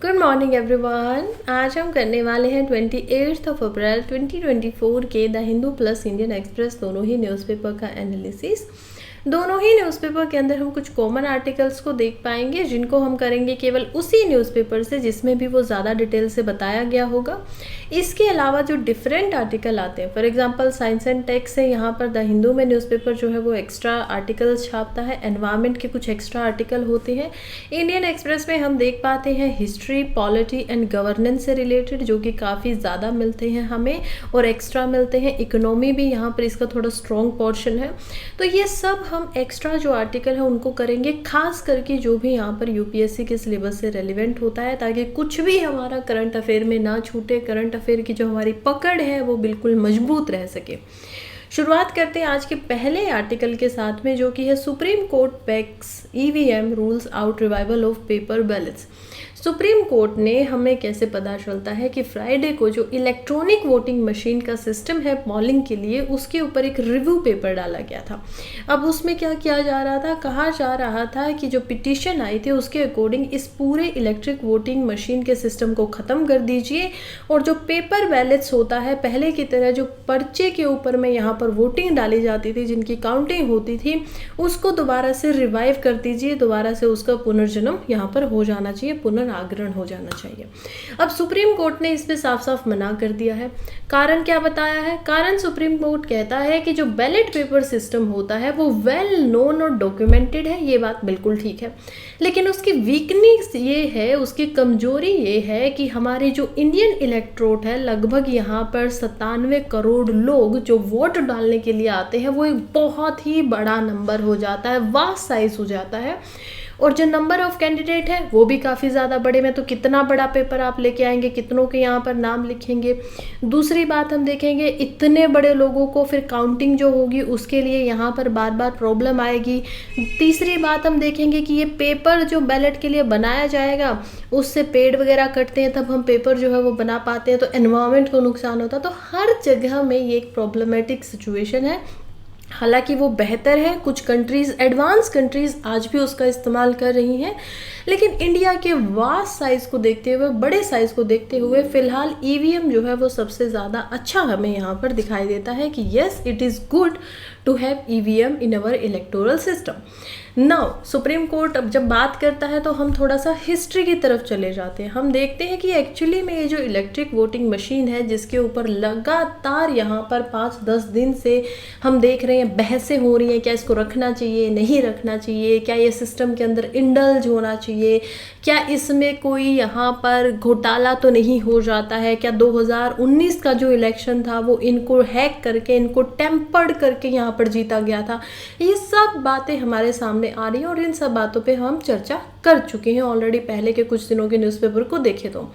Good morning everyone. आज हम करने वाले हैं 28 अप्रैल 2024 के the Hindu plus Indian express दोनों ही न्यूज़पेपर का एनालिसिस। दोनों ही न्यूज़पेपर के अंदर हम कुछ कॉमन आर्टिकल्स को देख पाएंगे जिनको हम करेंगे केवल उसी न्यूज़पेपर से जिसमें भी वो ज़्यादा डिटेल से बताया गया होगा। इसके अलावा जो डिफरेंट आर्टिकल आते हैं, for example science and tech से यहाँ पर द हिंदू में न्यूज़पेपर जो है वो एक्स्ट्रा आर्टिकल्स छापता है, एनवायरनमेंट के कुछ एक्स्ट्रा आर्टिकल होते हैं। इंडियन एक्सप्रेस में हम देख पाते हैं हिस्ट्री, पॉलिटी एंड गवर्नेंस से रिलेटेड जो कि काफ़ी ज़्यादा मिलते हैं हमें और एक्स्ट्रा मिलते हैं। इकोनॉमी भी यहाँ पर इसका थोड़ा स्ट्रॉन्ग पोर्शन है। तो ये सब हम एक्स्ट्रा जो आर्टिकल है उनको करेंगे, खास करके जो भी यहाँ पर यूपीएससी के सिलेबस से रेलिवेंट होता है, ताकि कुछ भी हमारा करंट अफेयर में ना छूटे, करंट अफेयर की जो हमारी पकड़ है वो बिल्कुल मजबूत रह सके। शुरुआत करते हैं आज के पहले आर्टिकल के साथ में, जो कि है supreme court backs EVM rules out revival of paper ballots. Supreme court ने हमें कैसे पता चलता है कि फ्राइडे को जो इलेक्ट्रॉनिक वोटिंग मशीन का सिस्टम है पोलिंग के लिए, उसके ऊपर एक रिव्यू पेपर डाला गया था। अब उसमें क्या किया जा रहा था, कहा जा रहा था कि जो पिटीशन आई थी उसके अकॉर्डिंग इस पूरे इलेक्ट्रिक वोटिंग मशीन के सिस्टम को ख़त्म कर दीजिए और जो पेपर बैलेट्स होता है पहले की तरह जो पर्चे के ऊपर में यहाँ पर वोटिंग डाली जाती थी, जिनकी काउंटिंग होती थी, उसको दोबारा से रिवाइव कर दीजिए, दोबारा से उसका पुनर्जन्म यहाँ पर हो जाना चाहिए, पुनरागरण हो जाना चाहिए। अब सुप्रीम कोर्ट ने इस पे साफ साफ मना कर दिया है। कारण क्या बताया है? कारण सुप्रीम कोर्ट कहता है कि जो बैलेट पेपर सिस्टम होता है वो वेल नोन और डॉक्यूमेंटेड है, ये बात बिल्कुल ठीक है, लेकिन उसकी वीकनेस ये है, उसकी कमजोरी ये है कि हमारी जो इंडियन इलेक्ट्रोट है, लगभग यहाँ पर 97 करोड़ लोग जो वोट डालने के लिए आते हैं, वो एक बहुत ही बड़ा नंबर हो जाता है, वास्ट साइज हो जाता है। और जो नंबर ऑफ कैंडिडेट है वो भी काफ़ी ज़्यादा बड़े में, तो कितना बड़ा पेपर आप लेके आएंगे, कितनों के यहाँ पर नाम लिखेंगे। दूसरी बात हम देखेंगे, इतने बड़े लोगों को फिर काउंटिंग जो होगी उसके लिए यहाँ पर बार बार प्रॉब्लम आएगी। तीसरी बात हम देखेंगे कि ये पेपर जो बैलेट के लिए बनाया जाएगा उससे पेड़ वगैरह कटते हैं, तब हम पेपर जो है वो बना पाते हैं, तो एनवायरनमेंट को नुकसान होता है। तो हर जगह में ये एक प्रॉब्लमेटिक सिचुएशन है। हालांकि वो बेहतर है, कुछ कंट्रीज़, एडवांस कंट्रीज़ आज भी उसका इस्तेमाल कर रही हैं, लेकिन इंडिया के वास्ट साइज़ को देखते हुए, बड़े साइज़ को देखते हुए फ़िलहाल ईवीएम जो है वो सबसे ज़्यादा अच्छा हमें यहाँ पर दिखाई देता है कि yes, it is good to have EVM in our electoral system. Now supreme court अब जब बात करता है तो हम थोड़ा सा हिस्ट्री की तरफ चले जाते हैं। हम देखते हैं कि एक्चुअली में ये जो इलेक्ट्रिक वोटिंग मशीन है, जिसके ऊपर लगातार यहाँ पर 5-10 दिन से हम देख रहे हैं बहसें हो रही हैं, क्या इसको रखना चाहिए, नहीं रखना चाहिए, क्या ये सिस्टम के अंदर इंडल्ज होना चाहिए, क्या इसमें कोई यहाँ पर घोटाला तो नहीं हो जाता है, क्या 2019 का जो इलेक्शन था वो इनको हैक करके, इनको टेम्पर्ड करके यहाँ पर जीता गया था। ये सब बातें हमारे सामने आ रही हैं और इन सब बातों पे हम चर्चा कर चुके हैं ऑलरेडी, पहले के कुछ दिनों के न्यूज़पेपर को देखे तो।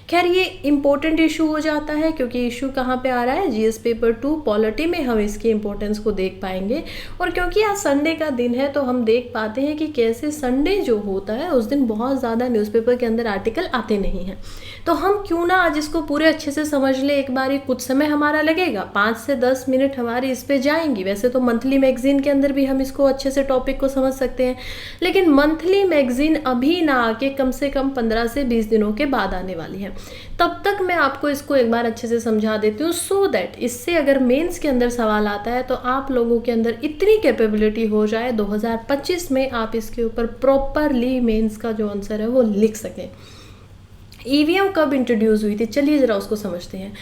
खैर, ये इंपॉर्टेंट इशू हो जाता है क्योंकि इशू कहाँ पे आ रहा है, जीएस पेपर 2 पॉलिटी में हम इसकी इंपॉर्टेंस को देख पाएंगे। और क्योंकि आज संडे का दिन है तो हम देख पाते हैं कि कैसे संडे जो होता है उस दिन बहुत ज़्यादा न्यूज़पेपर के अंदर आर्टिकल आते नहीं हैं, तो हम क्यों ना आज इसको पूरे अच्छे से समझ ले एक बारी। कुछ समय हमारा लगेगा, 5 से 10 मिनट हमारी इस पे जाएंगी। वैसे तो मंथली मैगजीन के अंदर भी हम इसको अच्छे से टॉपिक को समझ सकते हैं, लेकिन मंथली मैगजीन अभी ना आके कम से कम 15 से 20 दिनों के बाद आने वाली है। तब तक मैं आपको इसको एक बार अच्छे से समझा देती हूँ, सो दैट इससे अगर मेंस के अंदर सवाल आता है तो आप लोगों के अंदर इतनी कैपेबिलिटी हो जाए 2025 में आप इसके ऊपर प्रॉपरली मेंस का जो आंसर है वो लिख सकें। ईवीएम कब इंट्रोड्यूस हुई थी, चलिए ज़रा उसको समझते हैं।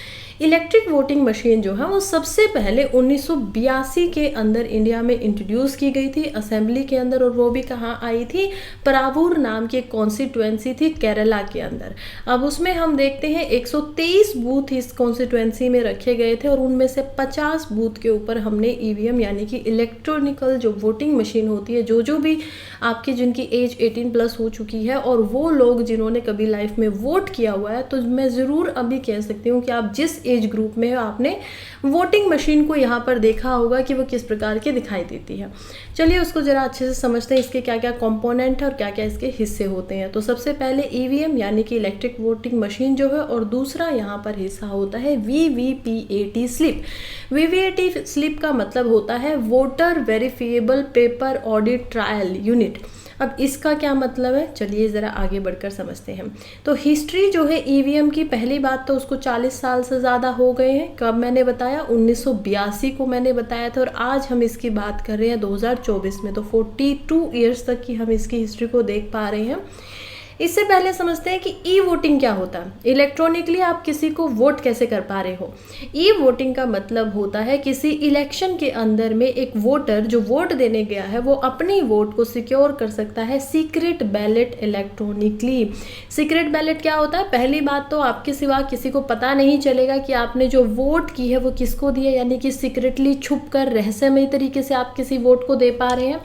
इलेक्ट्रिक वोटिंग मशीन जो है वो सबसे पहले 1982 के अंदर इंडिया में इंट्रोड्यूस की गई थी असेंबली के अंदर, और वो भी कहाँ आई थी, परावूर नाम की कॉन्स्टिट्यूएंसी थी केरला के अंदर। अब उसमें हम देखते हैं 123 बूथ इस कॉन्स्टिट्यूएंसी में रखे गए थे और उनमें से 50 बूथ के ऊपर हमने ईवीएम यानी कि इलेक्ट्रॉनिकल जो वोटिंग मशीन होती है, जो भी आपकी जिनकी एज 18+ हो चुकी है और वो लोग जिन्होंने कभी लाइफ में वोट किया हुआ है, तो मैं ज़रूर अभी कह सकती हूँ कि आप जिस एज ग्रुप में आपने वोटिंग मशीन को यहाँ पर देखा होगा कि वो किस प्रकार की दिखाई देती है। चलिए उसको ज़रा अच्छे से समझते हैं, इसके क्या क्या कंपोनेंट है और क्या क्या इसके हिस्से होते हैं। तो सबसे पहले ईवीएम यानी कि इलेक्ट्रिक वोटिंग मशीन जो है, और दूसरा यहाँ पर हिस्सा होता है वीवीपीएटी स्लिप। वीवीएटी स्लिप का मतलब होता है voter verifiable paper audit trial unit. अब इसका क्या मतलब है, चलिए ज़रा आगे बढ़कर समझते हैं। तो हिस्ट्री जो है ईवीएम की, पहली बात तो उसको 40 साल से ज़्यादा हो गए हैं। कब मैंने बताया, 1982 को मैंने बताया था, और आज हम इसकी बात कर रहे हैं 2024 में। तो 42 ईयर्स तक की हम इसकी हिस्ट्री को देख पा रहे हैं। इससे पहले समझते हैं कि ई वोटिंग क्या होता है। इलेक्ट्रॉनिकली आप किसी को वोट कैसे कर पा रहे हो। ई वोटिंग का मतलब होता है किसी इलेक्शन के अंदर में एक वोटर जो वोट देने गया है वो अपनी वोट को सिक्योर कर सकता है secret ballot electronically. Secret ballot क्या होता है, पहली बात तो आपके सिवा किसी को पता नहीं चलेगा कि आपने जो वोट की है वो किसको दी है, यानी कि सीक्रेटली छुप कर रहस्यमय तरीके से आप किसी वोट को दे पा रहे हैं।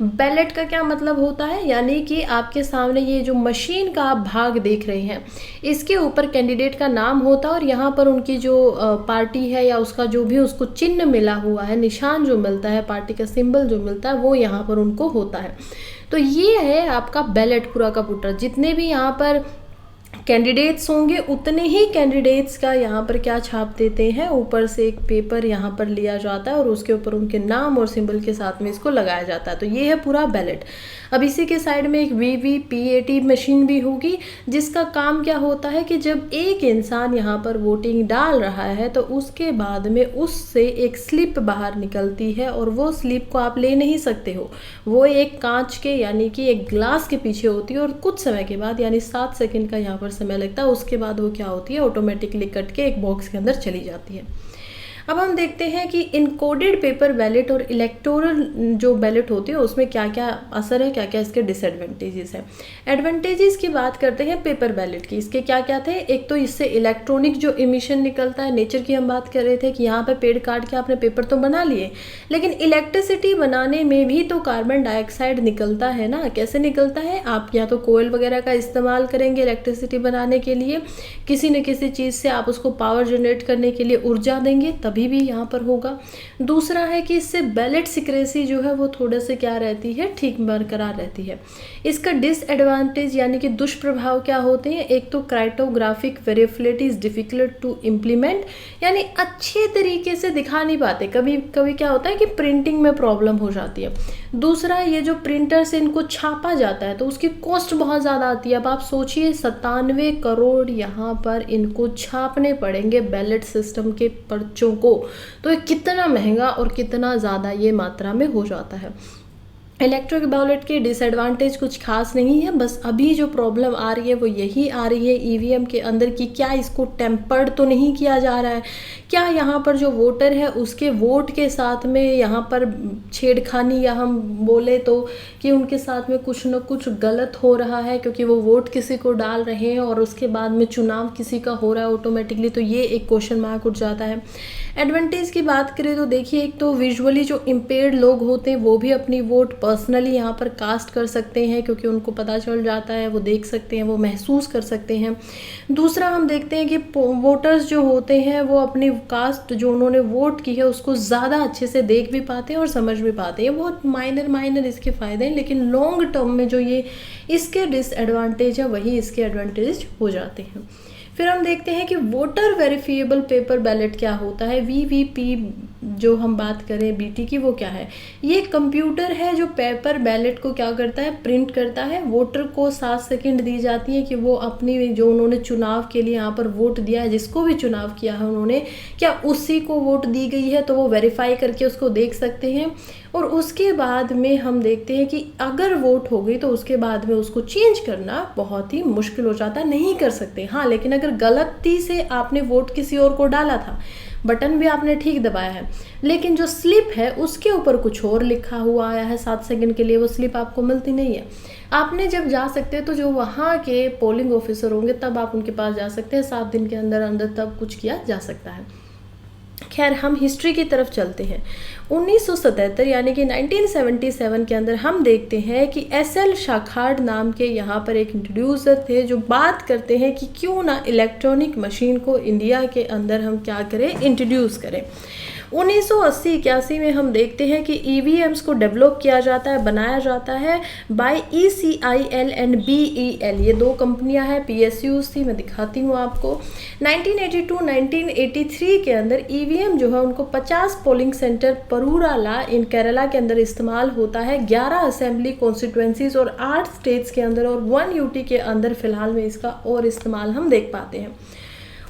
बैलेट का क्या मतलब होता है, यानी कि आपके सामने ये जो मशीन का आप भाग देख रहे हैं इसके ऊपर कैंडिडेट का नाम होता है, और यहाँ पर उनकी जो पार्टी है या उसका जो भी उसको चिन्ह मिला हुआ है, निशान जो मिलता है, पार्टी का सिंबल जो मिलता है वो यहाँ पर उनको होता है। तो ये है आपका बैलेट पूरा का पूरा। जितने भी यहाँ पर कैंडिडेट्स होंगे उतने ही कैंडिडेट्स का यहाँ पर क्या छाप देते हैं, ऊपर से एक पेपर यहाँ पर लिया जाता है और उसके ऊपर उनके नाम और सिंबल के साथ में इसको लगाया जाता है। तो ये है पूरा बैलेट। अब इसी के साइड में एक वीवीपीएटी मशीन भी होगी जिसका काम क्या होता है कि जब एक इंसान यहाँ पर वोटिंग डाल रहा है तो उसके बाद में उससे एक स्लिप बाहर निकलती है, और वो स्लिप को आप ले नहीं सकते हो। वो एक कांच के यानी कि एक ग्लास के पीछे होती है, और कुछ समय के बाद यानी 7 सेकंड का यहाँ पर समय लगता है, उसके बाद वो क्या होती है ऑटोमेटिकली कट के एक बॉक्स के अंदर चली जाती है। अब हम देखते हैं कि इनकोडेड पेपर बैलेट और इलेक्टोरल जो बैलेट होती है उसमें क्या क्या असर है, क्या क्या इसके डिसएडवांटेजेस हैं। एडवांटेजेस की बात करते हैं पेपर बैलेट की, इसके क्या क्या थे। एक तो इससे इलेक्ट्रॉनिक जो इमिशन निकलता है, नेचर की हम बात कर रहे थे कि यहाँ पे पेड़ काट के आपने पेपर तो बना लिए, लेकिन इलेक्ट्रिसिटी बनाने में भी तो कार्बन डाइऑक्साइड निकलता है ना। कैसे निकलता है, आप या तो कोयल वगैरह का इस्तेमाल करेंगे इलेक्ट्रिसिटी बनाने के लिए, किसी न किसी चीज़ से आप उसको पावर जनरेट करने के लिए ऊर्जा देंगे, तभी भी यहाँ पर होगा। दूसरा है कि इससे बैलेट सिक्रेसी जो है वो थोड़े से क्या रहती है, ठीक बरकरार रहती है। इसका डिसएडवांटेज यानी कि दुष्प्रभाव क्या होते हैं, एक तो क्राइप्टोग्राफिक वेरिफिलिटी इज डिफिकल्ट टू इम्प्लीमेंट, यानी अच्छे तरीके से दिखा नहीं पाते। कभी कभी क्या होता है कि प्रिंटिंग में प्रॉब्लम हो जाती है। दूसरा, ये जो प्रिंटर से इनको छापा जाता है तो उसकी कॉस्ट बहुत ज़्यादा आती है। अब आप सोचिए 97 करोड़ यहाँ पर इनको छापने पड़ेंगे बैलेट सिस्टम के पर्चों को, तो ये कितना महंगा और कितना ज़्यादा ये मात्रा में हो जाता है। इलेक्ट्रिक बैलेट के डिसएडवांटेज कुछ खास नहीं है, बस अभी जो प्रॉब्लम आ रही है वो यही आ रही है ईवीएम के अंदर कि क्या इसको टेम्पर्ड तो नहीं किया जा रहा है, क्या यहाँ पर जो वोटर है उसके वोट के साथ में यहाँ पर छेड़खानी, या हम बोले तो कि उनके साथ में कुछ न कुछ गलत हो रहा है, क्योंकि वो वोट किसी को डाल रहे हैं और उसके बाद में चुनाव किसी का हो रहा है ऑटोमेटिकली। तो ये एक क्वेश्चन मार्क उठ जाता है। एडवांटेज की बात करें तो देखिए, एक तो विजुअली जो इम्पेयर्ड लोग होते हैं वो भी अपनी वोट पर्सनली यहाँ पर कास्ट कर सकते हैं, क्योंकि उनको पता चल जाता है, वो देख सकते हैं, वो महसूस कर सकते हैं। दूसरा, हम देखते हैं कि वोटर्स जो होते हैं वो अपनी कास्ट जो उन्होंने वोट की है उसको ज़्यादा अच्छे से देख भी पाते हैं और समझ भी पाते हैं। बहुत माइनर इसके फ़ायदे हैं, लेकिन लॉन्ग टर्म में जो ये इसके डिसएडवांटेज है वही इसके एडवांटेज हो जाते हैं। फिर हम देखते हैं कि वोटर वेरिफिएबल पेपर बैलेट क्या होता है। वीवीपी जो हम बात करें बीटी की, वो क्या है, ये कंप्यूटर है जो पेपर बैलेट को क्या करता है, प्रिंट करता है। वोटर को 7 सेकंड दी जाती है कि वो अपनी जो उन्होंने चुनाव के लिए यहाँ पर वोट दिया है, जिसको भी चुनाव किया है उन्होंने, क्या उसी को वोट दी गई है, तो वो वेरीफाई करके उसको देख सकते हैं। और उसके बाद में हम देखते हैं कि अगर वोट हो गई तो उसके बाद में उसको चेंज करना बहुत ही मुश्किल हो जाता है, नहीं कर सकते। हाँ, लेकिन अगर गलती से आपने वोट किसी और को डाला था, बटन भी आपने ठीक दबाया है, लेकिन जो स्लिप है उसके ऊपर कुछ और लिखा हुआ आया है 7 सेकंड के लिए, वो स्लिप आपको मिलती नहीं है। आपने जब जा सकते हैं तो जो वहाँ के पोलिंग ऑफिसर होंगे तब आप उनके पास जा सकते हैं, 7 दिन के अंदर अंदर तब कुछ किया जा सकता है। खैर, हम हिस्ट्री की तरफ चलते हैं। 1977 यानी कि 1977 के अंदर हम देखते हैं कि एसएल शाखाड़ नाम के यहाँ पर एक इंट्रोड्यूसर थे जो बात करते हैं कि क्यों ना इलेक्ट्रॉनिक मशीन को इंडिया के अंदर हम क्या करें, इंट्रोड्यूस करें। 1980-81 में हम देखते हैं कि ईवीएम्स को डेवलप किया जाता है, बनाया जाता है बाय ECIL एंड BEL, ये दो कंपनियां हैं, PSUs थी, मैं दिखाती हूँ आपको। 1982-1983 के अंदर ईवीएम जो है उनको 50 पोलिंग सेंटर परूराला इन केरला के अंदर इस्तेमाल होता है, 11 असेंबली कॉन्स्टिट्यूएंसीज और 8 स्टेट्स के अंदर और 1 यूटी के अंदर फिलहाल में इसका और इस्तेमाल हम देख पाते हैं।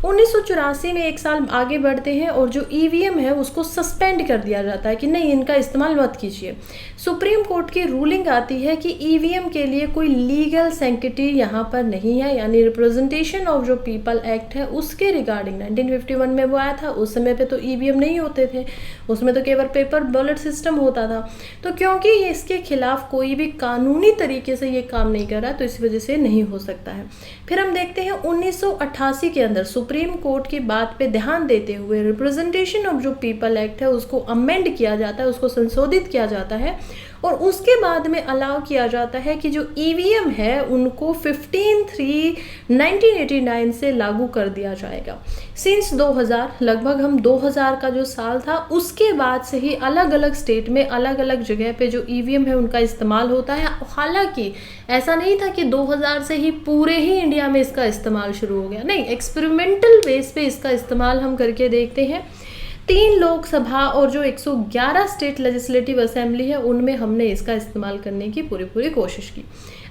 1984 में एक साल आगे बढ़ते हैं और जो ईवीएम है उसको सस्पेंड कर दिया जाता है कि नहीं, इनका इस्तेमाल मत कीजिए। सुप्रीम कोर्ट की रूलिंग आती है कि ईवीएम के लिए कोई लीगल सैंक्टिटी यहाँ पर नहीं है, यानी रिप्रेजेंटेशन ऑफ जो पीपल एक्ट है उसके रिगार्डिंग 1951 में वो आया था। उस समय पे तो ईवीएम नहीं होते थे, उसमें तो केवल पेपर बैलेट सिस्टम होता था। तो क्योंकि ये इसके खिलाफ कोई भी कानूनी तरीके से ये काम नहीं कर रहा, तो इस वजह से नहीं हो सकता है। फिर हम देखते हैं 1988 के अंदर सुप्रीम कोर्ट की बात पे ध्यान देते हुए रिप्रेजेंटेशन ऑफ जो पीपल एक्ट है उसको अमेंड किया जाता है, उसको संशोधित किया जाता है और उसके बाद में अलाउ किया जाता है कि जो ईवीएम है उनको 15/3/1989 से लागू कर दिया जाएगा। सिंस 2000, लगभग हम 2000 का जो साल था उसके बाद से ही अलग अलग स्टेट में अलग अलग जगह पे जो ईवीएम है उनका इस्तेमाल होता है। हालांकि ऐसा नहीं था कि 2000 से ही पूरे ही इंडिया में इसका इस्तेमाल शुरू हो गया, नहीं, एक्सपेरिमेंटल बेस पे इसका इस्तेमाल हम करके देखते हैं। 3 लोकसभा और जो 111 स्टेट लेजिस्लेटिव असेंबली है उनमें हमने इसका इस्तेमाल करने की पूरी कोशिश की।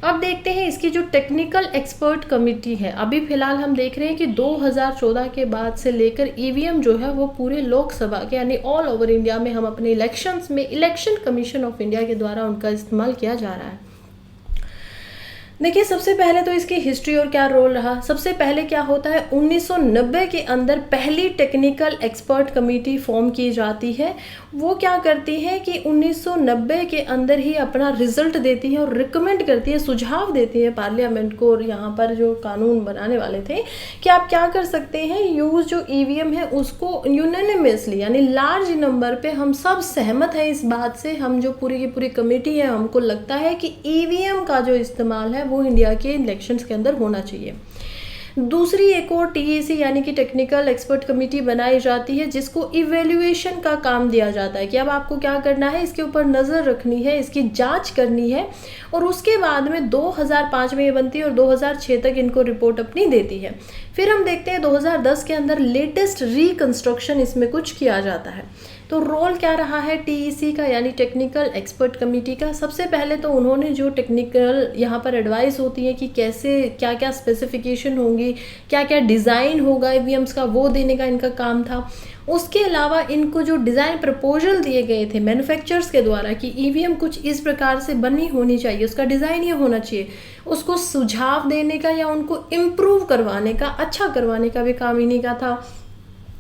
अब देखते हैं इसकी जो टेक्निकल एक्सपर्ट कमेटी है, अभी फिलहाल हम देख रहे हैं कि 2014 के बाद से लेकर ईवीएम जो है वो पूरे लोकसभा के यानी ऑल ओवर इंडिया में हम अपने इलेक्शंस में इलेक्शन कमीशन ऑफ इंडिया के द्वारा उनका इस्तेमाल किया जा रहा है। देखिए, सबसे पहले तो इसकी हिस्ट्री और क्या रोल रहा। सबसे पहले क्या होता है, 1990 के अंदर पहली टेक्निकल एक्सपर्ट कमेटी फॉर्म की जाती है। वो क्या करती है कि 1990 के अंदर ही अपना रिजल्ट देती है और रिकमेंड करती है, सुझाव देती है पार्लियामेंट को और यहाँ पर जो कानून बनाने वाले थे कि आप क्या कर सकते हैं, यूज जो ईवीएम है उसको यूनानिमसली यानी लार्ज नंबर पे हम सब सहमत हैं इस बात से, हम जो पूरी की पूरी कमेटी है हमको लगता है कि ईवीएम का जो इस्तेमाल है वो इंडिया के इलेक्शंस के अंदर होना चाहिए। दूसरी एक और TEC यानी कि टेक्निकल एक्सपर्ट कमेटी बनाई जाती है जिसको इवेल्युएशन का काम दिया जाता है कि अब आपको क्या करना है, इसके ऊपर नज़र रखनी है, इसकी जांच करनी है और उसके बाद में 2005 में ये बनती है और 2006 तक इनको रिपोर्ट अपनी देती है। फिर हम देखते हैं 2010 के अंदर लेटेस्ट रिकंस्ट्रक्शन इसमें कुछ किया जाता है। तो रोल क्या रहा है TEC का यानी टेक्निकल एक्सपर्ट कमेटी का। सबसे पहले तो उन्होंने जो टेक्निकल यहाँ पर एडवाइस होती है कि कैसे क्या क्या स्पेसिफिकेशन होंगी, क्या क्या डिज़ाइन होगा ईवीएम्स का, वो देने का इनका काम था। उसके अलावा इनको जो डिज़ाइन प्रपोजल दिए गए थे मैन्युफैक्चरर्स के द्वारा कि ईवीएम कुछ इस प्रकार से बनी होनी चाहिए, उसका डिज़ाइन ये होना चाहिए, उसको सुझाव देने का या उनको इम्प्रूव करवाने का, अच्छा करवाने का भी काम इन्हीं का था।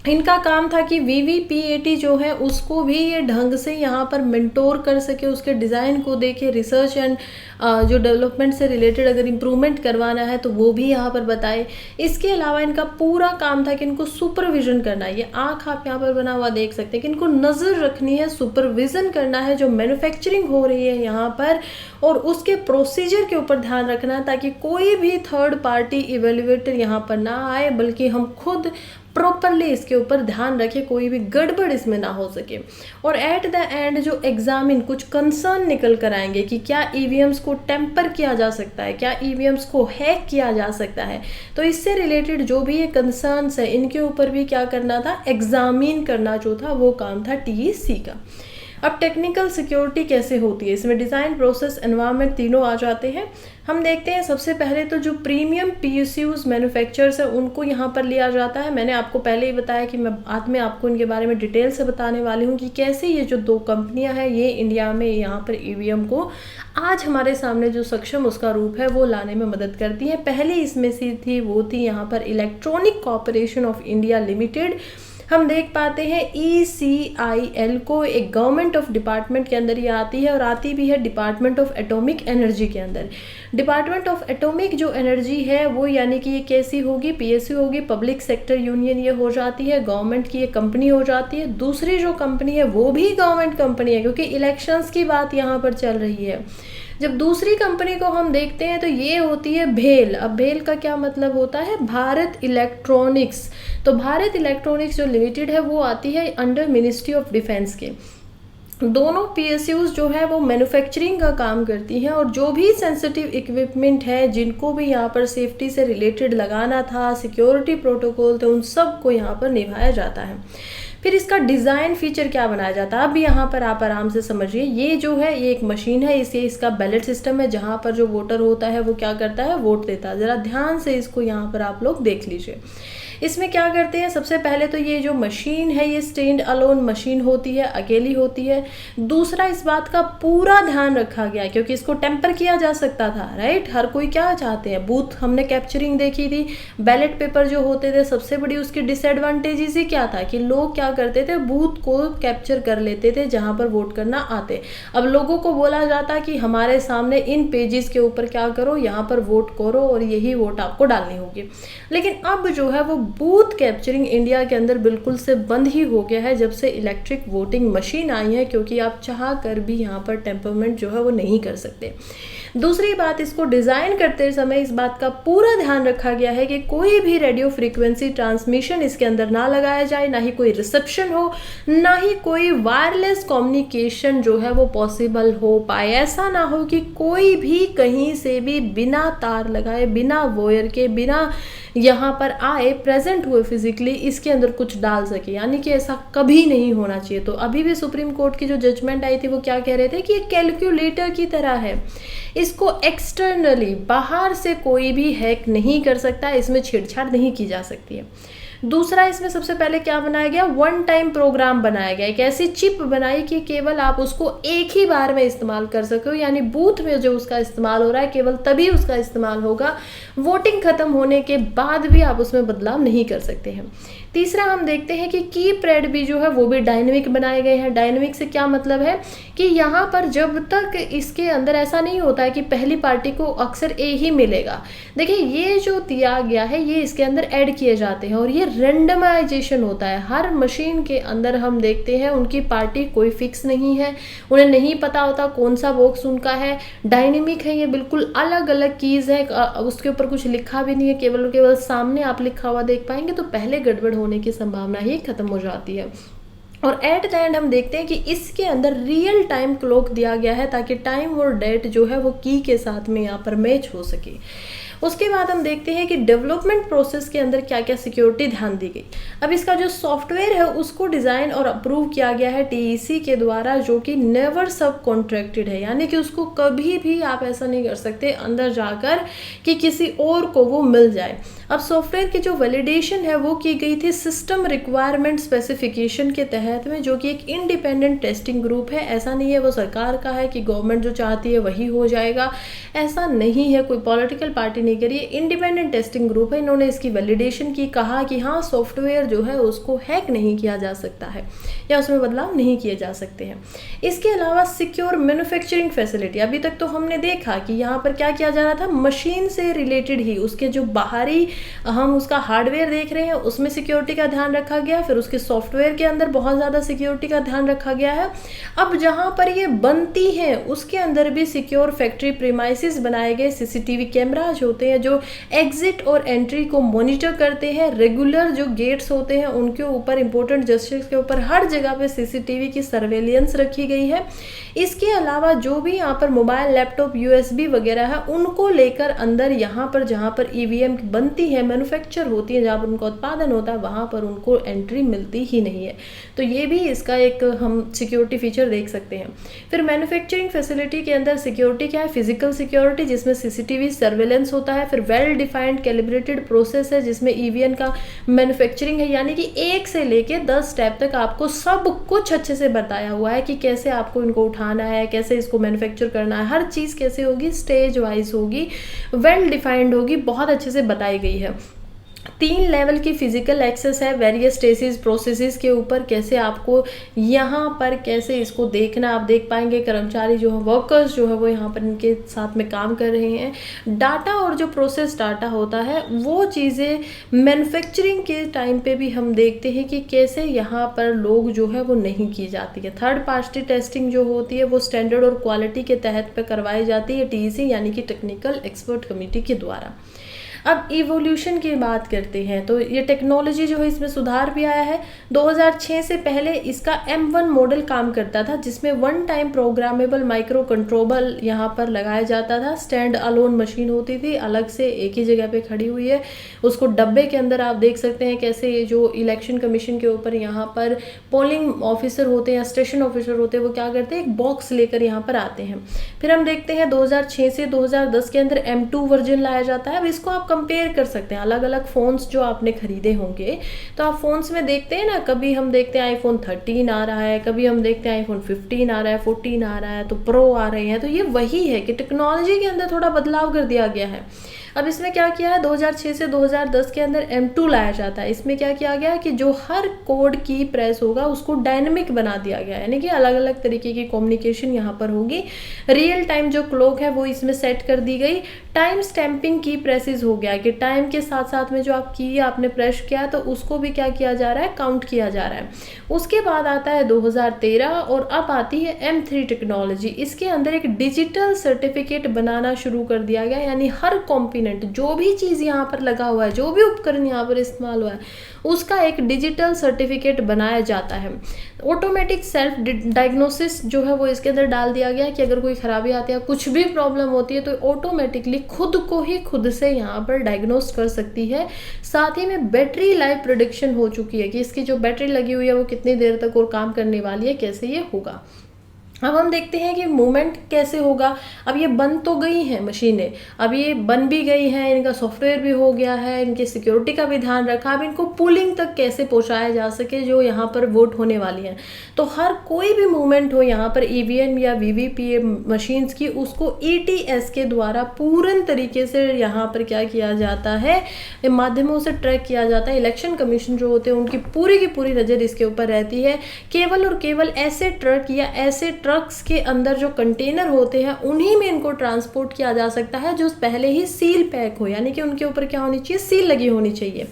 इनका काम था कि VVPAT जो है उसको भी ये ढंग से यहाँ पर मेंटोर कर सके, उसके डिज़ाइन को देखे, रिसर्च एंड जो डेवलपमेंट से रिलेटेड अगर इम्प्रूवमेंट करवाना है तो वो भी यहाँ पर बताए। इसके अलावा इनका पूरा काम था कि इनको सुपरविजन करना है, ये आँख आप यहाँ पर बना हुआ देख सकते हैं कि इनको नज़र रखनी है, सुपरविजन करना है जो मैन्युफैक्चरिंग हो रही है यहाँ पर और उसके प्रोसीजर के ऊपर ध्यान रखना है ताकि कोई भी थर्ड पार्टी इवेल्युएटर यहाँ पर ना आए, बल्कि हम खुद प्रॉपरली इसके ऊपर ध्यान रखें, कोई भी गड़बड़ इसमें ना हो सके। और एट द एंड जो एग्जामिन कुछ कंसर्न निकल कर आएंगे कि क्या ईवीएम्स को टेम्पर किया जा सकता है, क्या ईवीएम्स को हैक किया जा सकता है, तो इससे रिलेटेड जो भी ये कंसर्न्स है इनके ऊपर भी क्या करना था, एग्जामिन करना जो था वो काम था TEC का। अब टेक्निकल सिक्योरिटी कैसे होती है, इसमें डिज़ाइन, प्रोसेस, एनवायरनमेंट तीनों आ जाते हैं। हम देखते हैं सबसे पहले तो जो प्रीमियम PSUs मैन्युफैक्चरर्स है उनको यहाँ पर लिया जाता है। मैंने आपको पहले ही बताया कि मैं बाद में आपको इनके बारे में डिटेल से बताने वाली हूँ कि कैसे ये जो 2 कंपनियाँ हैं ये इंडिया में यहाँ पर ईवीएम को आज हमारे सामने जो सक्षम उसका रूप है वो लाने में मदद करती है। पहले इसमें से थी वो थी यहाँ पर electronic corporation of India limited. हम देख पाते हैं ECIL को एक गवर्नमेंट ऑफ डिपार्टमेंट के अंदर ये आती है और आती भी है डिपार्टमेंट ऑफ एटॉमिक एनर्जी के अंदर। डिपार्टमेंट ऑफ एटॉमिक जो एनर्जी है वो यानी कि ये कैसी होगी, PSU होगी, पब्लिक सेक्टर यूनियन ये हो जाती है, गवर्नमेंट की ये कंपनी हो जाती है। दूसरी जो कंपनी है वो भी गवर्नमेंट कंपनी है क्योंकि इलेक्शंस की बात यहाँ पर चल रही है। जब दूसरी कंपनी को हम देखते हैं तो ये होती है भेल। अब भेल का क्या मतलब होता है, भारत इलेक्ट्रॉनिक्स। तो भारत इलेक्ट्रॉनिक्स जो लिमिटेड है वो आती है अंडर मिनिस्ट्री ऑफ डिफेंस के। दोनों पीएसयूज जो है वो मैन्युफैक्चरिंग का काम करती हैं, और जो भी सेंसिटिव इक्विपमेंट है जिनको भी यहाँ पर सेफ्टी से रिलेटेड लगाना था, सिक्योरिटी प्रोटोकॉल थे, उन सब को यहाँ पर निभाया जाता है। फिर इसका डिज़ाइन फीचर क्या बनाया जाता है, अब यहाँ पर आप आराम से समझिए। ये जो है ये एक मशीन है, इसे इसका बैलेट सिस्टम है, जहाँ पर जो वोटर होता है वो क्या करता है, वोट देता है। ज़रा ध्यान से इसको यहाँ पर आप लोग देख लीजिए। इसमें क्या करते हैं, सबसे पहले तो ये जो मशीन है ये स्टैंड अलोन मशीन होती है, अकेली होती है। दूसरा, इस बात का पूरा ध्यान रखा गया क्योंकि इसको टेम्पर किया जा सकता था, राइट। हर कोई क्या चाहते हैं, बूथ हमने कैप्चरिंग देखी थी, बैलेट पेपर जो होते थे, सबसे बड़ी उसकी डिसएडवांटेज ही क्या था कि लोग क्या करते थे, बूथ को कैप्चर कर लेते थे जहां पर वोट करना आते। अब लोगों को बोला जाता कि हमारे सामने इन पेजेस के ऊपर क्या करो, यहाँ पर वोट करो और यही वोट आपको डालनी होगी। लेकिन अब जो है वो बूथ कैप्चरिंग इंडिया के अंदर बिल्कुल से बंद ही हो गया है जब से इलेक्ट्रिक वोटिंग मशीन आई है, क्योंकि आप चाह कर भी यहाँ पर टेम्परमेंट जो है वो नहीं कर सकते। दूसरी बात, इसको डिज़ाइन करते समय इस बात का पूरा ध्यान रखा गया है कि कोई भी रेडियो फ्रीक्वेंसी ट्रांसमिशन इसके अंदर ना लगाया जाए, ना ही कोई रिसेप्शन हो, ना ही कोई वायरलेस कम्युनिकेशन जो है वो पॉसिबल हो पाए। ऐसा ना हो कि कोई भी कहीं से भी बिना तार लगाए, बिना वायर के, बिना यहाँ पर आए, प्रेजेंट हुए फिजिकली, इसके अंदर कुछ डाल सके, यानी कि ऐसा कभी नहीं होना चाहिए। तो अभी भी सुप्रीम कोर्ट की जो जजमेंट आई थी वो क्या कह रहे थे कि ये कैलकुलेटर की तरह है, इसको एक्सटर्नली बाहर से कोई भी हैक नहीं कर सकता, इसमें छेड़छाड़ नहीं की जा सकती है। दूसरा, इसमें सबसे पहले क्या बनाया गया, वन टाइम प्रोग्राम बनाया गया, एक ऐसी चिप बनाई कि केवल आप उसको एक ही बार में इस्तेमाल कर सको, यानी बूथ में जो उसका इस्तेमाल हो रहा है केवल तभी उसका इस्तेमाल होगा, वोटिंग खत्म होने के बाद भी आप उसमें बदलाव नहीं कर सकते हैं। तीसरा, हम देखते हैं कि कीपैड भी जो है वो भी डायनेमिक बनाए गए हैं। डायनेमिक से क्या मतलब है कि यहाँ पर जब तक इसके अंदर ऐसा नहीं होता है कि पहली पार्टी को अक्सर ए ही मिलेगा। देखिए, ये जो दिया गया है ये इसके अंदर ऐड किए जाते हैं और ये रेंडमाइजेशन होता है। हर मशीन के अंदर हम देखते हैं उनकी पार्टी कोई फिक्स नहीं है, उन्हें नहीं पता होता कौन सा बॉक्स उनका है। डायनेमिक है, ये बिल्कुल अलग अलग कीज़ है, उसके ऊपर कुछ लिखा भी नहीं है, केवल सामने आप लिखा हुआ देख पाएंगे, तो पहले गड़बड़ होने की संभावना ही खत्म हो जाती है। और एट द एंड हम देखते हैं कि इसके अंदर रियल टाइम क्लॉक दिया गया है ताकि टाइम और डेट जो है वो की के साथ में यहाँ पर मैच हो सके। उसके बाद हम देखते हैं कि डेवलपमेंट प्रोसेस के अंदर क्या क्या सिक्योरिटी ध्यान दी गई। अब इसका जो सॉफ्टवेयर है उसको डिज़ाइन और अप्रूव किया गया है टीईसी के द्वारा, जो कि नेवर सब कॉन्ट्रैक्टेड है, यानी कि उसको कभी भी आप ऐसा नहीं कर सकते अंदर जाकर कि किसी और को वो मिल जाए। अब सॉफ्टवेयर की जो वैलिडेशन है वो की गई थी सिस्टम रिक्वायरमेंट स्पेसिफिकेशन के तहत में, जो कि एक इंडिपेंडेंट टेस्टिंग ग्रुप है। ऐसा नहीं है वो सरकार का है कि गवर्नमेंट जो चाहती है वही हो जाएगा, ऐसा नहीं है, कोई पॉलिटिकल पार्टी नहीं करिए। इंडिपेंडेंट टेस्टिंग ग्रुप है, इन्होंने इसकी वैलिडेशन की, कहा कि हाँ सॉफ्टवेयर जो है उसको हैक नहीं किया जा सकता है या उसमें बदलाव नहीं किए जा सकते हैं। इसके अलावा सिक्योर मैन्युफैक्चरिंग फैसिलिटी, अभी तक तो हमने देखा कि यहाँ पर क्या किया जा रहा था, मशीन से रिलेटेड ही उसके जो बाहरी हम उसका हार्डवेयर देख रहे हैं उसमें सिक्योरिटी का ध्यान रखा गया, फिर उसके सॉफ्टवेयर के अंदर बहुत ज़्यादा सिक्योरिटी का ध्यान रखा गया है। अब जहाँ पर ये बनती है उसके अंदर भी सिक्योर फैक्ट्री प्रीमाइसिस बनाए गए, सीसीटीवी कैमराज होते हैं जो एग्जिट और एंट्री को मॉनिटर करते हैं, रेगुलर जो गेट्स होते हैं उनके ऊपर, इंपॉर्टेंट जस्टिस के ऊपर हर जगह पे सीसीटीवी की सर्वेलियंस रखी गई है। इसके अलावा जो भी यहाँ पर मोबाइल, लैपटॉप, यूएसबी वगैरह है उनको लेकर अंदर यहाँ पर जहाँ पर ईवीएम बनती है, मैन्युफैक्चर होती है, जहाँ पर उनका उत्पादन होता है वहाँ पर उनको एंट्री मिलती ही नहीं है। तो ये भी इसका एक हम सिक्योरिटी फीचर देख सकते हैं। फिर मैन्युफैक्चरिंग फैसिलिटी के अंदर सिक्योरिटी क्या है, फिजिकल सिक्योरिटी जिसमें सीसीटीवी सर्वेलेंस होता है, फिर वेल डिफाइंड कैलिब्रेटेड प्रोसेस है जिसमें ईवीएम का मैन्युफैक्चरिंग है, यानी कि 1 से लेके 10 स्टेप तक आपको सब कुछ अच्छे से बताया हुआ है कि कैसे आपको इनको उठाना है, कैसे इसको मैन्युफैक्चर करना है, हर चीज़ कैसे होगी, स्टेज वाइज होगी, वेल डिफाइंड होगी, बहुत अच्छे से बताई गई है। 3 लेवल की फिजिकल एक्सेस है वेरियस स्टेसिस प्रोसेसेस के ऊपर, कैसे आपको यहाँ पर कैसे इसको देखना, आप देख पाएंगे कर्मचारी जो है, वर्कर्स जो है वो यहाँ पर इनके साथ में काम कर रहे हैं। डाटा और जो प्रोसेस डाटा होता है वो चीज़ें मैन्युफैक्चरिंग के टाइम पे भी हम देखते हैं कि कैसे यहाँ पर लोग जो है वो नहीं की जाती है। थर्ड पार्टी टेस्टिंग जो होती है वो स्टैंडर्ड और क्वालिटी के तहत पे करवाई जाती है TEC यानी कि टेक्निकल एक्सपर्ट कमेटी के द्वारा। अब इवोल्यूशन की बात करते हैं तो ये टेक्नोलॉजी जो है इसमें सुधार भी आया है। 2006 से पहले इसका M1 मॉडल काम करता था जिसमें one time programmable micro controller यहाँ पर लगाया जाता था। स्टैंड अलोन मशीन होती थी, अलग से एक ही जगह पे खड़ी हुई है, उसको डब्बे के अंदर आप देख सकते हैं कैसे ये जो इलेक्शन कमीशन के ऊपर यहाँ पर पोलिंग ऑफिसर होते हैं, स्टेशन ऑफिसर होते हैं, वो क्या करते हैं एक बॉक्स लेकर यहाँ पर आते हैं। फिर हम देखते हैं 2006 से 2010 के अंदर M2 वर्जन लाया जाता है। अब इसको आप कंपेयर कर सकते हैं अलग अलग फ़ोन्स जो आपने खरीदे होंगे, तो आप फ़ोन्स में देखते हैं ना, कभी हम देखते हैं iPhone 13 आ रहा है, कभी हम देखते हैं iPhone 15 आ रहा है, 14 आ रहा है, तो प्रो आ रहे हैं। तो ये वही है कि टेक्नोलॉजी के अंदर थोड़ा बदलाव कर दिया गया है। अब इसमें क्या किया है, 2006 से 2010 के अंदर M2 लाया जाता है। इसमें क्या किया गया है कि जो हर कोड की प्रेस होगा उसको डायनेमिक बना दिया गया है, यानी कि अलग अलग तरीके की कम्युनिकेशन यहाँ पर होगी। रियल टाइम जो क्लॉक है वो इसमें सेट कर दी गई। टाइम स्टैंपिंग की प्रेसेस हो गया कि टाइम के साथ साथ में जो आप की आपने प्रेस किया तो उसको भी क्या किया जा रहा है, काउंट किया जा रहा है। उसके बाद आता है 2013 और अब आती है M3 टेक्नोलॉजी। इसके अंदर एक डिजिटल सर्टिफिकेट बनाना शुरू कर दिया गया, यानी हर कॉम्पोनेंट जो भी चीज़ यहाँ पर लगा हुआ है, जो भी उपकरण यहाँ पर इस्तेमाल हुआ है, उसका एक डिजिटल सर्टिफिकेट बनाया जाता है। ऑटोमेटिक सेल्फ डायग्नोसिस जो है वो इसके अंदर डाल दिया गया कि अगर कोई खराबी आती है, कुछ भी प्रॉब्लम होती है तो ऑटोमेटिकली खुद को ही खुद से यहाँ पर डायग्नोस कर सकती है। साथ ही में बैटरी लाइफ प्रेडिक्शन हो चुकी है कि इसकी जो बैटरी लगी हुई है वो कितनी देर तक और काम करने वाली है, कैसे ये होगा। अब हम देखते हैं कि मूवमेंट कैसे होगा। अब ये बन तो गई हैं मशीनें, अब ये बन भी गई हैं, इनका सॉफ्टवेयर भी हो गया है, इनकी सिक्योरिटी का भी ध्यान रखा। अब इनको पुलिंग तक कैसे पहुंचाया जा सके जो यहाँ पर वोट होने वाली हैं, तो हर कोई भी मूवमेंट हो यहाँ पर EVM या VVPA मशीन्स की, उसको ETS के द्वारा पूर्ण तरीके से यहाँ पर क्या किया जाता है, माध्यमों से ट्रैक किया जाता है। इलेक्शन कमीशन जो होते हैं उनकी पूरी की पूरी नज़र इसके ऊपर रहती है। केवल और केवल ऐसे ट्रक या ऐसे ट्रक्स के अंदर जो कंटेनर होते हैं उन्हीं में इनको ट्रांसपोर्ट किया जा सकता है जो पहले ही सील पैक हो, यानी कि उनके ऊपर क्या होनी चाहिए, सील लगी होनी चाहिए।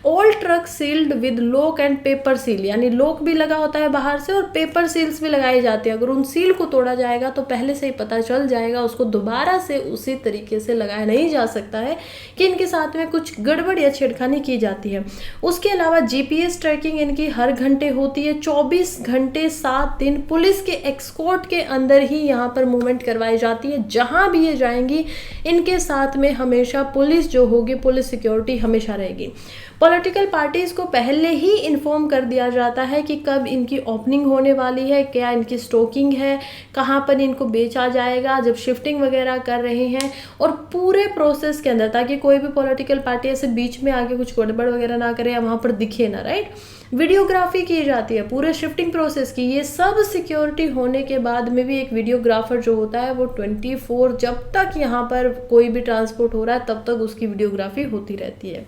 All truck sealed with lock and paper seal, यानी लॉक भी लगा होता है बाहर से और पेपर सील्स भी लगाए जाते हैं। अगर उन सील को तोड़ा जाएगा तो पहले से ही पता चल जाएगा, उसको दोबारा से उसी तरीके से लगाया नहीं जा सकता है कि इनके साथ में कुछ गड़बड़ या छेड़खानी की जाती है। उसके अलावा GPS ट्रैकिंग इनकी हर घंटे होती है, 24 घंटे 7 दिन पुलिस के एक्सकोर्ट के अंदर ही यहाँ पर मूवमेंट करवाई जाती है। जहाँ भी ये जाएंगी इनके साथ में हमेशा पुलिस जो होगी, पुलिस सिक्योरिटी हमेशा रहेगी। पॉलिटिकल पार्टीज़ को पहले ही इन्फॉर्म कर दिया जाता है कि कब इनकी ओपनिंग होने वाली है, क्या इनकी स्टॉकिंग है, कहाँ पर इनको बेचा जाएगा, जब शिफ्टिंग वगैरह कर रहे हैं, और पूरे प्रोसेस के अंदर, ताकि कोई भी पॉलिटिकल पार्टी ऐसे बीच में आके कुछ गड़बड़ वगैरह ना करे या वहाँ पर दिखे ना, राइट। वीडियोग्राफी की जाती है पूरे शिफ्टिंग प्रोसेस की। ये सब सिक्योरिटी होने के बाद में भी एक वीडियोग्राफर जो होता है वो 24 जब तक यहाँ पर कोई भी ट्रांसपोर्ट हो रहा है तब तक उसकी वीडियोग्राफी होती रहती है।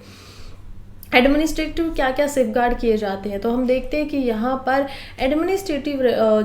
एडमिनिस्ट्रेटिव क्या क्या सेफगार्ड किए जाते हैं, तो हम देखते हैं कि यहाँ पर एडमिनिस्ट्रेटिव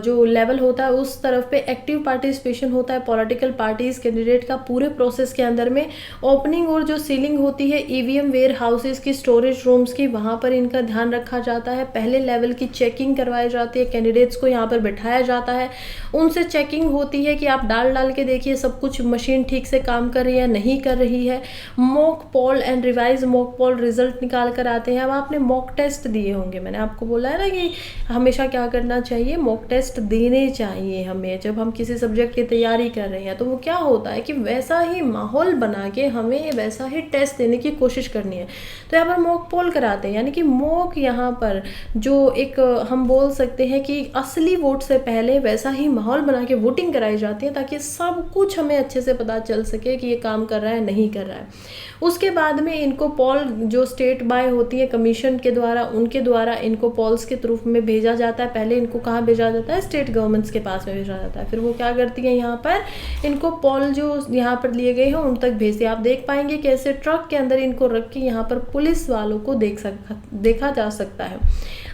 जो लेवल होता है उस तरफ पे एक्टिव पार्टिसिपेशन होता है पॉलिटिकल पार्टीज कैंडिडेट का पूरे प्रोसेस के अंदर में। ओपनिंग और जो सीलिंग होती है EVM वेयर हाउसेज की, स्टोरेज रूम्स की, वहाँ पर इनका ध्यान रखा जाता है। पहले लेवल की चेकिंग करवाई जाती है, कैंडिडेट्स को यहाँ पर बैठाया जाता है, उनसे चेकिंग होती है कि आप डाल के देखिए सब कुछ मशीन ठीक से काम कर रही है नहीं कर रही है। Mock poll and revise mock poll result निकाल कर आते हैं। अब आपने मॉक टेस्ट दिए होंगे, मैंने आपको बोला है ना कि हमेशा क्या करना चाहिए, मॉक टेस्ट देने चाहिए हमें जब हम किसी सब्जेक्ट की तैयारी कर रहे हैं। तो वो क्या होता है कि वैसा ही माहौल बना के हमें वैसा ही टेस्ट देने की कोशिश करनी है। तो यहाँ पर मॉक पोल कराते हैं, यानी कि मॉक यहाँ पर जो एक हम बोल सकते हैं कि असली वोट से पहले वैसा ही माहौल बना के वोटिंग कराई जाती है ताकि सब कुछ हमें अच्छे से पता चल सके कि ये काम कर रहा है नहीं कर रहा है। उसके बाद में इनको पॉल जो स्टेट बाय होती है कमीशन के द्वारा, उनके द्वारा इनको पॉल्स के थ्रू में भेजा जाता है। पहले इनको कहाँ भेजा जाता है, स्टेट गवर्नमेंट्स के पास में भेजा जाता है, फिर वो क्या करती है यहाँ पर इनको पॉल जो यहाँ पर लिए गए हैं उन तक भेजते हैं। आप देख पाएंगे कि ऐसे ट्रक के अंदर इनको रख के यहाँ पर पुलिस वालों को देखा जा सकता है।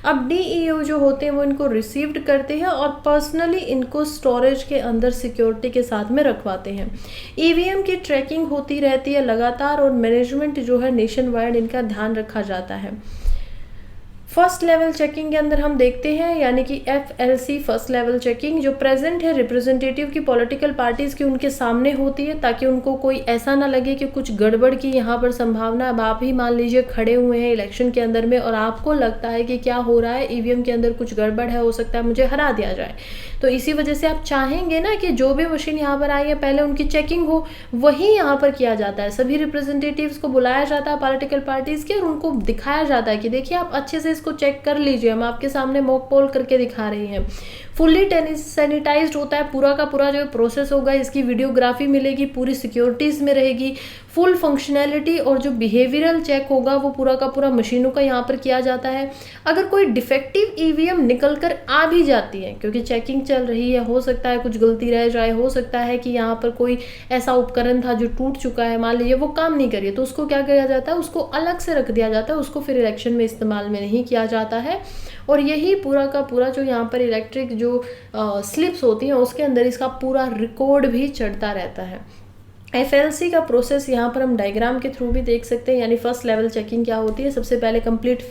अब डीईओ जो होते हैं वो इनको रिसीव्ड करते हैं और पर्सनली इनको स्टोरेज के अंदर सिक्योरिटी के साथ में रखवाते हैं। ईवीएम की ट्रैकिंग होती रहती है लगातार और मैनेजमेंट जो है नेशन वाइड इनका ध्यान रखा जाता है। फर्स्ट लेवल चेकिंग के अंदर हम देखते हैं यानी कि FLC फर्स्ट लेवल चेकिंग जो प्रेजेंट है रिप्रेजेंटेटिव की पॉलिटिकल पार्टीज की उनके सामने होती है, ताकि उनको कोई ऐसा ना लगे कि कुछ गड़बड़ की यहाँ पर संभावना। अब आप ही मान लीजिए खड़े हुए हैं इलेक्शन के अंदर में और आपको लगता है कि क्या हो रहा है, ईवीएम के अंदर कुछ गड़बड़ है, हो सकता है मुझे हरा दिया जाए, तो इसी वजह से आप चाहेंगे ना कि जो भी मशीन यहाँ पर आई है पहले उनकी चेकिंग हो। वही यहाँ पर किया जाता है, सभी रिप्रेजेंटेटिव्स को बुलाया जाता है पॉलिटिकल पार्टीज के और उनको दिखाया जाता है कि देखिए आप अच्छे से इसको चेक कर लीजिए, हम आपके सामने मॉक पोल करके दिखा रहे हैं। फुल्ली सैनिटाइज्ड होता है पूरा का पूरा जो प्रोसेस होगा, इसकी वीडियोग्राफी मिलेगी, पूरी सिक्योरिटीज में रहेगी, फुल फंक्शनैलिटी और जो बिहेवियरल चेक होगा वो पूरा का पूरा मशीनों का यहाँ पर किया जाता है। अगर कोई डिफेक्टिव ईवीएम निकल कर आ भी जाती है, क्योंकि चेकिंग चल रही है, हो सकता है कुछ गलती रह जाए, हो सकता है कि यहाँ पर कोई ऐसा उपकरण था जो टूट चुका है, मान लीजिए वो काम नहीं करिए, तो उसको क्या किया जाता है, उसको अलग से रख दिया जाता है, उसको फिर इलेक्शन में इस्तेमाल में नहीं किया जाता है। और यही पूरा का पूरा जो यहाँ पर इलेक्ट्रिक जो स्लिप्स होती हैं उसके अंदर इसका पूरा रिकॉर्ड भी चढ़ता रहता है। FLC का प्रोसेस यहाँ पर हम डायग्राम के थ्रू भी देख सकते हैं, यानी फर्स्ट लेवल चेकिंग क्या होती है। सबसे पहले कंप्लीट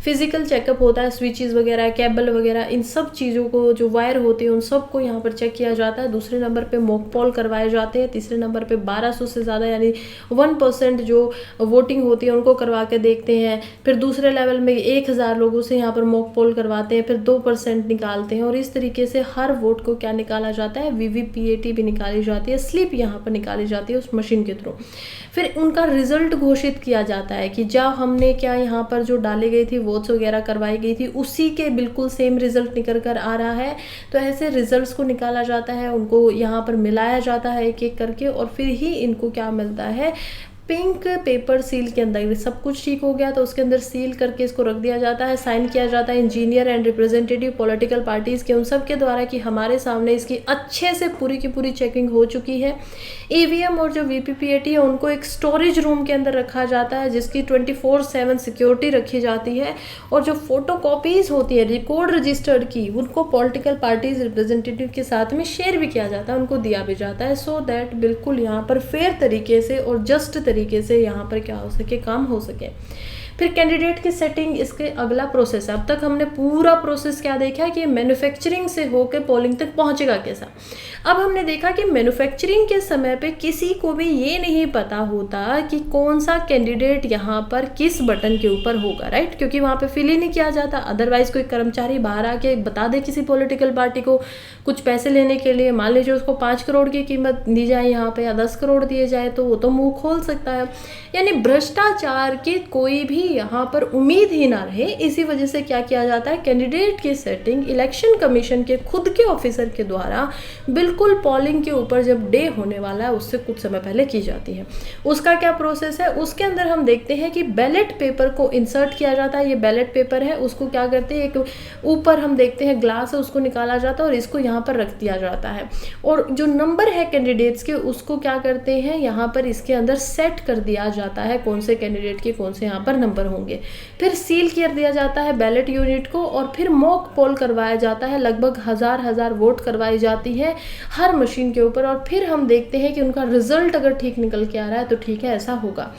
फिजिकल चेकअप होता है, स्विचेस वगैरह, केबल वगैरह, इन सब चीज़ों को जो वायर होते हैं उन सबको यहाँ पर चेक किया जाता है। दूसरे नंबर पे मॉक पोल करवाए जाते हैं। तीसरे नंबर पे 1200 से ज़्यादा यानी 1% जो वोटिंग होती है उनको करवा के देखते हैं। फिर दूसरे लेवल में 1000 लोगों से यहाँ पर मॉक पोल करवाते हैं, फिर 2% निकालते हैं और इस तरीके से हर वोट को क्या निकाला जाता है, VVPAT भी निकाली जाती है, स्लिप यहाँ पर निकाली जाती है उस मशीन के थ्रू। फिर उनका रिजल्ट घोषित किया जाता है कि जब हमने क्या यहाँ पर जो डाली गई थी वोट्स वगैरह करवाई गई थी उसी के बिल्कुल सेम रिजल्ट निकल कर आ रहा है। तो ऐसे रिजल्ट्स को निकाला जाता है, उनको यहाँ पर मिलाया जाता है एक एक करके और फिर ही इनको क्या मिलता है, पिंक पेपर सील के अंदर सब कुछ ठीक हो गया तो उसके अंदर सील करके इसको रख दिया जाता है, साइन किया जाता है engineer and representative political parties के उन सब के द्वारा कि हमारे सामने इसकी अच्छे से पूरी की पूरी चेकिंग हो चुकी है। ईवीएम और जो VVPAT है उनको एक स्टोरेज रूम के अंदर रखा जाता है जिसकी 24/7 सिक्योरिटी रखी जाती है और जो फोटोकॉपीज होती है रिकॉर्ड रजिस्टर्ड की उनको पॉलिटिकल पार्टीज रिप्रेजेंटेटिव के साथ में शेयर भी किया जाता है, उनको दिया भी जाता है, सो दैट बिल्कुल यहाँ पर फेयर तरीके से और जस्ट तरीके से यहाँ पर क्या हो सके, काम हो सके। फिर कैंडिडेट की सेटिंग इसके अगला प्रोसेस है। अब तक हमने पूरा प्रोसेस क्या देखा है कि मैन्युफैक्चरिंग से होकर पोलिंग तक पहुंचेगा कैसा। अब हमने देखा कि मैन्युफैक्चरिंग के समय पे किसी को भी ये नहीं पता होता कि कौन सा कैंडिडेट यहाँ पर किस बटन के ऊपर होगा, राइट, क्योंकि वहाँ पे फिल ही नहीं किया जाता। अदरवाइज कोई कर्मचारी बाहर आके बता दे किसी पॉलिटिकल पार्टी को कुछ पैसे लेने के लिए, मान लीजिए उसको 5 करोड़ की कीमत दी जाए यहाँ पे या 10 करोड़ दिए जाए तो वो तो मुंह खोल सकता है। यानी भ्रष्टाचार की कोई भी यहाँ पर उम्मीद ही ना रहे, इसी वजह से क्या किया जाता है, कैंडिडेट की सेटिंग इलेक्शन कमीशन के खुद के ऑफिसर के द्वारा बिल्कुल पोलिंग के ऊपर जब डे होने वाला है उससे कुछ समय पहले की जाती है। उसका क्या प्रोसेस है, उसके अंदर हम देखते हैं कि बैलेट पेपर को इंसर्ट किया जाता है। ये बैलेट पेपर है, उसको क्या करते हैं, एक ऊपर हम देखते हैं ग्लास है, उसको निकाला जाता है और इसको यहाँ पर रख दिया जाता है और जो नंबर है कैंडिडेट्स के उसको क्या करते हैं, यहाँ पर इसके अंदर सेट कर दिया जाता है कौन से कैंडिडेट के कौन से यहाँ पर नंबर होंगे। फिर सील कर दिया जाता है बैलेट यूनिट को और फिर मॉक पोल करवाया जाता है। लगभग हजार वोट करवाई जाती है हर मशीन के ऊपर और फिर हम देखते हैं कि उनका रिजल्ट अगर ठीक निकल के आ रहा है तो ठीक है, ऐसा होगा।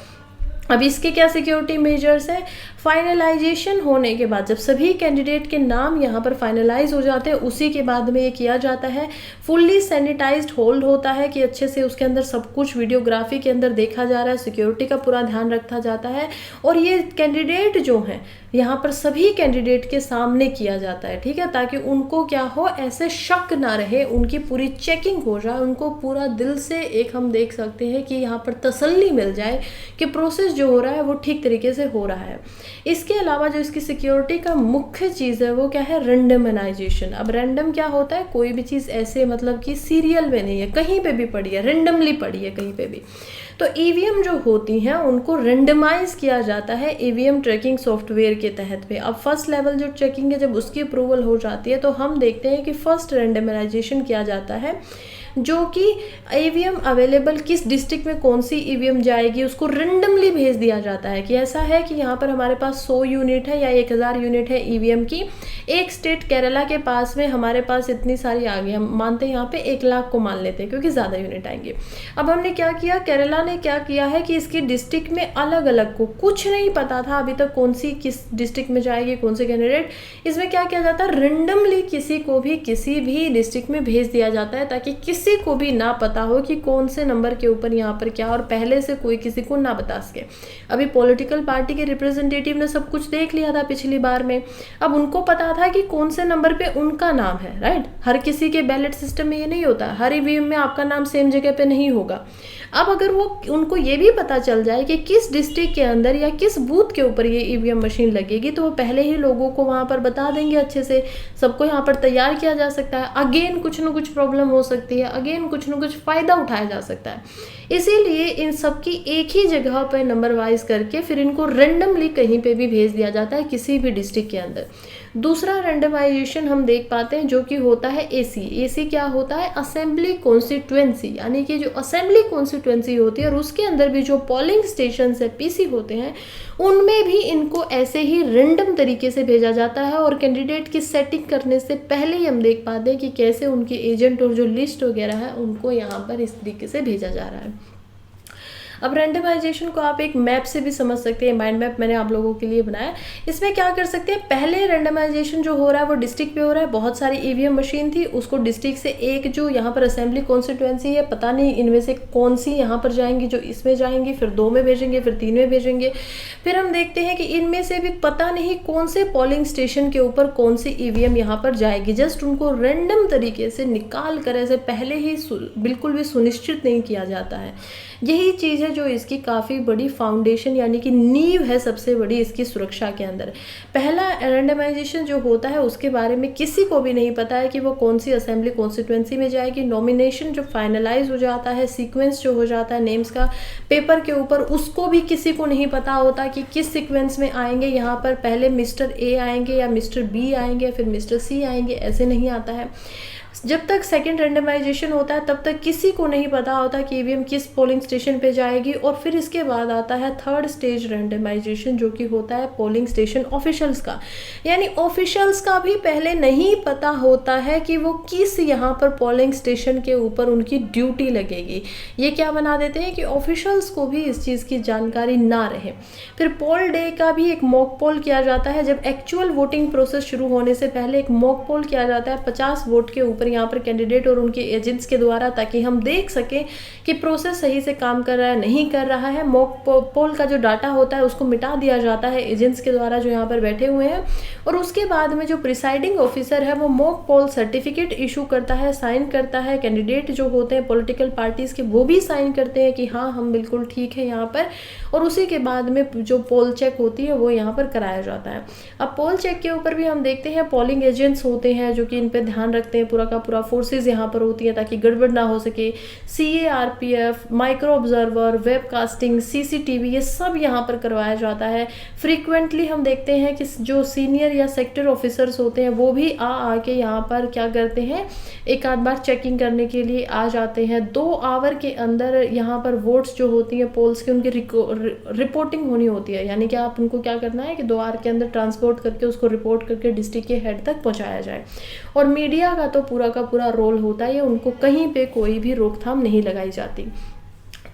अब इसके क्या सिक्योरिटी मेजर्स है, फाइनलाइजेशन होने के बाद जब सभी कैंडिडेट के नाम यहाँ पर फाइनलाइज हो जाते हैं उसी के बाद में ये किया जाता है। फुल्ली सैनिटाइज्ड होल्ड होता है कि अच्छे से उसके अंदर सब कुछ वीडियोग्राफी के अंदर देखा जा रहा है, सिक्योरिटी का पूरा ध्यान रखा जाता है और ये कैंडिडेट जो हैं यहाँ पर सभी कैंडिडेट के सामने किया जाता है, ठीक है, ताकि उनको क्या हो, ऐसे शक ना रहे, उनकी पूरी चेकिंग हो जाए, उनको पूरा दिल से एक हम देख सकते हैं कि यहाँ पर तसल्ली मिल जाए कि प्रोसेस जो हो रहा है वो ठीक तरीके से हो रहा है। इसके अलावा जो इसकी सिक्योरिटी का मुख्य चीज़ है वो क्या है, रेंडमाइजेशन। अब रैंडम क्या होता है, कोई भी चीज़ ऐसे मतलब कि सीरियल में नहीं है, कहीं पे भी पड़ी है, रेंडमली पड़ी है कहीं पे भी। तो ईवीएम जो होती हैं उनको रेंडमाइज किया जाता है ईवीएम ट्रैकिंग सॉफ्टवेयर के तहत में। अब फर्स्ट लेवल जो चेकिंग है, जब उसकी अप्रूवल हो जाती है तो हम देखते हैं कि फर्स्ट रेंडमाइजेशन किया जाता है, जो कि ईवीएम अवेलेबल किस डिस्ट्रिक्ट में कौन सी ईवीएम जाएगी उसको रेंडमली भेज दिया जाता है। कि ऐसा है कि यहाँ पर हमारे पास 100 यूनिट है या 1000 यूनिट है ईवीएम की, एक स्टेट केरला के पास में हमारे पास इतनी सारी आ गई, हम मानते हैं यहाँ पे 1 लाख को मान लेते हैं क्योंकि ज़्यादा यूनिट आएंगे। अब हमने क्या किया, केरला ने क्या किया है कि इसकी डिस्ट्रिक्ट में अलग अलग को कुछ नहीं पता था अभी तक कौन सी किस डिस्ट्रिक्ट में जाएगी, कौन से कैंडिडेट, इसमें क्या किया जाता है, रेंडमली किसी को भी किसी भी डिस्ट्रिक्ट में भेज दिया जाता है ताकि किसी को भी ना पता हो कि कौन से नंबर के ऊपर यहाँ पर क्या, और पहले से कोई किसी को ना बता सके। अभी पॉलिटिकल पार्टी के रिप्रेजेंटेटिव ने सब कुछ देख लिया था पिछली बार में, अब उनको पता था कि कौन से नंबर पे उनका नाम है, राइट। हर किसी के बैलेट सिस्टम में ये नहीं होता, हर ईवीएम में आपका नाम सेम जगह पे नहीं होगा। अब अगर वो उनको ये भी पता चल जाए कि किस डिस्ट्रिक्ट के अंदर या किस बूथ के ऊपर ये ईवीएम मशीन लगेगी, तो वो पहले ही लोगों को वहाँ पर बता देंगे, अच्छे से सबको यहाँ पर तैयार किया जा सकता है। अगेन कुछ ना कुछ प्रॉब्लम हो सकती है, अगेन कुछ ना कुछ फ़ायदा उठाया जा सकता है। इसीलिए इन सब की एक ही जगह पर नंबर वाइज करके फिर इनको रेंडमली कहीं पे भी भेज दिया जाता है किसी भी डिस्ट्रिक्ट के अंदर। दूसरा रेंडमाइजेशन हम देख पाते हैं जो कि होता है एसी। एसी क्या होता है, असेंबली कॉन्स्टिट्यूएंसी, यानी कि जो असेंबली कॉन्स्टिट्यूएंसी होती है और उसके अंदर भी जो पोलिंग स्टेशन है, पीसी होते हैं, उनमें भी इनको ऐसे ही रेंडम तरीके से भेजा जाता है। और कैंडिडेट की सेटिंग करने से पहले ही हम देख पाते हैं कि कैसे उनके एजेंट और जो लिस्ट वगैरह है उनको यहाँ पर इस तरीके से भेजा जा रहा है। अब रेंडमाइजेशन को आप एक मैप से भी समझ सकते हैं, माइंड मैप मैंने आप लोगों के लिए बनाया। इसमें क्या कर सकते हैं, पहले रेंडमाइजेशन जो हो रहा है वो डिस्ट्रिक्ट पे हो रहा है, बहुत सारी ईवीएम मशीन थी, उसको डिस्ट्रिक्ट से एक जो यहाँ पर असेंबली कॉन्स्टिट्यूएंसी है, पता नहीं इनमें से कौन सी यहाँ पर जाएंगी, जो इसमें जाएंगी, फिर 2 में भेजेंगे, फिर 3 में भेजेंगे। फिर हम देखते हैं कि इनमें से भी पता नहीं कौन से पोलिंग स्टेशन के ऊपर कौन सी ईवीएम यहाँ पर जाएगी, जस्ट उनको रेंडम तरीके से निकाल कर ऐसे पहले ही बिल्कुल भी सुनिश्चित नहीं किया जाता है। यही चीज़ है जो इसकी काफ़ी बड़ी फाउंडेशन यानी कि नींव है सबसे बड़ी इसकी सुरक्षा के अंदर। पहला रेंडमाइजेशन जो होता है उसके बारे में किसी को भी नहीं पता है कि वो कौन सी असेंबली कॉन्स्टिट्यूएंसी में जाएगी। नॉमिनेशन जो फाइनलाइज हो जाता है, सीक्वेंस जो हो जाता है नेम्स का पेपर के ऊपर, उसको भी किसी को नहीं पता होता कि किस सीक्वेंस में आएंगे, यहाँ पर पहले मिस्टर ए आएंगे या मिस्टर बी आएंगे फिर मिस्टर सी आएंगे, ऐसे नहीं आता है। जब तक सेकंड रेंडमाइजेशन होता है तब तक किसी को नहीं पता होता कि ईवीएम किस पोलिंग स्टेशन पे जाएगी। और फिर इसके बाद आता है थर्ड स्टेज रेंडमाइजेशन जो कि होता है पोलिंग स्टेशन ऑफिशियल्स का, यानी ऑफिशियल्स का भी पहले नहीं पता होता है कि वो किस यहाँ पर पोलिंग स्टेशन के ऊपर उनकी ड्यूटी लगेगी। ये क्या बना देते हैं कि ऑफिशियल्स को भी इस चीज़ की जानकारी ना रहे। फिर पोल डे का भी एक मॉक पोल किया जाता है, जब एक्चुअल वोटिंग प्रोसेस शुरू होने से पहले एक मॉक पोल किया जाता है 50 वोट के ऊपर यहाँ पर कैंडिडेट और उनके एजेंट्स के द्वारा, ताकि हम देख सकें कि प्रोसेस सही से काम कर रहा है नहीं कर रहा है। मॉक पोल का जो डाटा होता है उसको मिटा दिया जाता है एजेंट्स के द्वारा जो यहाँ पर बैठे हुए हैं। और उसके बाद में जो प्रिसाइडिंग ऑफिसर है वो मॉक पोल सर्टिफिकेट इशू करता है, साइन करता है। कैंडिडेट जो होते हैं पॉलिटिकल पार्टीज के वो भी साइन करते हैं कि हाँ हम बिल्कुल ठीक है यहाँ पर। और उसी के बाद में जो पोल चेक होती है वो यहाँ पर कराया जाता है। अब पोल चेक के ऊपर भी हम देखते हैं पोलिंग एजेंट्स होते हैं जो कि इन पर ध्यान रखते हैं, पूरा का पूरा फोर्सेस यहाँ पर होती है ताकि गड़बड़ ना हो सके। CARPF, micro observer, webcasting, CCTV, ये सब यहाँ पर करवाया जाता है। फ्रीक्वेंटली हम देखते हैं कि जो सीनियर या सेक्टर ऑफिसर्स होते हैं वो भी आके यहाँ पर क्या करते हैं, एक आध बार चेकिंग करने के लिए आ जाते हैं। 2 आवर के अंदर यहाँ पर वोट्स जो होती हैं पोल्स की उनकी रिपोर्टिंग होनी होती है, यानी कि आप उनको क्या करना है कि 2 आवर के अंदर ट्रांसपोर्ट करके उसको रिपोर्ट करके डिस्ट्रिक्ट के हेड तक पहुँचाया जाए। और मीडिया का तो पूरा का पूरा रोल होता है, उनको कहीं पे कोई भी रोकथाम नहीं लगाई जाती।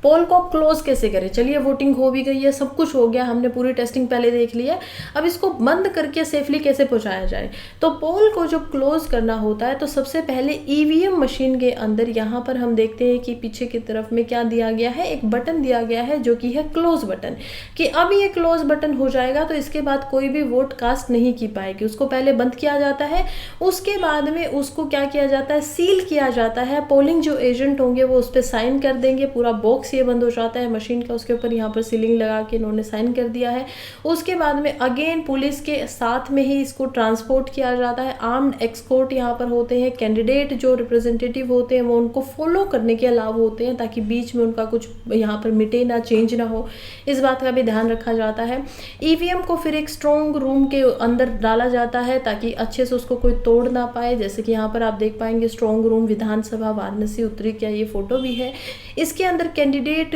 पोल को क्लोज कैसे करें। चलिए वोटिंग हो भी गई है, सब कुछ हो गया, हमने पूरी टेस्टिंग पहले देख ली है, अब इसको बंद करके सेफली कैसे पहुंचाया जाए। तो पोल को जब क्लोज करना होता है तो सबसे पहले ईवीएम मशीन के अंदर यहाँ पर हम देखते हैं कि पीछे की तरफ में क्या दिया गया है, एक बटन दिया गया है जो कि है क्लोज बटन, कि अब ये क्लोज बटन हो जाएगा तो इसके बाद कोई भी वोट कास्ट नहीं की पाएगी। उसको पहले बंद किया जाता है, उसके बाद में उसको क्या किया जाता है, सील किया जाता है। पोलिंग जो एजेंट होंगे वो उस पर साइन कर देंगे, पूरा बॉक्स ये बंद हो जाता है मशीन का, उसके ऊपर यहाँ पर सीलिंग लगा के इन्होंने साइन कर दिया है। उसके बाद में अगेन पुलिस के साथ में ही इसको ट्रांसपोर्ट किया जाता है। आर्म्ड एस्कॉर्ट यहाँ पर होते हैं, कैंडिडेट जो रिप्रेजेंटेटिव होते हैं वो उनको फॉलो करने के अलाव होते हैं ताकि बीच में उनका कुछ यहाँ पर मिटे ना, चेंज ना हो, इस बात का भी ध्यान रखा जाता है। ईवीएम को फिर एक स्ट्रॉन्ग रूम के अंदर डाला जाता है ताकि अच्छे से उसको कोई तोड़ ना पाए। जैसे कि यहाँ पर आप देख पाएंगे स्ट्रॉन्ग रूम विधानसभा वाराणसी उत्तरी का ये फोटो भी है। इसके अंदर कैंडिडेट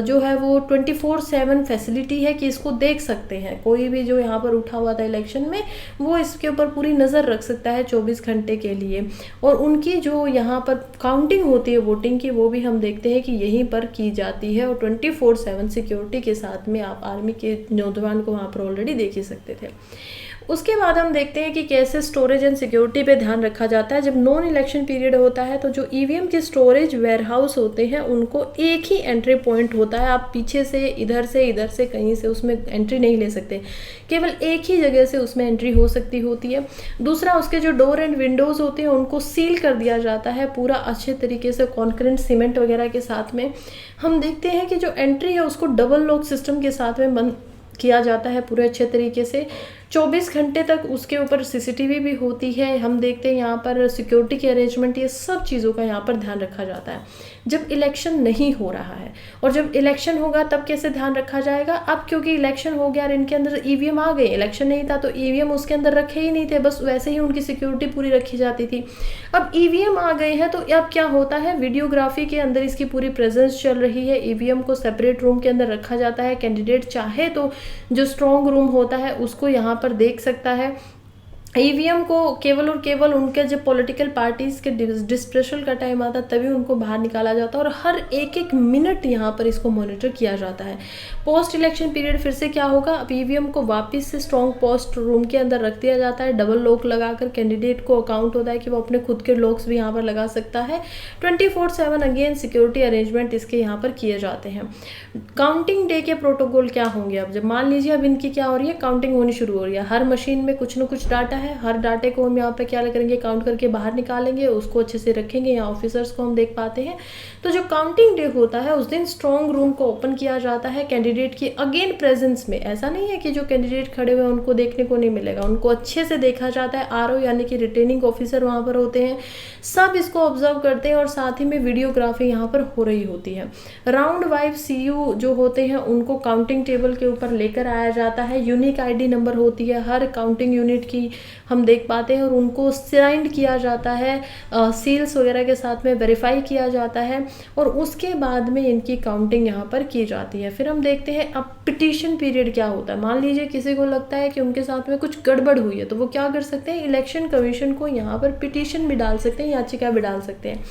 जो है वो 24/7 फैसिलिटी है कि इसको देख सकते हैं, कोई भी जो यहाँ पर उठा हुआ था इलेक्शन में वो इसके ऊपर पूरी नज़र रख सकता है 24 घंटे के लिए। और उनकी जो यहाँ पर काउंटिंग होती है वोटिंग की, वो भी हम देखते हैं कि यहीं पर की जाती है, और 24/7 सिक्योरिटी के साथ में आप आर्मी के नौजवान को वहाँ पर ऑलरेडी देख ही सकते थे। उसके बाद हम देखते हैं कि कैसे स्टोरेज एंड सिक्योरिटी पे ध्यान रखा जाता है। जब नॉन इलेक्शन पीरियड होता है तो जो ईवीएम के स्टोरेज वेयरहाउस होते हैं उनको एक ही एंट्री पॉइंट होता है, आप पीछे से इधर से कहीं से उसमें एंट्री नहीं ले सकते, केवल एक ही जगह से उसमें एंट्री हो सकती होती है। दूसरा, उसके जो डोर एंड विंडोज़ होते हैं उनको सील कर दिया जाता है पूरा अच्छे तरीके से कॉन्क्रीट सीमेंट वगैरह के साथ में। हम देखते हैं कि जो एंट्री है उसको डबल लॉक सिस्टम के साथ में बंद किया जाता है पूरे अच्छे तरीके से। 24 घंटे तक उसके ऊपर सीसीटीवी भी होती है। हम देखते हैं यहाँ पर सिक्योरिटी के अरेंजमेंट, ये सब चीज़ों का यहाँ पर ध्यान रखा जाता है जब इलेक्शन नहीं हो रहा है। और जब इलेक्शन होगा तब कैसे ध्यान रखा जाएगा। अब क्योंकि इलेक्शन हो गया और इनके अंदर ईवीएम आ गए, इलेक्शन नहीं था तो ईवीएम उसके अंदर रखे ही नहीं थे, बस वैसे ही उनकी सिक्योरिटी पूरी रखी जाती थी। अब ईवीएम आ गए हैं तो अब क्या होता है, वीडियोग्राफी के अंदर इसकी पूरी प्रेजेंस चल रही है। ईवीएम को सेपरेट रूम के अंदर रखा जाता है, कैंडिडेट चाहे तो जो स्ट्रॉन्ग रूम होता है उसको यहाँ पर देख सकता है। ईवीएम को केवल और केवल उनके जब पॉलिटिकल पार्टीज के डिस्ट्रेशन का टाइम आता तभी उनको बाहर निकाला जाता है और हर एक मिनट यहाँ पर इसको मॉनिटर किया जाता है। पोस्ट इलेक्शन पीरियड फिर से क्या होगा, अब ईवीएम को वापस से स्ट्रॉन्ग पोस्ट रूम के अंदर रख दिया जाता है। डबल लॉक लगाकर कैंडिडेट को अकाउंट होता है कि वो अपने खुद के लॉक्स भी यहाँ पर लगा सकता है। 24/7 अगेन सिक्योरिटी अरेंजमेंट इसके यहाँ पर किए जाते हैं। काउंटिंग डे के प्रोटोकॉल क्या होंगे, अब जब मान लीजिए अब इनकी क्या हो रही है, काउंटिंग होनी शुरू हो रही है। हर मशीन में कुछ न कुछ डाटा है, हर डाटे को हम यहाँ पे क्या करेंगे, काउंट करके बाहर निकालेंगे, उसको अच्छे से रखेंगे, यहाँ ऑफिसर्स को हम देख पाते हैं। तो जो काउंटिंग डे होता है उस दिन स्ट्रॉन्ग रूम को ओपन किया जाता है कैंडिडेट की अगेन प्रेजेंस में। ऐसा नहीं है कि जो कैंडिडेट खड़े हुए हैं उनको देखने को नहीं मिलेगा, उनको अच्छे से देखा जाता है। आरओ यानी कि रिटेनिंग ऑफिसर वहाँ पर होते हैं, सब इसको ऑब्जर्व करते हैं और साथ ही में वीडियोग्राफी यहाँ पर हो रही होती है। राउंड वाइज सीयू जो होते हैं उनको काउंटिंग टेबल के ऊपर लेकर आया जाता है। यूनिक आईडी नंबर होती है हर काउंटिंग यूनिट की, हम देख पाते हैं, और उनको साइंड किया जाता है, सील्स वगैरह के साथ में वेरीफाई किया जाता है और उसके बाद में इनकी काउंटिंग यहाँ पर की जाती है। फिर हम देखते हैं अब पिटीशन पीरियड क्या होता है। मान लीजिए किसी को लगता है कि उनके साथ में कुछ गड़बड़ हुई है तो वो क्या कर सकते हैं, इलेक्शन कमीशन को यहाँ पर पिटीशन भी डाल सकते हैं, याचिका भी डाल सकते हैं।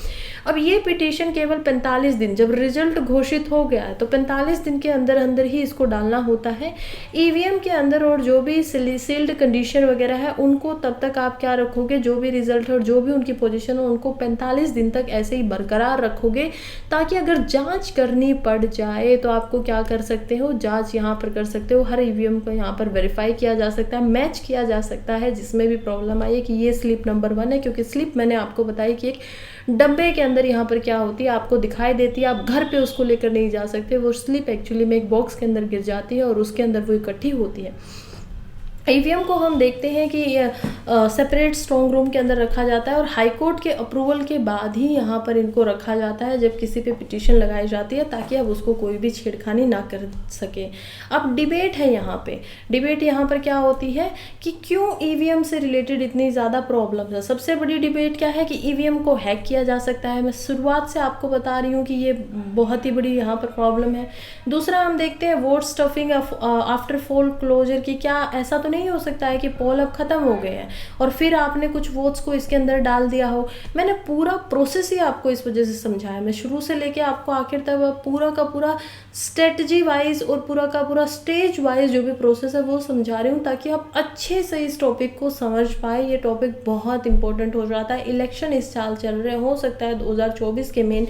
अब ये पिटीशन केवल 45 दिन, जब रिजल्ट घोषित हो गया है तो 45 दिन के अंदर अंदर ही इसको डालना होता है ईवीएम के अंदर। और जो भी सील्ड कंडीशन वगैरह है उनको तब तक आप क्या रखोगे, जो भी रिजल्ट और जो भी उनकी पोजीशन हो उनको 45 दिन तक ऐसे ही बरकरार रखोगे, ताकि अगर जांच करनी पड़ जाए तो आपको क्या कर सकते हो, जांच यहाँ पर कर सकते हो। हर ईवीएम को यहाँ पर वेरीफाई किया जा सकता है, मैच किया जा सकता है, जिसमें भी प्रॉब्लम आई है कि ये स्लिप नंबर 1 है, क्योंकि स्लिप मैंने आपको बताई कि एक डब्बे के अंदर यहाँ पर क्या होती है, आपको दिखाई देती है, आप घर पे उसको लेकर नहीं जा सकते। वो स्लिप एक्चुअली में एक बॉक्स के अंदर गिर जाती है और उसके अंदर वो इकट्ठी होती है। ईवीएम को हम देखते हैं कि सेपरेट स्ट्रॉन्ग रूम के अंदर रखा जाता है और हाई कोर्ट के अप्रूवल के बाद ही यहाँ पर इनको रखा जाता है जब किसी पे पिटीशन लगाई जाती है, ताकि अब उसको कोई भी छेड़खानी ना कर सके। अब डिबेट है यहाँ पे, डिबेट यहाँ पर क्या होती है कि क्यों ईवीएम से रिलेटेड इतनी ज़्यादा प्रॉब्लम है। सबसे बड़ी डिबेट क्या है कि ईवीएम को हैक किया जा सकता है। मैं शुरुआत से आपको बता रही हूँ कि ये बहुत ही बड़ी यहाँ पर प्रॉब्लम है। दूसरा हम देखते हैं वोट स्टफिंग आफ्टर पोल क्लोजर की, क्या ऐसा तो नहीं नहीं हो सकता है कि पोल अब ख़त्म हो गए हैं और फिर आपने कुछ वोट्स को इसके अंदर डाल दिया हो। मैंने पूरा प्रोसेस ही आपको इस वजह से समझाया, मैं शुरू से लेके आपको आखिर तक पूरा का पूरा स्ट्रेटजी वाइज और पूरा का पूरा स्टेज वाइज जो भी प्रोसेस है वो समझा रही हूँ, ताकि आप अच्छे से इस टॉपिक को समझ पाए। ये टॉपिक बहुत इंपॉर्टेंट हो जाता है। इलेक्शन इस साल चल रहे, हो सकता है 2024 के मेन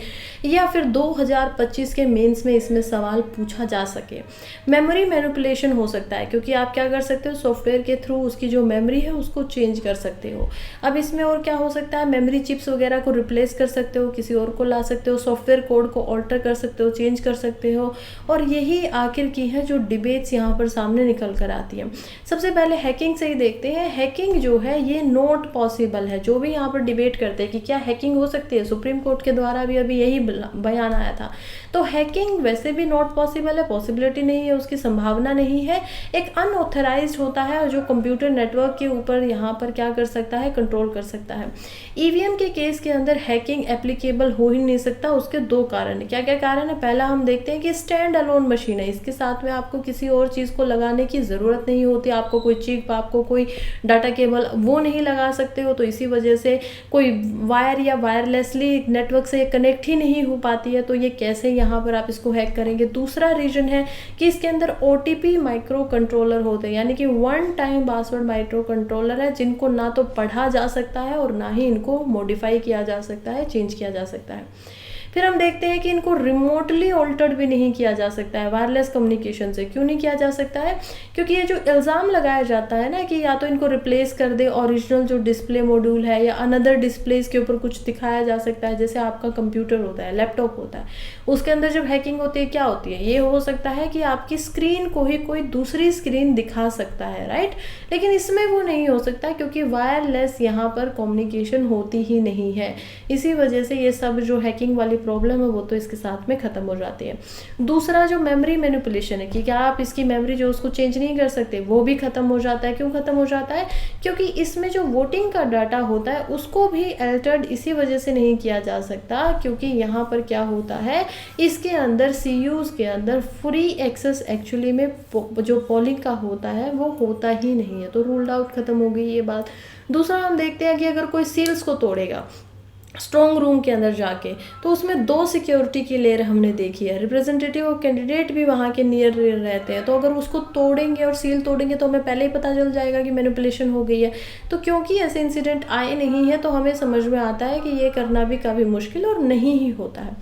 या फिर 2025 के मेंस में इसमें सवाल पूछा जा सके। मेमोरी मैनिपुलेशन हो सकता है, क्योंकि आप क्या कर सकते हो, सॉफ्टवेयर के थ्रू उसकी जो मेमोरी है उसको चेंज कर सकते हो। अब इसमें और क्या हो सकता है, मेमोरी चिप्स वगैरह को रिप्लेस कर सकते हो, किसी और को ला सकते हो, सॉफ्टवेयर कोड को ऑल्टर कर सकते हो, चेंज कर सकते हो। और यही आखिर की है जो डिबेट्स यहाँ पर सामने निकल कर आती है। सबसे पहले हैकिंग से ही देखते हैं। हैकिंग जो है ये नॉट पॉसिबल है। जो भी यहाँ पर डिबेट करते हैं कि क्या हैकिंग हो सकती है, सुप्रीम कोर्ट के द्वारा भी अभी यही बयान आया था। तो हैकिंग वैसे भी नॉट पॉसिबल है, पॉसिबिलिटी नहीं है, उसकी संभावना नहीं है। एक अनऑथराइज्ड होता है और जो कंप्यूटर नेटवर्क के ऊपर यहाँ पर क्या कर सकता है, कंट्रोल कर सकता है। ईवीएम के केस के अंदर हैकिंग एप्लीकेबल हो ही नहीं सकता। उसके दो कारण है। क्या क्या कारण है, पहला हम देखते हैं कि स्टैंड अलोन मशीन है, इसके साथ में आपको किसी और चीज़ को लगाने की ज़रूरत नहीं होती। आपको कोई चिप, आपको कोई डाटा केबल वो नहीं लगा सकते हो, तो इसी वजह से कोई वायर या वायरलेसली नेटवर्क से कनेक्ट ही नहीं हो पाती है। तो ये कैसे यहाँ पर आप इसको हैक करेंगे। दूसरा रीजन है कि इसके अंदर OTP माइक्रो कंट्रोलर होते हैं, यानी कि one time password micro controller है, जिनको ना तो पढ़ा जा सकता है और ना ही इनको मॉडिफाई किया जा सकता है, चेंज किया जा सकता है। फिर हम देखते हैं कि इनको रिमोटली ऑल्टर्ड भी नहीं किया जा सकता है वायरलेस कम्युनिकेशन से। क्यों नहीं किया जा सकता है, क्योंकि ये जो इल्ज़ाम लगाया जाता है ना कि या तो इनको रिप्लेस कर दे ओरिजिनल जो डिस्प्ले मॉड्यूल है, या अनदर डिस्प्लेस के ऊपर कुछ दिखाया जा सकता है। जैसे आपका कंप्यूटर होता है, लैपटॉप होता है, उसके अंदर जब हैकिंग होती है क्या होती है, ये हो सकता है कि आपकी स्क्रीन को ही कोई दूसरी स्क्रीन दिखा सकता है, राइट। लेकिन इसमें वो नहीं हो सकता, क्योंकि वायरलेस यहाँ पर कम्युनिकेशन होती ही नहीं है। इसी वजह से ये सब जो हैकिंग वाली प्रॉब्लम है वो तो इसके साथ में ख़त्म हो जाती है। दूसरा जो मेमोरी मैनिपुलेशन है कि क्या आप इसकी मेमोरी जो उसको चेंज नहीं कर सकते, वो भी ख़त्म हो जाता है। क्यों ख़त्म हो जाता है, क्योंकि इसमें जो वोटिंग का डाटा होता है उसको भी अल्टर्ड इसी वजह से नहीं किया जा सकता, क्योंकि यहाँ पर क्या होता है, इसके अंदर CUs के अंदर फ्री एक्सेस एक्चुअली में जो पोलिंग का होता है वो होता ही नहीं है। तो रूल्ड आउट ख़त्म हो गई ये बात। दूसरा हम देखते हैं कि अगर कोई सील्स को तोड़ेगा स्ट्रॉन्ग रूम के अंदर जाके, तो उसमें 2 सिक्योरिटी की लेयर हमने देखी है। रिप्रेजेंटेटिव और कैंडिडेट भी वहाँ के नियर रहते हैं, तो अगर उसको तोड़ेंगे और सील तोड़ेंगे तो हमें पहले ही पता चल जाएगा कि मैनिपुलेशन हो गई है। तो क्योंकि ऐसे इंसिडेंट आए नहीं है, तो हमें समझ में आता है कि ये करना भी काफ़ी मुश्किल और नहीं ही होता है।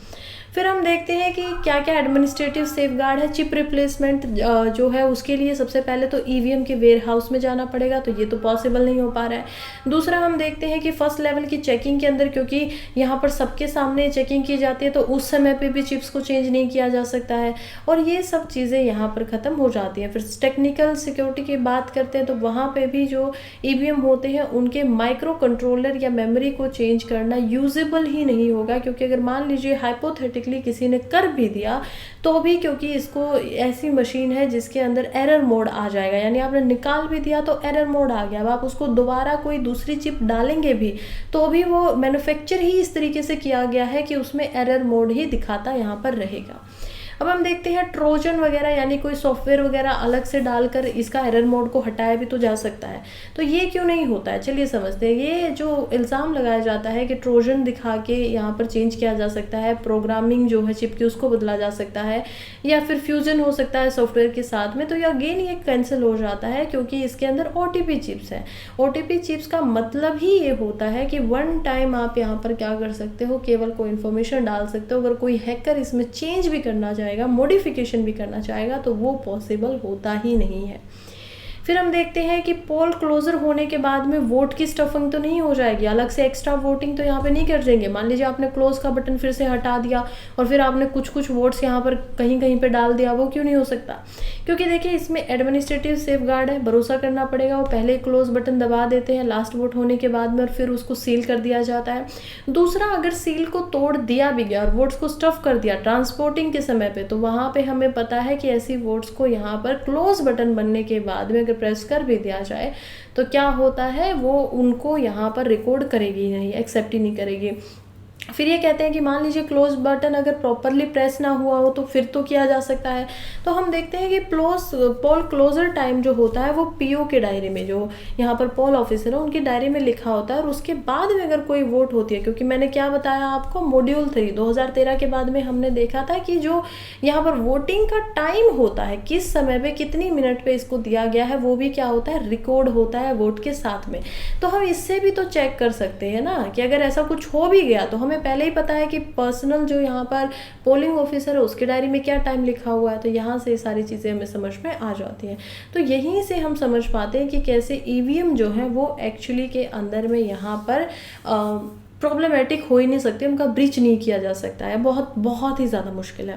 फिर हम देखते हैं कि क्या क्या एडमिनिस्ट्रेटिव सेफगार्ड है। चिप रिप्लेसमेंट जो है उसके लिए सबसे पहले तो EVM के वेयर हाउस में जाना पड़ेगा, तो ये तो पॉसिबल नहीं हो पा रहा है। दूसरा हम देखते हैं कि फर्स्ट लेवल की चेकिंग के अंदर, क्योंकि यहाँ पर सबके सामने चेकिंग की जाती है, तो उस समय पे भी चिप्स को चेंज नहीं किया जा सकता है, और ये सब चीज़ें यहाँ पर ख़त्म हो जाती हैं। फिर टेक्निकल सिक्योरिटी की बात करते हैं, तो वहाँ पर भी जो EVM होते हैं उनके माइक्रो कंट्रोलर या मेमोरी को चेंज करना यूजेबल ही नहीं होगा, क्योंकि अगर मान लीजिए हाइपोथेटिकली किसी ने कर भी दिया तो भी, क्योंकि इसको ऐसी मशीन है जिसके अंदर एरर मोड आ जाएगा, यानी आपने निकाल भी दिया तो एरर मोड आ गया। अब आप उसको दोबारा कोई दूसरी चिप डालेंगे भी तो भी वो मैन्युफैक्चर ही इस तरीके से किया गया है कि उसमें एरर मोड ही दिखाता यहाँ पर रहेगा। अब हम देखते हैं ट्रोजन वगैरह, यानी कोई सॉफ्टवेयर वगैरह अलग से डालकर इसका एरर मोड को हटाया भी तो जा सकता है। तो ये क्यों नहीं होता है, चलिए समझते हैं। ये जो इल्ज़ाम लगाया जाता है कि ट्रोजन दिखा के यहाँ पर चेंज किया जा सकता है, प्रोग्रामिंग जो है चिप की उसको बदला जा सकता है, या फिर फ्यूजन हो सकता है सॉफ्टवेयर के साथ में, तो ये अगेन ये कैंसिल हो जाता है, क्योंकि इसके अंदर OTP चिप्स है। OTP चिप्स का मतलब ही ये होता है कि वन टाइम आप यहाँ पर क्या कर सकते हो, केवल कोई इन्फॉर्मेशन डाल सकते हो। अगर कोई हैकर इसमें चेंज भी करना चाहेगा, मॉडिफिकेशन भी करना चाहेगा, तो वो पॉसिबल होता ही नहीं है। फिर हम देखते हैं कि पोल क्लोजर होने के बाद में वोट की स्टफिंग तो नहीं हो जाएगी, अलग से एक्स्ट्रा वोटिंग तो यहाँ पे नहीं कर देंगे। मान लीजिए आपने क्लोज का बटन फिर से हटा दिया और फिर आपने कुछ कुछ वोट्स यहाँ पर कहीं कहीं पे डाल दिया, वो क्यों नहीं हो सकता, क्योंकि देखिए इसमें एडमिनिस्ट्रेटिव सेफगार्ड है, भरोसा करना पड़ेगा। वो पहले क्लोज बटन दबा देते हैं लास्ट वोट होने के बाद में, और फिर उसको सील कर दिया जाता है। दूसरा, अगर सील को तोड़ दिया भी गया और वोट्स को स्टफ कर दिया ट्रांसपोर्टिंग के समय पे, तो वहाँ पे हमें पता है कि ऐसी वोट्स को यहाँ पर क्लोज बटन बनने के बाद में अगर प्रेस कर भी दिया जाए तो क्या होता है, वो उनको यहाँ पर रिकॉर्ड करेगी नहीं, एक्सेप्ट ही नहीं करेगी। फिर ये कहते हैं कि मान लीजिए क्लोज बटन अगर प्रॉपरली प्रेस ना हुआ हो तो फिर तो किया जा सकता है। तो हम देखते हैं कि पोल क्लोजर टाइम जो होता है वो पीओ के डायरी में, जो यहाँ पर पोल ऑफिसर है उनकी डायरी में लिखा होता है, और उसके बाद में अगर कोई वोट होती है, क्योंकि मैंने क्या बताया आपको, मॉड्यूल 3 2013 के बाद में हमने देखा था कि जो यहाँ पर वोटिंग का टाइम होता है, किस समय पे कितनी मिनट पे इसको दिया गया है, वो भी क्या होता है, रिकॉर्ड होता है वोट के साथ में। तो हम इससे भी तो चेक कर सकते हैं ना कि अगर ऐसा कुछ हो भी गया तो हमें पहले ही पता है कि पर्सनल जो यहाँ पर पोलिंग ऑफिसर है उसके डायरी में क्या टाइम लिखा हुआ है। तो यहाँ से सारी चीज़ें हमें समझ में आ जाती हैं। तो यहीं से हम समझ पाते हैं कि कैसे ईवीएम जो है वो एक्चुअली के अंदर में यहाँ पर प्रॉब्लमेटिक हो ही नहीं सकते, उनका ब्रीच नहीं किया जा सकता है, बहुत बहुत ही ज़्यादा मुश्किल है।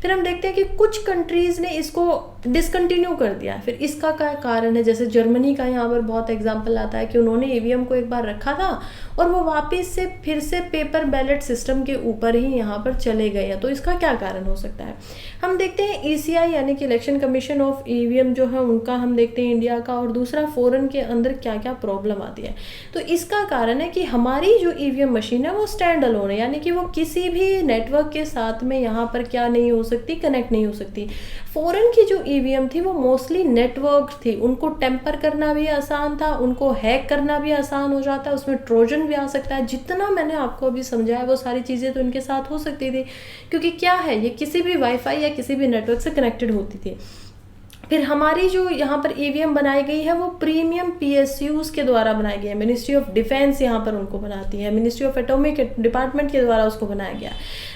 फिर हम देखते हैं कि कुछ कंट्रीज़ ने इसको डिसकंटिन्यू कर दिया है। फिर इसका क्या कारण है, जैसे जर्मनी का यहाँ पर बहुत एग्जांपल आता है कि उन्होंने ईवीएम को एक बार रखा था और वो वापस से फिर से पेपर बैलेट सिस्टम के ऊपर ही यहाँ पर चले गए हैं। तो इसका क्या कारण हो सकता है, हम देखते हैं ईसीआई यानी कि इलेक्शन कमीशन ऑफ ईवीएम जो है उनका हम देखते हैं इंडिया का, और दूसरा फॉरेन के अंदर क्या क्या प्रॉब्लम आती है। तो इसका कारण है कि हमारी जो ईवीएम मशीन है वो स्टैंड अलोन है, यानी कि वो किसी भी नेटवर्क के साथ में यहाँ पर क्या नहीं हो सकती, कनेक्ट नहीं हो सकती। फॉरेन की जो ईवीएम थी वो मोस्टली नेटवर्क थी, उनको टेम्पर करना भी आसान था, उनको हैक करना भी आसान हो जाता है, उसमें ट्रोजन भी आ सकता है। जितना मैंने आपको अभी समझाया वो सारी चीज़ें तो इनके साथ हो सकती थी, क्योंकि क्या है, ये किसी भी वाईफाई या किसी भी नेटवर्क से कनेक्टेड होती थी। फिर हमारी जो यहाँ पर ईवीएम बनाई गई है वो प्रीमियम पीएसयूज के द्वारा बनाई गई है, मिनिस्ट्री ऑफ डिफेंस यहाँ पर उनको बनाती है, मिनिस्ट्री ऑफ एटॉमिक डिपार्टमेंट के द्वारा उसको बनाया गया।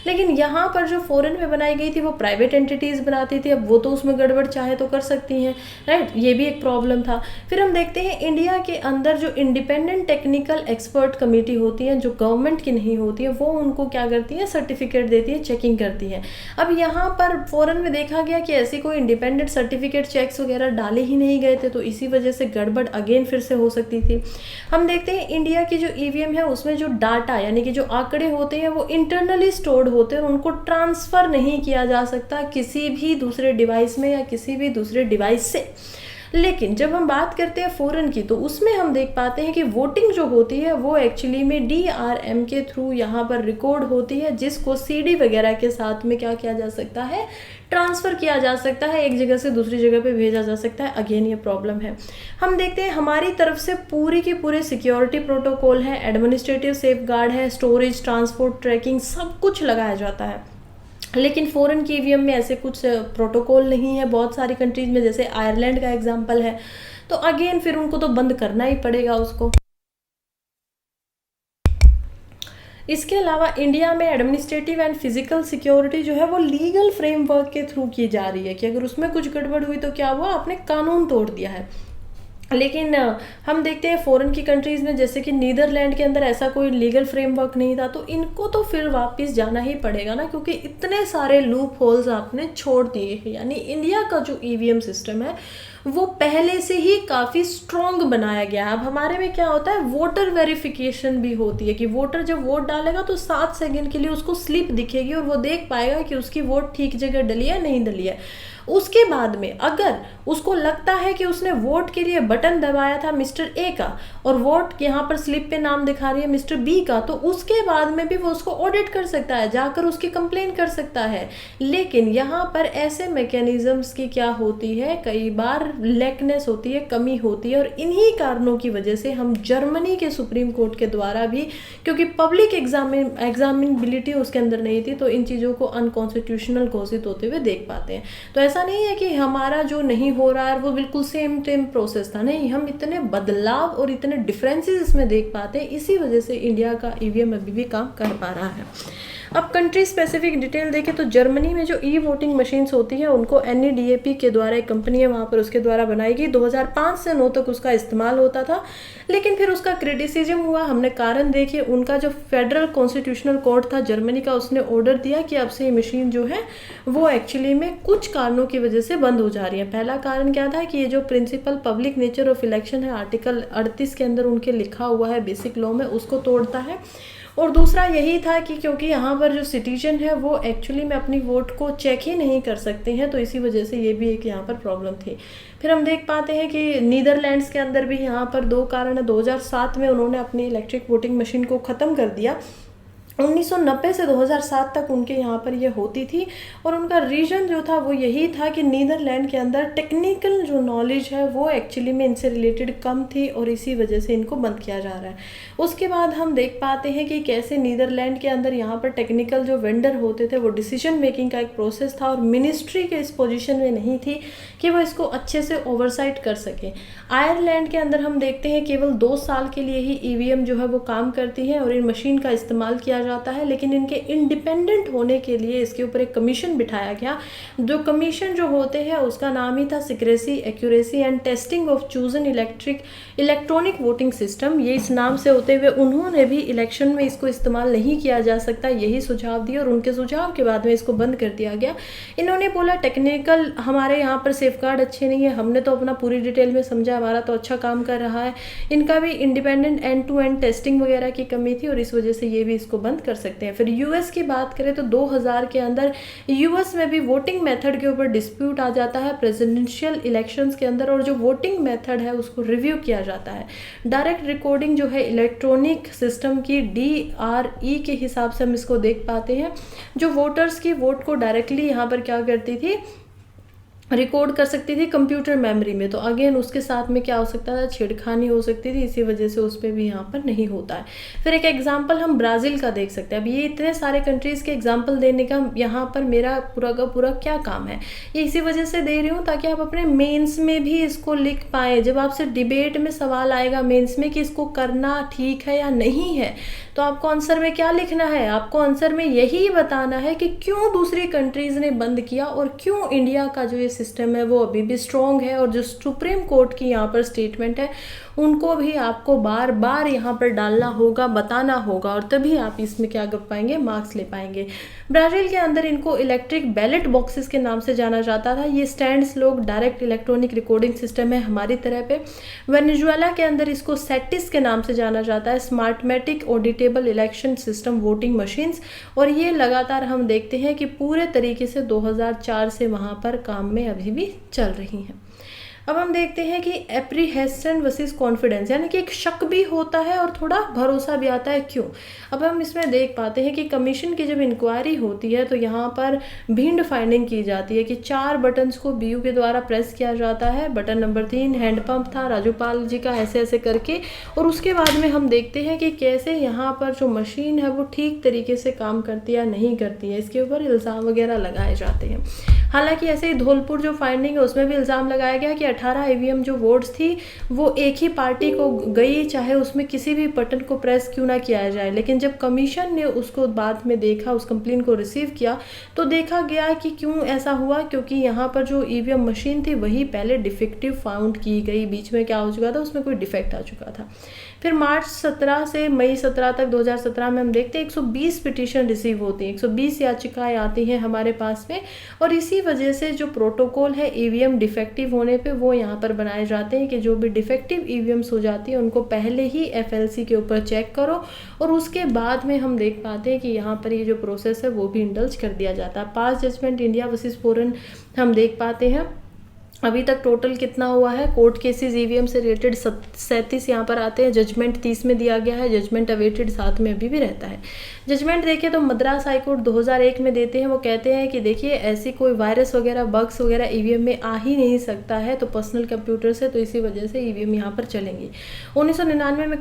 लेकिन यहाँ पर जो फॉरेन में बनाई गई थी वो प्राइवेट एंटिटीज़ बनाती थी, अब वो तो उसमें गड़बड़ चाहे तो कर सकती हैं, राइट, ये भी एक प्रॉब्लम था। फिर हम देखते हैं इंडिया के अंदर जो इंडिपेंडेंट टेक्निकल एक्सपर्ट कमेटी होती है, जो गवर्नमेंट की नहीं होती है, वो उनको क्या करती है, सर्टिफिकेट देती है, चेकिंग करती है। अब यहाँ पर फॉरेन में देखा गया कि ऐसी कोई इंडिपेंडेंट सर्टिफिकेट चेक्स वगैरह डाले ही नहीं गए थे, तो इसी वजह से गड़बड़ अगेन फिर से हो सकती थी। हम देखते हैं इंडिया की जो ईवीएम है उसमें जो डाटा यानी कि जो आंकड़े होते हैं वो इंटरनली स्टोर्ड होते हैं और उनको ट्रांसफ़र नहीं किया जा सकता किसी भी दूसरे डिवाइस में या किसी भी दूसरे डिवाइस से। लेकिन जब हम बात करते हैं फॉरेन की तो उसमें हम देख पाते हैं कि वोटिंग जो होती है वो एक्चुअली में डीआरएम के थ्रू यहाँ पर रिकॉर्ड होती है, जिसको सीडी वगैरह के साथ में क्या किया जा सकता है, ट्रांसफ़र किया जा सकता है, एक जगह से दूसरी जगह पे भेजा जा सकता है। अगेन ये प्रॉब्लम है। हम देखते हैं हमारी तरफ से पूरी की पूरे सिक्योरिटी प्रोटोकॉल है, एडमिनिस्ट्रेटिव सेफगार्ड है, स्टोरेज, ट्रांसपोर्ट, ट्रैकिंग सब कुछ लगाया जाता है। लेकिन फॉरेन की ईवीएम में ऐसे कुछ प्रोटोकॉल नहीं है बहुत सारी कंट्रीज़ में, जैसे आयरलैंड का एग्जांपल है। तो अगेन फिर उनको तो बंद करना ही पड़ेगा उसको। इसके अलावा इंडिया में एडमिनिस्ट्रेटिव एंड फिजिकल सिक्योरिटी जो है वो लीगल फ्रेमवर्क के थ्रू की जा रही है कि अगर उसमें कुछ गड़बड़ हुई तो क्या हुआ, आपने कानून तोड़ दिया है। लेकिन हम देखते हैं फॉरेन की कंट्रीज़ में, जैसे कि नीदरलैंड के अंदर ऐसा कोई लीगल फ्रेमवर्क नहीं था, तो इनको तो फिर वापस जाना ही पड़ेगा ना, क्योंकि इतने सारे लूप होल्स आपने छोड़ दिए हैं। यानी इंडिया का जो ईवीएम सिस्टम है वो पहले से ही काफ़ी स्ट्रॉन्ग बनाया गया है। अब हमारे में क्या होता है, वोटर वेरिफिकेशन भी होती है कि वोटर जब वोट डालेगा तो 7 सेकंड के लिए उसको स्लिप दिखेगी और वो देख पाएगा कि उसकी वोट ठीक जगह डली है नहीं डली है। उसके बाद में अगर उसको लगता है कि उसने वोट के लिए बटन दबाया था मिस्टर ए का और वोट यहाँ पर स्लिप पे नाम दिखा रही है मिस्टर बी का, तो उसके बाद में भी वो उसको ऑडिट कर सकता है, जाकर उसकी कंप्लेन कर सकता है। लेकिन यहाँ पर ऐसे मैकेनिज्म्स की क्या होती है, कई बार लेकनेस होती है, कमी होती है, और इन्हीं कारणों की वजह से हम जर्मनी के सुप्रीम कोर्ट के द्वारा भी, क्योंकि पब्लिक एग्जामिनेबिलिटी उसके अंदर नहीं थी, तो इन चीज़ों को अनकॉन्स्टिट्यूशनल घोषित होते हुए देख पाते हैं। तो ऐसा नहीं है कि हमारा जो नहीं हो रहा है वो बिल्कुल सेम प्रोसेस था, नहीं, हम इतने बदलाव और इतने डिफरेंसेस इसमें देख पाते हैं। इसी वजह से इंडिया का ईवीएम अभी भी काम कर पा रहा है। अब कंट्री स्पेसिफिक डिटेल देखें तो जर्मनी में जो ई वोटिंग मशीन्स होती हैं उनको NEDAP के द्वारा, एक कंपनी है वहाँ पर, उसके द्वारा बनाई गई। 2005 से 9 तक उसका इस्तेमाल होता था, लेकिन फिर उसका क्रिटिसिज्म हुआ। हमने कारण देखिए, उनका जो फेडरल कॉन्स्टिट्यूशनल कोर्ट था जर्मनी का, उसने ऑर्डर दिया कि अब से ये मशीन जो है वो एक्चुअली में कुछ कारणों की वजह से बंद हो जा रही है। पहला कारण क्या था कि ये जो principle public nature of election है, आर्टिकल 38 के अंदर उनके लिखा हुआ है बेसिक लॉ में, उसको तोड़ता है। और दूसरा यही था कि क्योंकि यहाँ पर जो सिटीजन है वो एक्चुअली में अपनी वोट को चेक ही नहीं कर सकते हैं, तो इसी वजह से ये भी एक यहाँ पर प्रॉब्लम थी। फिर हम देख पाते हैं कि नीदरलैंड्स के अंदर भी यहाँ पर 2 कारण है। 2007 में उन्होंने अपनी इलेक्ट्रिक वोटिंग मशीन को ख़त्म कर दिया, 1990 से 2007 तक उनके यहाँ पर ये होती थी। और उनका रीज़न जो था वो यही था कि नीदरलैंड के अंदर टेक्निकल जो नॉलेज है वो एक्चुअली में इनसे रिलेटेड कम थी और इसी वजह से इनको बंद किया जा रहा है। उसके बाद हम देख पाते हैं कि कैसे नीदरलैंड के अंदर यहाँ पर टेक्निकल जो वेंडर होते थे वो डिसीजन मेकिंग का एक प्रोसेस था और मिनिस्ट्री के इस पोजीशन में नहीं थी कि वो इसको अच्छे से ओवरसाइट कर सके। आयरलैंड के अंदर हम देखते हैं केवल 2 साल के लिए ही ईवीएम जो है वो काम करती है और इन मशीन का इस्तेमाल किया जाता है, लेकिन इनके इंडिपेंडेंट होने के लिए इसके ऊपर एक कमीशन बिठाया गया। जो कमीशन जो होते हैं उसका नाम ही था secrecy, accuracy and testing of chosen electronic voting system. ये इस नाम से होते हुए उन्होंने भी इलेक्शन में इसको इस्तेमाल नहीं किया जा सकता यही सुझाव दिया और उनके सुझाव के बाद में इसको बंद कर दिया गया। इन्होंने बोला टेक्निकल हमारे यहाँ पर सेफगार्ड अच्छे नहीं है, हमने तो अपना पूरी डिटेल में समझा, हमारा तो अच्छा काम कर रहा है। इनका भी independent end to end testing वगैरह की कमी थी और इस वजह से ये भी इसको बंद कर सकते हैं। फिर यूएस की बात करें तो 2000 के अंदर यूएस में भी वोटिंग मेथड के ऊपर डिस्प्यूट आ जाता है प्रेसिडेंशियल इलेक्शंस के अंदर और जो वोटिंग मेथड है उसको रिव्यू किया जाता है। डायरेक्ट रिकॉर्डिंग जो है इलेक्ट्रॉनिक सिस्टम की DRE के हिसाब से हम इसको देख पाते हैं, जो वोटर्स की वोट को डायरेक्टली यहाँ पर क्या करती थी, रिकॉर्ड कर सकती थी कंप्यूटर मेमोरी में। तो अगेन उसके साथ में क्या हो सकता था, छेड़खानी हो सकती थी, इसी वजह से उस पर भी यहाँ पर नहीं होता है। फिर एक एग्जांपल हम ब्राज़ील का देख सकते हैं। अब ये इतने सारे कंट्रीज़ के एग्जांपल देने का यहाँ पर मेरा पूरा का पूरा क्या काम है, ये इसी वजह से दे रही हूँ ताकि आप अपने मेंस में भी इसको लिख पाएँ। जब आपसे डिबेट में सवाल आएगा मेंस में कि इसको करना ठीक है या नहीं है, तो आपको आंसर में क्या लिखना है, आपको आंसर में यही बताना है कि क्यों दूसरी कंट्रीज़ ने बंद किया और क्यों इंडिया का जो ये सिस्टम है वो अभी भी स्ट्रॉन्ग है। और जो सुप्रीम कोर्ट की यहाँ पर स्टेटमेंट है उनको भी आपको बार बार यहाँ पर डालना होगा, बताना होगा और तभी आप इसमें क्या कर पाएंगे, मार्क्स ले पाएंगे। ब्राज़ील के अंदर इनको इलेक्ट्रिक बैलेट बॉक्सेस के नाम से जाना जाता था। ये स्टैंड्स लोग डायरेक्ट इलेक्ट्रॉनिक रिकॉर्डिंग सिस्टम है हमारी तरह पे। वेनेजुएला के अंदर इसको सेटिस के नाम से जाना जाता है, स्मार्टमेटिक auditable election system voting machines. और ये लगातार हम देखते हैं कि पूरे तरीके से 2004 से वहाँ पर काम में अभी भी चल रही हैं। अब हम देखते हैं कि एप्रीहेंशन वर्सेस कॉन्फिडेंस, यानी कि एक शक भी होता है और थोड़ा भरोसा भी आता है। क्यों? अब हम इसमें देख पाते हैं कि कमीशन की जब इंक्वायरी होती है तो यहाँ पर भिंड फाइंडिंग की जाती है कि 4 बटन्स को बीयू के द्वारा प्रेस किया जाता है। बटन नंबर 3 हैंडपंप था राजूपाल जी का, ऐसे ऐसे करके। और उसके बाद में हम देखते हैं कि कैसे यहाँ पर जो मशीन है वो ठीक तरीके से काम करती है या नहीं करती है, इसके ऊपर इल्ज़ाम वगैरह लगाए जाते हैं। हालांकि ऐसे ही धौलपुर जो फाइंडिंग है उसमें भी इल्ज़ाम लगाया गया कि 18 ईवीएम जो वोट्स थी वो एक ही पार्टी को गई, चाहे उसमें किसी भी बटन को प्रेस क्यों ना किया जाए। लेकिन जब कमीशन ने उसको बाद में देखा, उस कंप्लेन को रिसीव किया, तो देखा गया कि क्यों ऐसा हुआ, क्योंकि यहाँ पर जो ईवीएम मशीन थी वही पहले डिफेक्टिव फाउंड की गई। बीच में क्या हो चुका था, उसमें कोई डिफेक्ट आ चुका था। फिर मार्च 17 से मई 17 तक 2017 में हम देखते हैं 120 पिटीशन रिसीव होती हैं, 120 याचिकाएं आती हैं हमारे पास में। और इसी वजह से जो प्रोटोकॉल है ईवीएम डिफेक्टिव होने पे वो यहाँ पर बनाए जाते हैं कि जो भी डिफेक्टिव ईवीएम्स हो जाती है उनको पहले ही एफएलसी के ऊपर चेक करो और उसके बाद में हम देख पाते हैं कि यहाँ पर ये जो प्रोसेस है वो भी इंडल्ज कर दिया जाता है। पास जजमेंट इंडिया वर्सेस फॉरेन हम देख पाते हैं अभी तक टोटल कितना हुआ है। कोर्ट केसेस ईवीएम से रिलेटेड 37 यहाँ पर आते हैं, जजमेंट 30 में दिया गया है, जजमेंट अवेटेड 7 में अभी भी रहता है। जजमेंट देखें तो मद्रास हाईकोर्ट 2001 में देते हैं, वो कहते हैं कि देखिए ऐसी कोई वायरस वगैरह बग्स वगैरह ईवीएम में आ ही नहीं सकता है, तो पर्सनल कंप्यूटर से, तो इसी वजह से ईवीएम यहाँ पर चलेंगी। 1999 में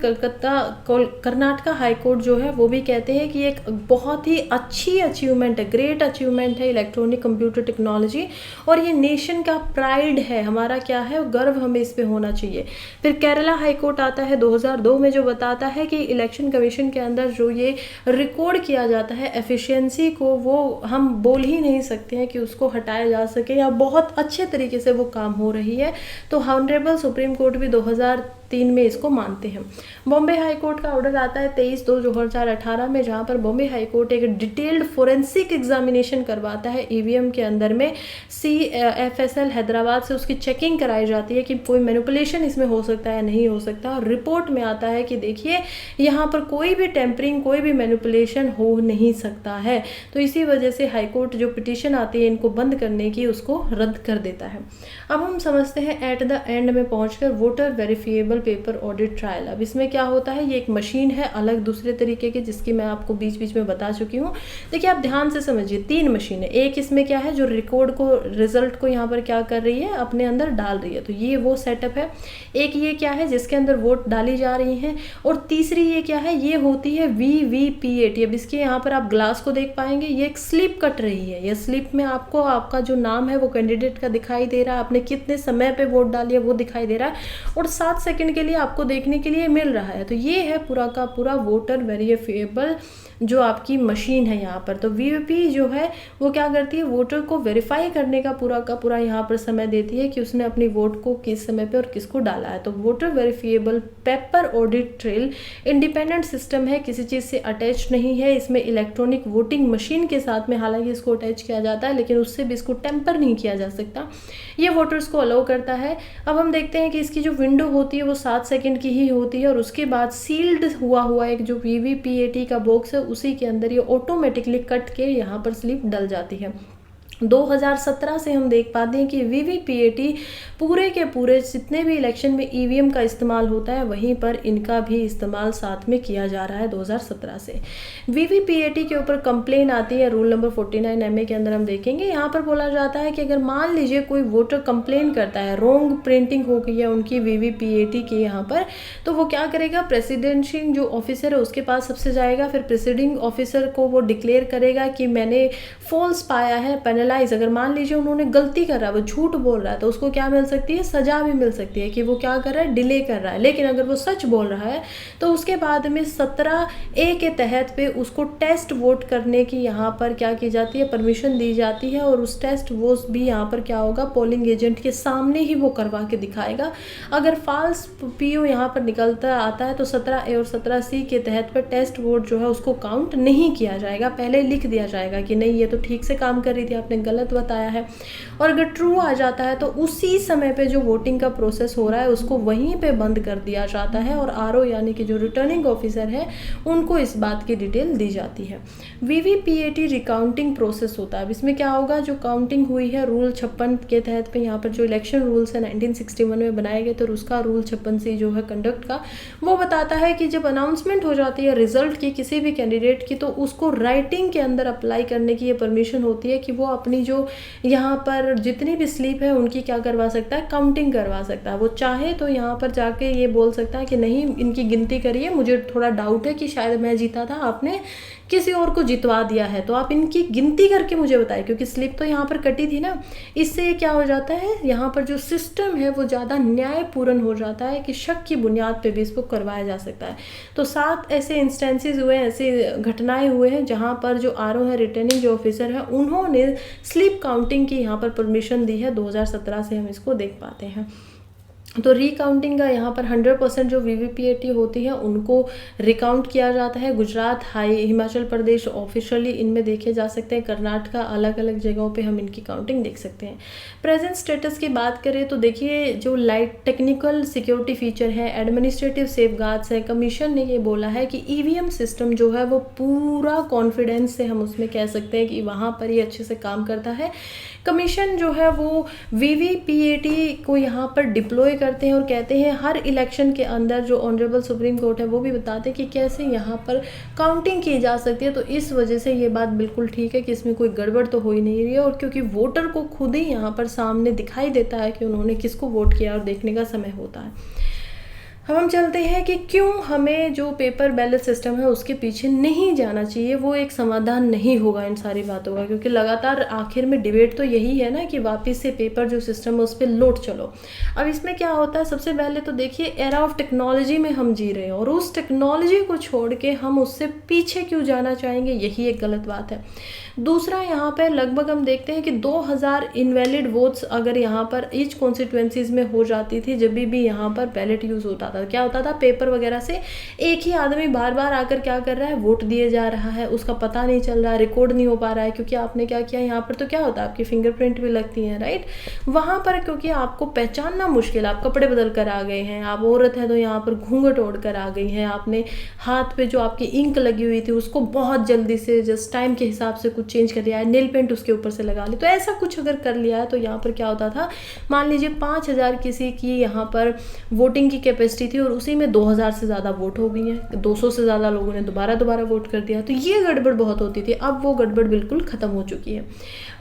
कर्नाटका हाईकोर्ट जो है वो भी कहते हैं कि एक बहुत ही अच्छी अचीवमेंट है, ग्रेट अचीवमेंट है इलेक्ट्रॉनिक कंप्यूटर टेक्नोलॉजी और ये नेशन का प्राइड है, हमारा क्या है गर्व, हमें इस पे होना चाहिए। फिर केरला हाईकोर्ट आता है 2002 में जो बताता है कि इलेक्शन कमीशन के अंदर जो ये रिकॉर्ड किया जाता है एफिशिएंसी को, वो हम बोल ही नहीं सकते हैं कि उसको हटाया जा सके या बहुत अच्छे तरीके से वो काम हो रही है। तो ऑनरेबल सुप्रीम कोर्ट भी 2003 में इसको मानते हैं। बॉम्बे हाई कोर्ट का ऑर्डर आता है 23/2/2018 में, जहां पर बॉम्बे हाई कोर्ट एक डिटेल्ड फोरेंसिक एग्जामिनेशन करवाता है ईवीएम के अंदर में। CFSL हैदराबाद बाद से उसकी चेकिंग कराई जाती है कि कोई मैनिपुलेशन इसमें हो सकता है नहीं हो सकता, और रिपोर्ट में आता है कि देखिए यहाँ पर कोई भी टेम्परिंग, कोई भी मैनिपुलेशन हो नहीं सकता है। तो इसी वजह से हाईकोर्ट जो पिटीशन आती है इनको बंद करने की, उसको रद्द कर देता है। अब हम समझते हैं एट द एंड में पहुंचकर voter verifiable paper audit trial. अब इसमें क्या होता है, ये एक मशीन है अलग दूसरे तरीके की, जिसकी मैं आपको बीच बीच में बता चुकी हूँ। देखिए आप ध्यान से समझिए, 3 मशीन है। एक इसमें क्या है जो रिकॉर्ड को, रिजल्ट को यहाँ पर क्या कर रही है, अपने अंदर डाल रही है, तो ये वो सेटअप है। एक ये क्या है जिसके अंदर वोट डाली जा रही हैं, और तीसरी ये क्या है, ये होती है VVPAT। अब इसके यहाँ पर आप ग्लास को देख पाएंगे, ये एक स्लिप कट रही है। ये स्लिप में आपको आपका जो नाम है वो कैंडिडेट का दिखाई दे रहा है, आपने कितने समय पे वोट डाली है वो दिखाई दे रहा है, और 7 सेकंड के लिए आपको देखने के लिए मिल रहा है। तो ये है पूरा का पूरा वोटर वेरिफिएबल जो आपकी मशीन है यहाँ पर। तो VVP जो है वो क्या करती है, वोटर को वेरीफाई करने का पूरा यहाँ पर समय देती है कि उसने अपनी वोट को किस समय पे और किसको डाला है। तो voter verifiable paper audit trail independent system है, किसी चीज़ से अटैच नहीं है। इसमें इलेक्ट्रॉनिक वोटिंग मशीन के साथ में हालांकि इसको अटैच किया जाता है, लेकिन उससे भी इसको टेम्पर नहीं किया जा सकता। ये वोटर्स को अलाउ करता है। अब हम देखते हैं कि इसकी जो विंडो होती है वो 7 सेकंड की ही होती है, और उसके बाद सील्ड हुआ एक जो VVPAT का बॉक्स है उसी के अंदर ये ऑटोमेटिकली कट के यहाँ पर स्लिप डल जाती है। 2017 से हम देख पाते हैं कि VVPAT पूरे के पूरे जितने भी इलेक्शन में EVM का इस्तेमाल होता है वहीं पर इनका भी इस्तेमाल साथ में किया जा रहा है 2017 से। VVPAT के ऊपर कंप्लेन आती है रूल नंबर 49 MA के अंदर हम देखेंगे। यहाँ पर बोला जाता है कि अगर मान लीजिए कोई वोटर कंप्लेन करता है, रॉन्ग प्रिंटिंग हो गई है उनकी VVPAT की यहाँ पर, तो वो क्या करेगा, प्रेसिडेंशियल जो ऑफिसर है उसके पास सबसे जाएगा, फिर प्रेसिडिंग ऑफिसर को वो डिक्लेयर करेगा कि मैंने फॉल्स पाया है, अगर मान लीजिए उन्होंने गलती कर रहा है, वो झूठ बोल रहा है, तो उसको क्या मिल सकती है, सजा भी मिल सकती है कि वो क्या कर रहा है, डिले कर रहा है। लेकिन अगर वो सच बोल रहा है तो उसके बाद में 17A के तहत पे उसको टेस्ट वोट करने की यहाँ पर क्या की जाती है, परमिशन दी जाती है, और उस टेस्ट वोट भी यहाँ पर क्या होगा, पोलिंग एजेंट के सामने ही वो करवा के दिखाएगा। अगर फॉल्स PO यहाँ पर निकलता आता है तो 17A और 17C के तहत पर टेस्ट वोट जो है उसको काउंट नहीं किया जाएगा, पहले लिख दिया जाएगा कि नहीं ये तो ठीक से काम कर रही थी, आपने गलत बताया है। और अगर ट्रू आ जाता है तो उसी समय पे जो वोटिंग का प्रोसेस हो रहा है उसको वहीं पे बंद कर दिया जाता है, और RO यानी कि जो रिटर्निंग ऑफिसर है उनको इस बात की डिटेल दी जाती है। VVPAT रिकाउंटिंग प्रोसेस होता है। अब इसमें क्या होगा, जो काउंटिंग हुई है रूल 56 के तहत पे, यहाँ पर जो इलेक्शन रूल्स है 1961 में बनाए गए, तो उसका रूल 56C जो है कंडक्ट का, वो बताता है कि जब अनाउंसमेंट हो जाती है रिजल्ट की किसी भी कैंडिडेट की, तो उसको राइटिंग के अंदर अप्लाई करने की ये परमिशन होती है कि वो अपनी जो यहाँ पर जितनी भी स्लिप है उनकी क्या करवा सकता है, काउंटिंग करवा सकता है। वो चाहे तो यहाँ पर जाके ये बोल सकता है कि नहीं इनकी गिनती करिए, मुझे थोड़ा डाउट है कि शायद मैं जीता था, आपने किसी और को जितवा दिया है, तो आप इनकी गिनती करके मुझे बताएं, क्योंकि स्लिप तो यहाँ पर कटी थी ना। इससे क्या हो जाता है, यहाँ पर जो सिस्टम है वो ज़्यादा न्यायपूर्ण हो जाता है कि शक की बुनियाद पे भी इसको करवाया जा सकता है। तो 7 ऐसे इंस्टेंसेस हुए, ऐसे घटनाएं हुए हैं जहाँ पर जो RO है, रिटर्निंग जो ऑफिसर है, उन्होंने स्लिप काउंटिंग की यहाँ पर परमिशन दी है। 2017 से हम इसको देख पाते हैं। तो रिकाउंटिंग का यहाँ पर 100% जो VVPAT होती है उनको रिकाउंट किया जाता है। गुजरात, हिमाचल प्रदेश ऑफिशियली इनमें देखे जा सकते हैं, कर्नाटका अलग अलग जगहों पे हम इनकी काउंटिंग देख सकते हैं। प्रेजेंट स्टेटस की बात करें तो देखिए जो लाइट टेक्निकल सिक्योरिटी फीचर है, एडमिनिस्ट्रेटिव सेफगार्ड्स है, कमीशन ने ये बोला है कि EVM सिस्टम जो है वो पूरा कॉन्फिडेंस से हम उसमें कह सकते हैं कि वहाँ पर ये अच्छे से काम करता है। कमीशन जो है वो VVPAT को यहाँ पर डिप्लॉय करते हैं और कहते हैं हर इलेक्शन के अंदर, जो ऑनरेबल सुप्रीम कोर्ट है वो भी बताते हैं कि कैसे यहाँ पर काउंटिंग की जा सकती है। तो इस वजह से ये बात बिल्कुल ठीक है कि इसमें कोई गड़बड़ तो हो ही नहीं रही है, और क्योंकि वोटर को खुद ही यहाँ पर सामने दिखाई देता है कि उन्होंने किसको वोट किया और देखने का समय होता है। अब हम चलते हैं कि क्यों हमें जो पेपर बैलेट सिस्टम है उसके पीछे नहीं जाना चाहिए। वो एक समाधान नहीं होगा इन सारी बातों का, क्योंकि लगातार आखिर में डिबेट तो यही है ना कि वापस से पेपर जो सिस्टम है उस पर लौट चलो। अब इसमें क्या होता है, सबसे पहले तो देखिए एरा ऑफ टेक्नोलॉजी में हम जी रहे हैं, और उस टेक्नोलॉजी को छोड़ के हम उससे पीछे क्यों जाना चाहेंगे, यही एक गलत बात है। दूसरा, यहाँ पर लगभग हम देखते हैं कि 2000 इनवैलिड वोट्स अगर यहाँ पर ईच कॉन्स्टिट्यूएंसीज में हो जाती थी जब भी यहाँ पर बैलेट यूज़ होता था। था। क्या होता था, पेपर वगैरह से एक ही आदमी बार बार आकर क्या कर रहा है, वोट दिए जा रहा है, उसका पता नहीं चल रहा है, रिकॉर्ड नहीं हो पा रहा है, क्योंकि आपने क्या किया। यहाँ पर तो क्या होता है, आपकी फिंगरप्रिंट भी लगती है, राइट। वहाँ पर क्योंकि आपको पहचानना मुश्किल, आप कपड़े बदल कर आ गए हैं, आप औरत है तो यहाँ पर घूंघट ओढ़ कर आ गई हैं, आपने हाथ पे जो आपकी इंक लगी हुई थी उसको बहुत जल्दी से जस्ट टाइम के हिसाब से कुछ चेंज कर लिया है, नेल पेंट उसके ऊपर से लगा ली, तो ऐसा कुछ अगर कर लिया है तो यहाँ पर क्या होता था, मान लीजिए 5,000 किसी की यहाँ पर वोटिंग की कैपेसिटी थी और उसी में 2,000 से ज़्यादा वोट हो गई हैं, 200 से ज़्यादा लोगों ने दोबारा वोट कर दिया, तो ये गड़बड़ बहुत होती थी। अब वो गड़बड़ बिल्कुल ख़त्म हो चुकी है।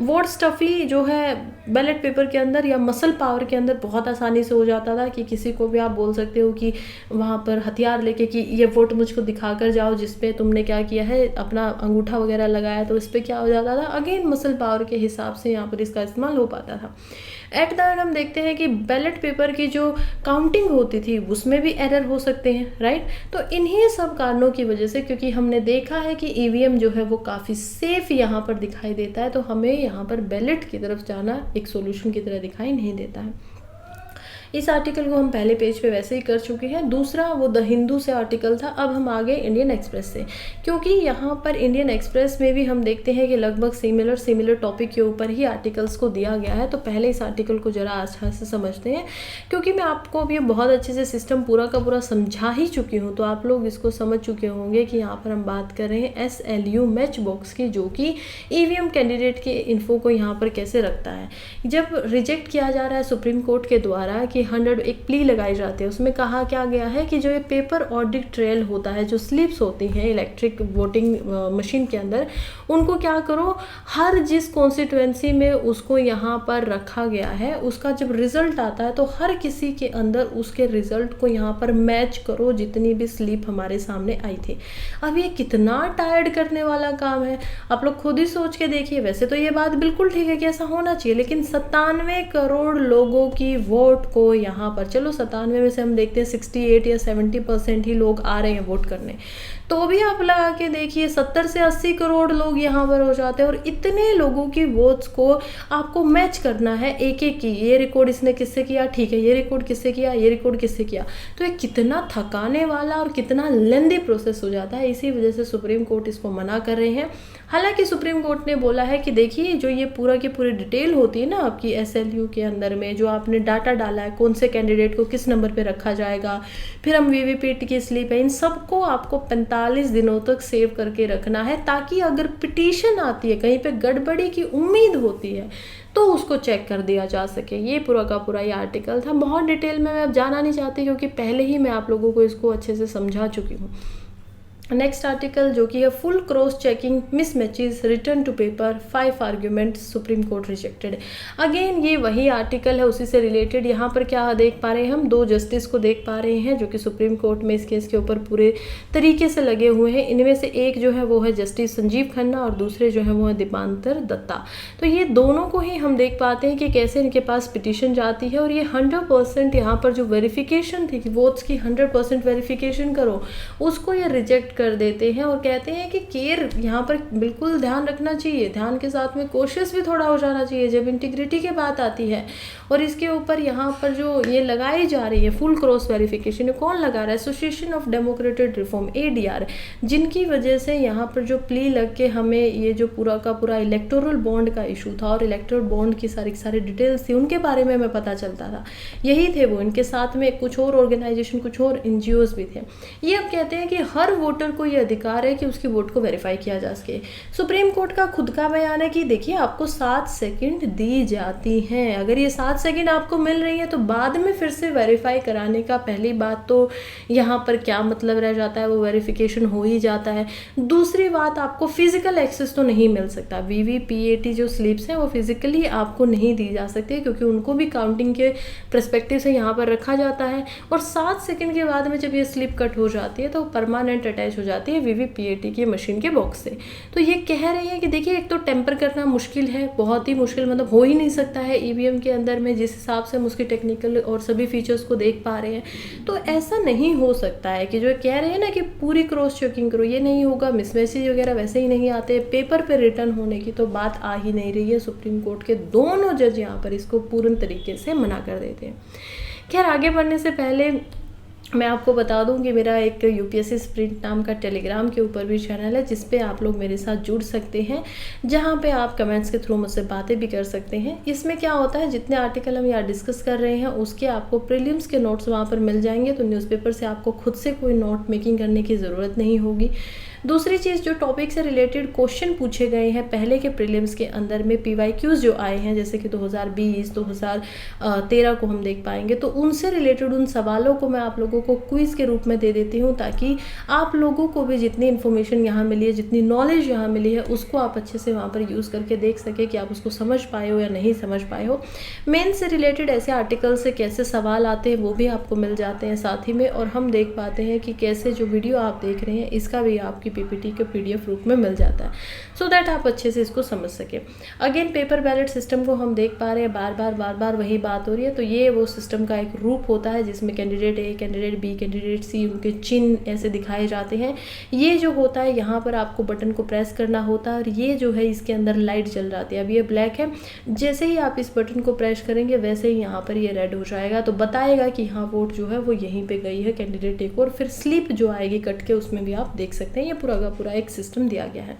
वोट स्टफी जो है बैलेट पेपर के अंदर या मसल पावर के अंदर बहुत आसानी से हो जाता था कि किसी को भी आप बोल सकते हो कि वहाँ पर हथियार लेके कि ये वोट मुझको दिखा कर जाओ जिस पे तुमने क्या किया है, अपना अंगूठा वगैरह लगाया, तो इस पर क्या हो जाता था, अगेन मसल पावर के हिसाब से यहाँ पर इसका इस्तेमाल हो पाता था। एट द एंड हम देखते हैं कि बैलेट पेपर की जो काउंटिंग होती थी उसमें भी एरर हो सकते हैं, राइट। तो इन्हीं सब कारणों की वजह से, क्योंकि हमने देखा है कि ईवीएम जो है वो काफ़ी सेफ यहाँ पर दिखाई देता है, तो हमें यहाँ पर बैलेट की तरफ जाना एक सोल्यूशन की तरह दिखाई नहीं देता है। इस आर्टिकल को हम पहले पेज पे वैसे ही कर चुके हैं। दूसरा वो द हिंदू से आर्टिकल था। अब हम आ गए इंडियन एक्सप्रेस से, क्योंकि यहाँ पर इंडियन एक्सप्रेस में भी हम देखते हैं कि लगभग सिमिलर टॉपिक के ऊपर ही आर्टिकल्स को दिया गया है। तो पहले इस आर्टिकल को ज़रा अच्छा से समझते हैं, क्योंकि मैं आपको अब ये बहुत अच्छे से सिस्टम पूरा का पूरा समझा ही चुकी हूँ, तो आप लोग इसको समझ चुके होंगे कि यहाँ पर हम बात कर रहे हैं SLU मैच बॉक्स की, जो कि EVM कैंडिडेट के इन्फो को यहाँ पर कैसे रखता है। जब रिजेक्ट किया जा रहा है सुप्रीम कोर्ट के द्वारा कि 100 एक प्ली लगाई जाती है, उसमें कहा क्या गया है कि जो ये पेपर ऑडिट ट्रेल होता है, जो स्लिप्स होती हैं इलेक्ट्रिक वोटिंग मशीन के अंदर, उनको क्या करो, हर जिस कॉन्स्टिट्यूएंसी में उसको यहाँ पर रखा गया है उसका जब रिजल्ट आता है तो हर किसी के अंदर उसके रिजल्ट को यहाँ पर मैच करो जितनी भी स्लिप हमारे सामने आई थी। अब ये कितना टायर्ड करने वाला काम है, आप लोग खुद ही सोच के देखिए। वैसे तो ये बात बिल्कुल ठीक है कि ऐसा होना चाहिए, लेकिन 97 करोड़ लोगों की वोट को यहाँ पर, चलो 97 में से हम देखते हैं 68 या 70% ही लोग आ रहे हैं वोट करने, तो भी आप लगा के देखिए 70 से 80 करोड़ लोग यहाँ पर हो जाते हैं, और इतने लोगों की वोट्स को आपको मैच करना है एक एक की। ये रिकॉर्ड इसने किससे किया, ठीक है, ये रिकॉर्ड किससे किया, ये रिकॉर्ड किससे किया, तो ये कितना थकाने वाला और कितना लेंदी प्रोसेस हो जाता है। इसी वजह से सुप्रीम कोर्ट इसको मना कर रहे हैं। हालांकि सुप्रीम कोर्ट ने बोला है कि देखिए जो ये पूरा की पूरी डिटेल होती है ना आपकी SLU के अंदर में, जो आपने डाटा डाला है कौन से कैंडिडेट को किस नंबर पे रखा जाएगा, फिर हम वीवीपैट की स्लिप है, इन सबको आपको 45 दिनों तक सेव करके रखना है, ताकि अगर पिटीशन आती है, कहीं पे गड़बड़ी की उम्मीद होती है, तो उसको चेक कर दिया जा सके। ये पूरा का पूरा ये आर्टिकल था। बहुत डिटेल में मैं अब जाना नहीं चाहती, क्योंकि पहले ही मैं आप लोगों को इसको अच्छे से समझा चुकी हूँ। नेक्स्ट आर्टिकल जो कि है full cross checking mismatches return to paper 5 argument supreme court rejected. Again ये वही आर्टिकल है, उसी से रिलेटेड। यहाँ पर क्या देख पा रहे हैं हम, 2 जस्टिस को देख पा रहे हैं जो कि सुप्रीम कोर्ट में इस केस के ऊपर पूरे तरीके से लगे हुए हैं। इनमें से एक जो है वो है जस्टिस संजीव खन्ना और दूसरे जो है वो है दीपांकर दत्ता। तो ये दोनों को ही हम देख पाते हैं कि कैसे इनके पास पिटीशन जाती है, और ये 100% यहाँ पर जो वेरिफिकेशन थी कि वोट्स की 100% वेरिफिकेशन करो, उसको ये रिजेक्ट कर देते हैं और कहते हैं कि केयर यहाँ पर बिल्कुल ध्यान रखना चाहिए, ध्यान के साथ में कोशिश भी थोड़ा हो जाना चाहिए जब इंटीग्रिटी की बात आती है। और इसके ऊपर यहाँ पर जो ये लगाई जा रही है फुल क्रॉस वेरिफिकेशन, कौन लगा रहा है, association of democratic reform ADR, जिनकी वजह से यहाँ पर जो प्ली लग के हमें ये जो पूरा का पूरा इलेक्टोरल बॉन्ड का इशू था और इलेक्टोरल बॉन्ड की सारी डिटेल्स थी उनके बारे में हमें पता चलता था, यही थे वो। इनके साथ में कुछ और ऑर्गेनाइजेशन, कुछ और NGOs भी थे। ये अब कहते हैं कि हर वोटर को ये अधिकार है कि उसकी वोट को वेरीफाई किया जा सके। सुप्रीम कोर्ट का खुद का बयान है कि देखिए आपको 7 सेकंड दी जाती हैं, अगर ये 7 सेकंड आपको मिल रही है तो बाद में फिर से वेरीफाई कराने का पहली बात तो यहाँ पर क्या मतलब रह जाता है, वो वेरिफिकेशन हो ही जाता है। दूसरी बात, आपको फिजिकल एक्सेस तो नहीं मिल सकता, VVPAT जो स्लिप्स हैं वो फिजिकली आपको नहीं दी जा सकती, क्योंकि उनको भी काउंटिंग के पर्सपेक्टिव से यहाँ पर रखा जाता है। और 7 सेकंड के बाद में जब ये स्लिप कट हो जाती है तो परमानेंट अटैच हो जाती है VVPAT की मशीन के बॉक्स से। तो ये कह रही है कि देखिए एक तो टेम्पर करना मुश्किल है, बहुत ही मुश्किल, मतलब हो ही नहीं सकता है EVM के अंदर में, जिस हिसाब से हम उसके टेक्निकल और सभी फीचर्स को देख पा रहे हैं। तो ऐसा नहीं हो सकता है कि जो कह रहे हैं ना कि पूरी क्रॉस चेकिंग करो, ये नहीं होगा। मिसमैसेज वगैरह वैसे ही नहीं आते, पेपर पे रिटर्न होने की तो बात आ ही नहीं रही है। सुप्रीम कोर्ट के दोनों जज यहाँ पर इसको पूर्ण तरीके से मना कर देते हैं। खैर आगे बढ़ने से पहले मैं आपको बता दूं कि मेरा एक यूपीएससी स्प्रिंट नाम का टेलीग्राम के ऊपर भी चैनल है, जिस पे आप लोग मेरे साथ जुड़ सकते हैं, जहां पे आप कमेंट्स के थ्रू मुझसे बातें भी कर सकते हैं। इसमें क्या होता है, जितने आर्टिकल हम यहाँ डिस्कस कर रहे हैं उसके आपको प्रीलिम्स के नोट्स वहाँ पर मिल जाएंगे, तो न्यूज़पेपर से आपको खुद से कोई नोट मेकिंग करने की ज़रूरत नहीं होगी। दूसरी चीज़, जो टॉपिक से रिलेटेड क्वेश्चन पूछे गए हैं पहले के प्रीलिम्स के अंदर में, PYQs जो आए हैं जैसे कि 2020 2013 को हम देख पाएंगे, तो उनसे रिलेटेड उन सवालों को मैं आप लोगों को क्विज़ के रूप में दे देती हूँ, ताकि आप लोगों को भी जितनी इन्फॉर्मेशन यहाँ मिली है, जितनी नॉलेज यहाँ मिली है, उसको आप अच्छे से वहाँ पर यूज़ करके देख सके कि आप उसको समझ पाए हो या नहीं समझ पाए हो। मेन से रिलेटेड ऐसे आर्टिकल से कैसे सवाल आते हैं वो भी आपको मिल जाते हैं साथ ही में, और हम देख पाते हैं कि कैसे जो वीडियो आप देख रहे हैं इसका भी आपकी PPT के PDF रूप में मिल जाता है, सो दैट आप अच्छे से इसको समझ सके। अगेन पेपर बैलेट सिस्टम को हम देख पा रहे हैं, बार बार वही बात हो रही है। तो ये वो सिस्टम का एक रूप होता है जिसमें candidate A, candidate B, candidate C, उनके चिन्ह ऐसे दिखाए जाते हैं। ये जो होता है यहाँ पर आपको बटन को प्रेस करना होता है, और ये जो है इसके अंदर लाइट जल जाती है। अब ये ब्लैक है, जैसे ही आप इस बटन को प्रेस करेंगे वैसे ही यहाँ पर ये रेड हो जाएगा, तो बताएगा कि हाँ वोट जो है वो यहीं पे गई है कैंडिडेट A को, और फिर स्लिप जो आएगी कट के उसमें भी आप देख सकते हैं। ये पूरा का पूरा एक सिस्टम दिया गया है।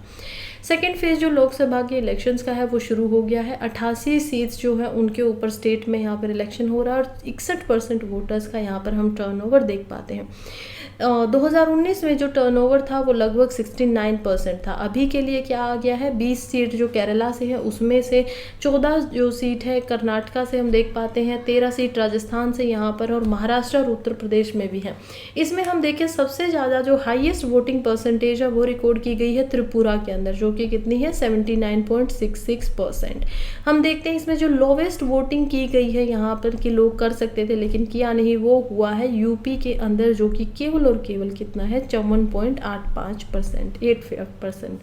सेकेंड फेज जो लोकसभा के इलेक्शंस का है वो शुरू हो गया है। 88 सीट्स जो है उनके ऊपर स्टेट में यहाँ पर इलेक्शन हो रहा है, और 61% वोटर्स का यहाँ पर हम टर्नओवर देख पाते हैं। 2019 में जो टर्नओवर था वो लगभग 69% था। अभी के लिए क्या आ गया है, 20 सीट जो केरला से है उसमें से 14 जो सीट है कर्नाटका से हम देख पाते हैं, 13 सीट राजस्थान से यहाँ पर, और महाराष्ट्र और उत्तर प्रदेश में भी है। इसमें हम देखें सबसे ज़्यादा जो हाईएस्ट वोटिंग परसेंटेज है वो रिकॉर्ड की गई है त्रिपुरा के अंदर, जो कि कितनी है 79.66%। हम देखते हैं इसमें जो लोवेस्ट वोटिंग की गई है यहाँ पर कि लोग कर सकते थे लेकिन किया नहीं, वो हुआ है यूपी के अंदर, जो कि केवल और केवल कितना है 54.85%, 85%।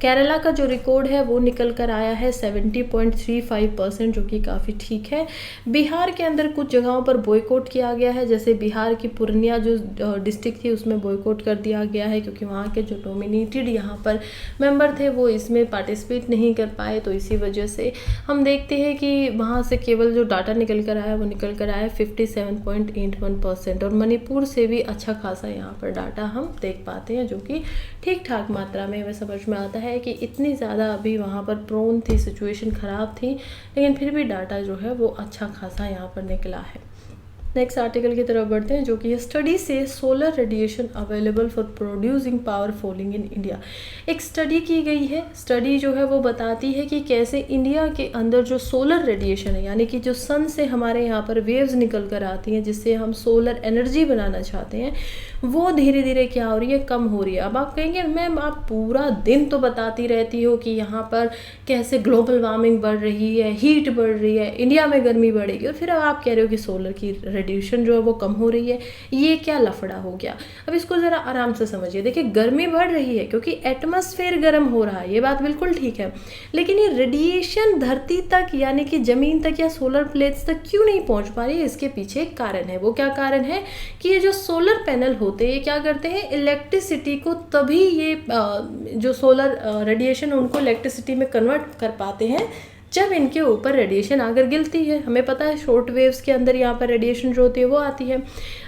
केरला का जो रिकॉर्ड है वो निकल कर आया है 70.35%, जो कि काफ़ी ठीक है। बिहार के अंदर कुछ जगहों पर बॉयकॉट किया गया है, जैसे बिहार की पूर्णिया जो डिस्ट्रिक्ट थी उसमें बॉयकॉट कर दिया गया है, क्योंकि वहाँ के जो नॉमिनेटेड यहाँ पर मेंबर थे वो इसमें पार्टिसिपेट नहीं कर पाए। तो इसी वजह से हम देखते हैं कि वहाँ से केवल जो डाटा निकल कर आया वो निकल कर आया 57.81%, और मणिपुर से भी अच्छा खासा यहाँ पर डाटा हम देख पाते हैं, जो कि ठीक ठाक मात्रा में हमें समझ में आता है कि इतनी ज़्यादा अभी वहाँ पर प्रोन थी, सिचुएशन ख़राब थी, लेकिन फिर भी डाटा जो है वो अच्छा खासा यहाँ पर निकला है। नेक्स्ट आर्टिकल की तरफ बढ़ते हैं, जो कि स्टडी से solar radiation available for producing power falling in India. एक स्टडी की गई है, स्टडी जो है वो बताती है कि कैसे इंडिया के अंदर जो सोलर रेडिएशन है, यानी कि जो सन से हमारे यहाँ पर वेव्स निकल कर आती हैं जिससे हम सोलर एनर्जी बनाना चाहते हैं, वो धीरे धीरे क्या हो रही है, कम हो रही है। अब आप कहेंगे मैम आप पूरा दिन तो बताती रहती हो कि यहाँ पर कैसे ग्लोबल वार्मिंग बढ़ रही है, हीट बढ़ रही है, इंडिया में गर्मी बढ़ेगी, और फिर आप कह रहे हो कि सोलर की रेडिएशन जो है वो कम हो रही है, ये क्या लफड़ा हो गया। अब इसको ज़रा आराम से समझिए। देखिए गर्मी बढ़ रही है क्योंकि एटमॉस्फेयर गर्म हो रहा है, ये बात बिल्कुल ठीक है, लेकिन ये रेडिएशन धरती तक यानी कि ज़मीन तक या सोलर प्लेट्स तक क्यों नहीं पहुंच पा रही है, इसके पीछे एक कारण है। वो क्या कारण है कि ये जो सोलर पैनल होते हैं ये क्या करते हैं, इलेक्ट्रिसिटी को तभी ये जो सोलर रेडिएशन उनको इलेक्ट्रिसिटी में कन्वर्ट कर पाते हैं जब इनके ऊपर रेडिएशन आकर गिरती है। हमें पता है शॉर्ट वेव्स के अंदर यहाँ पर रेडिएशन जो होती है वो आती है।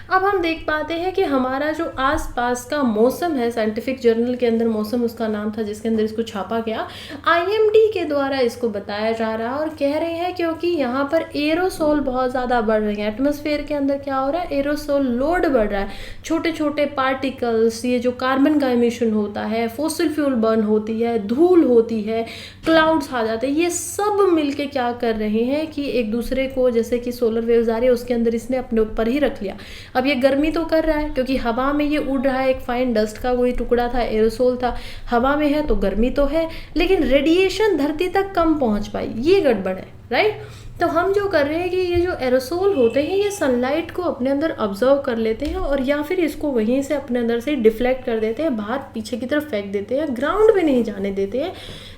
अब हम देख पाते हैं कि हमारा जो आसपास का मौसम है, साइंटिफिक जर्नल के अंदर मौसम उसका नाम था जिसके अंदर इसको छापा गया, IMD के द्वारा इसको बताया जा रहा है, और कह रहे हैं क्योंकि यहाँ पर एरोसोल बहुत ज़्यादा बढ़ रहे हैं। एटमॉस्फेयर के अंदर क्या हो रहा है, एरोसोल लोड बढ़ रहा है, छोटे छोटे पार्टिकल्स, ये जो कार्बन का एमिशन होता है, फॉसिल फ्यूल बर्न होती है, धूल होती है, क्लाउड्स आ जाते हैं, ये सब मिलके क्या कर रहे हैं कि एक दूसरे को, जैसे कि सोलर वेव्स आ रही है उसके अंदर इसने अपने ऊपर ही रख लिया। अब ये गर्मी तो कर रहा है क्योंकि हवा में ये उड़ रहा है, एक फाइन डस्ट का कोई टुकड़ा था, एरोसोल था, हवा में है तो गर्मी तो है, लेकिन रेडिएशन धरती तक कम पहुंच पाई, ये गड़बड़ है, राइट। तो हम जो कर रहे हैं कि ये जो एरोसोल होते हैं ये सनलाइट को अपने अंदर ऑब्जर्व कर लेते हैं और या फिर इसको वहीं से अपने अंदर से डिफ्लेक्ट कर देते हैं, बाहर पीछे की तरफ फेंक देते हैं, ग्राउंड में नहीं जाने देते हैं,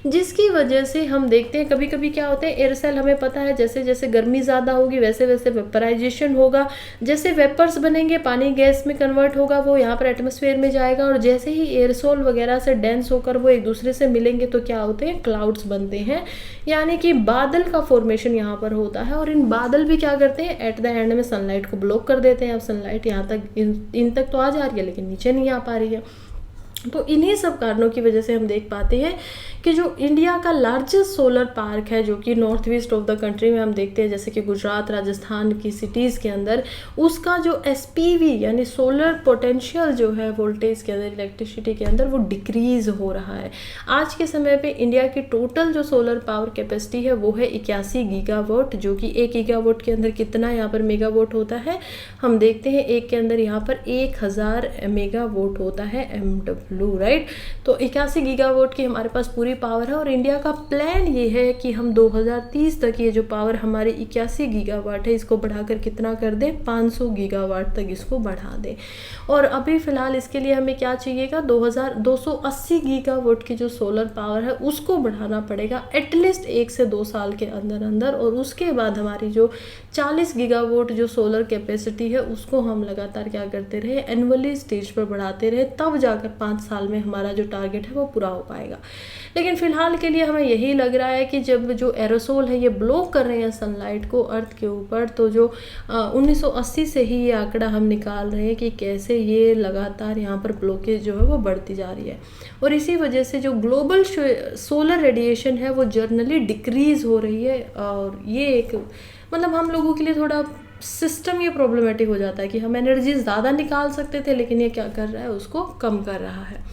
जिसकी वजह से हम देखते हैं कभी कभी क्या होता है, एयरसेल हमें पता है जैसे जैसे गर्मी ज़्यादा होगी वैसे वैसे वेपराइजेशन होगा, जैसे वेपर्स बनेंगे पानी गैस में कन्वर्ट होगा, वो यहाँ पर एटमॉस्फेयर में जाएगा, और जैसे ही एयरसोल वगैरह से डेंस होकर वो एक दूसरे से मिलेंगे तो क्या होते हैं, क्लाउड्स बनते हैं, यानी कि बादल का फॉर्मेशन यहाँ पर होता है। और इन बादल भी क्या करते हैं, एट द एंड में सनलाइट को ब्लॉक कर देते हैं। अब सनलाइट यहाँ तक इन तक तो आ जा रही है लेकिन नीचे नहीं आ पा रही है। तो इन्हीं सब कारणों की वजह से हम देख पाते हैं कि जो इंडिया का लार्जेस्ट सोलर पार्क है, जो कि north east of the country में हम देखते हैं, जैसे कि गुजरात राजस्थान की सिटीज़ के अंदर, उसका जो एसपीवी यानी सोलर पोटेंशियल जो है वोल्टेज के अंदर, इलेक्ट्रिसिटी के अंदर, वो डिक्रीज़ हो रहा है। आज के समय पे इंडिया की टोटल जो सोलर पावर कैपेसिटी है वो है 81 गीगावाट, जो कि 1 गीगावाट के अंदर कितना यहाँ पर मेगावाट होता है, हम देखते हैं एक के अंदर यहाँ पर 1000 मेगावाट होता है MW, राइट। तो 81 गीगावाट की हमारे पास पूरी पावर है, और इंडिया का प्लान ये है कि हम 2030 तक ये जो पावर हमारी 81 गीगावाट है इसको बढ़ाकर कितना कर दें, 500 गीगावाट तक इसको बढ़ा दें। और अभी फ़िलहाल इसके लिए हमें क्या चाहिएगा, 280 गीगावाट की जो सोलर पावर है उसको बढ़ाना पड़ेगा एटलीस्ट 1 से 2 साल के अंदर अंदर, और उसके बाद हमारी जो 40 गीगावाट जो सोलर कैपेसिटी है उसको हम लगातार क्या करते रहे, एनुअली स्टेज पर बढ़ाते रहे, तब जाकर 5 साल में हमारा जो टारगेट है वो पूरा हो पाएगा। लेकिन फ़िलहाल के लिए हमें यही लग रहा है कि जब जो एरोसोल है ये ब्लॉक कर रहे हैं सनलाइट को अर्थ के ऊपर, तो जो 1980 से ही ये आंकड़ा हम निकाल रहे हैं कि कैसे ये लगातार यहाँ पर ब्लॉकेज जो है वो बढ़ती जा रही है, और इसी वजह से जो ग्लोबल सोलर रेडिएशन है वो जर्नली डिक्रीज़ हो रही है। और ये एक मतलब हम लोगों के लिए थोड़ा सिस्टम ये प्रॉब्लमेटिक हो जाता है कि हम एनर्जी ज़्यादा निकाल सकते थे लेकिन ये क्या कर रहा है, उसको कम कर रहा है।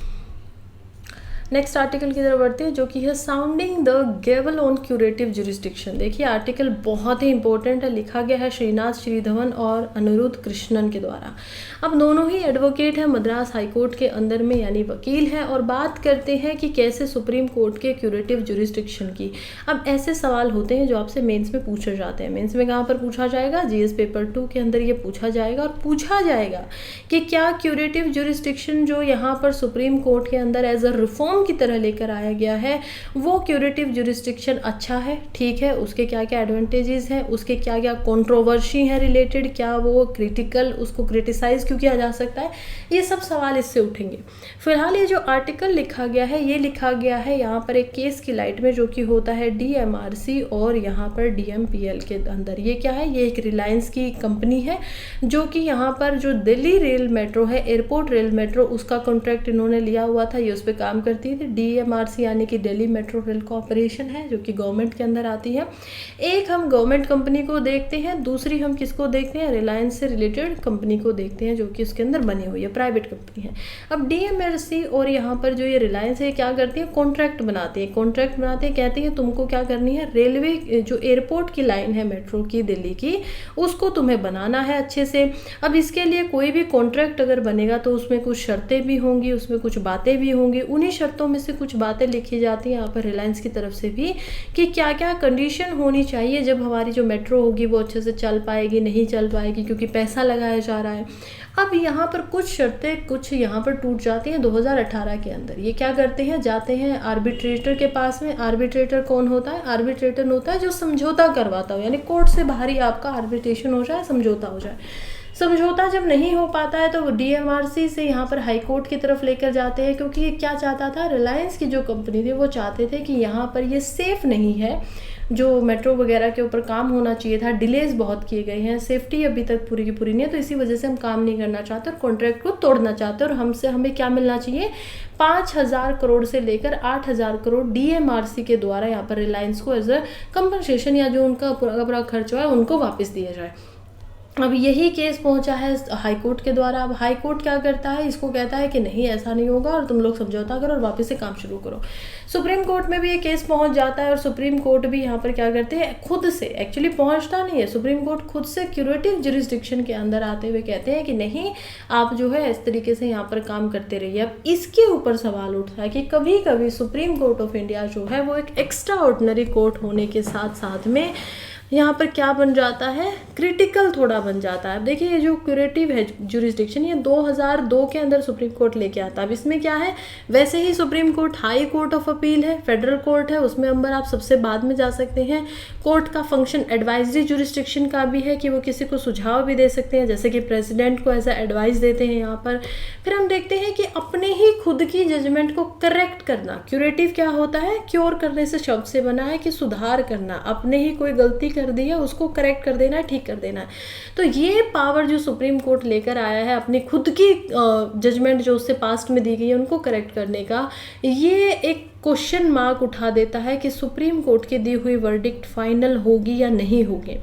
नेक्स्ट आर्टिकल की तरफ बढ़ते हैं, जो कि है sounding the Gavel on curative jurisdiction. देखिए आर्टिकल बहुत ही इंपॉर्टेंट है, लिखा गया है श्रीनाथ श्रीधवन और अनिरुद्ध कृष्णन के द्वारा। अब दोनों ही एडवोकेट हैं मद्रास हाई कोर्ट के अंदर में, यानी वकील हैं, और बात करते हैं कि कैसे सुप्रीम कोर्ट के क्यूरेटिव जुरिस्डिक्शन की। अब ऐसे सवाल होते हैं जो आपसे मेंस में पूछे जाते हैं। मेंस में कहाँ पर पूछा जाएगा, जीएस पेपर 2 के अंदर ये पूछा जाएगा, और पूछा जाएगा कि क्या क्यूरेटिव जुरिस्डिक्शन जो यहाँ पर सुप्रीम कोर्ट के अंदर एज अ रिफॉर्म की तरह लेकर आया गया है, वो क्यूरेटिव जुरिस्डिक्शन अच्छा है, ठीक है, उसके क्या क्या एडवांटेजेस हैं, उसके क्या क्या कंट्रोवर्सी है रिलेटेड, क्या वो क्रिटिकल, उसको क्रिटिसाइज क्यों किया जा सकता है, ये सब सवाल इससे उठेंगे। फिलहाल ये जो आर्टिकल लिखा गया है ये लिखा गया है यहाँ पर एक केस की लाइट में, जो कि होता है DMRC और यहाँ पर DMPL के अंदर। ये क्या है, ये एक रिलायंस की कंपनी है जो कि यहाँ पर जो दिल्ली रेल मेट्रो है, एयरपोर्ट रेल मेट्रो, उसका कॉन्ट्रैक्ट इन्होंने लिया हुआ था, ये उस पर काम करती थी। DMRC यानी कि दिल्ली मेट्रो रेल कॉर्पोरेशन है, जो कि गवर्नमेंट के अंदर आती है। एक हम गवर्नमेंट कंपनी को देखते हैं, दूसरी हम किसको देखते हैं, रिलायंस से रिलेटेड कंपनी को देखते हैं, जो कि उसके अंदर बनी हुई है, प्राइवेट कंपनी है। अब DMRC और यहाँ पर जो ये रिलायंस है क्या करती है, कॉन्ट्रैक्ट बनाते हैं, कहते हैं तुमको क्या करनी है, रेलवे जो एयरपोर्ट की लाइन है मेट्रो की दिल्ली की, उसको तुम्हें बनाना है अच्छे से। अब इसके लिए कोई भी कॉन्ट्रैक्ट अगर बनेगा तो उसमें कुछ शर्तें भी होंगी, उसमें कुछ बातें भी होंगी। उन्हीं शर्तों में से कुछ बातें लिखी जाती हैं यहाँ पर रिलायंस की तरफ से भी, कि क्या क्या कंडीशन होनी चाहिए जब हमारी जो मेट्रो होगी वो अच्छे से चल पाएगी, नहीं चल पाएगी, क्योंकि पैसा लगाया जा रहा है। अब यहाँ पर कुछ शर्तें कुछ यहाँ पर टूट जाती हैं 2018 के अंदर। ये क्या करते हैं, जाते हैं आर्बिट्रेटर के पास में। आर्बिट्रेटर कौन होता है, आर्बिट्रेटर होता है जो समझौता करवाता हो, यानी कोर्ट से बाहर ही आपका आर्बिट्रेशन हो जाए, समझौता हो जाए। समझौता जब नहीं हो पाता है तो DMRC से यहाँ पर हाई कोर्ट की तरफ लेकर जाते हैं, क्योंकि ये क्या चाहता था, रिलायंस की जो कंपनी थी वो चाहते थे कि यहाँ पर ये सेफ़ नहीं है, जो मेट्रो वगैरह के ऊपर काम होना चाहिए था, डिलेज बहुत किए गए हैं, सेफ्टी अभी तक पूरी की पूरी नहीं है, तो इसी वजह से हम काम नहीं करना चाहते और कॉन्ट्रैक्ट को तोड़ना चाहते हैं, और हमें क्या मिलना चाहिए, 5000 करोड़ से लेकर 8000 करोड़ DMRC के द्वारा यहाँ पर रिलायंस को एज अ कंपनसेशन, या जो उनका पूरा खर्च हुआ है उनको वापस दिया जाए। अब यही केस पहुंचा है हाई कोर्ट के द्वारा। अब हाई कोर्ट क्या करता है, इसको कहता है कि नहीं ऐसा नहीं होगा और तुम लोग समझौता करो और वापस से काम शुरू करो। सुप्रीम कोर्ट में भी ये केस पहुंच जाता है, और सुप्रीम कोर्ट भी यहाँ पर क्या करते हैं, खुद से, एक्चुअली पहुंचता नहीं है, सुप्रीम कोर्ट खुद से क्यूरेटिव जुरिस्डिक्शन के अंदर आते हुए कहते हैं कि नहीं, आप जो है इस तरीके से यहाँ पर काम करते रहिए। अब इसके ऊपर सवाल उठता है कि कभी कभी सुप्रीम कोर्ट ऑफ इंडिया जो है वो एक एक्स्ट्रा ऑर्डिनरी कोर्ट होने के साथ साथ में यहाँ पर क्या बन जाता है, क्रिटिकल थोड़ा बन जाता है। अब देखिए ये जो क्यूरेटिव है जुरिस्डिक्शन, ये 2002 के अंदर सुप्रीम कोर्ट लेके आता है। अब इसमें क्या है, वैसे ही supreme court high court of appeal है, फेडरल कोर्ट है, उसमें अंदर आप सबसे बाद में जा सकते हैं। कोर्ट का फंक्शन एडवाइजरी जुरिस्डिक्शन का भी है कि वो किसी को सुझाव भी दे सकते हैं, जैसे कि प्रेसिडेंट को ऐसा एडवाइस देते हैं यहाँ पर। फिर हम देखते हैं कि अपने ही खुद की जजमेंट को करेक्ट करना, क्यूरेटिव क्या होता है, क्योर करने से शब्द से बना है कि सुधार करना, अपने ही कोई गलती कर दी है उसको करेक्ट कर देना है, ठीक कर देना है। तो ये पावर जो सुप्रीम कोर्ट लेकर आया है अपनी खुद की जजमेंट जो उससे पास्ट में दी गई है उनको करेक्ट करने का, ये एक क्वेश्चन मार्क उठा देता है कि सुप्रीम कोर्ट की दी हुई वर्डिक्ट फाइनल होगी या नहीं होगी।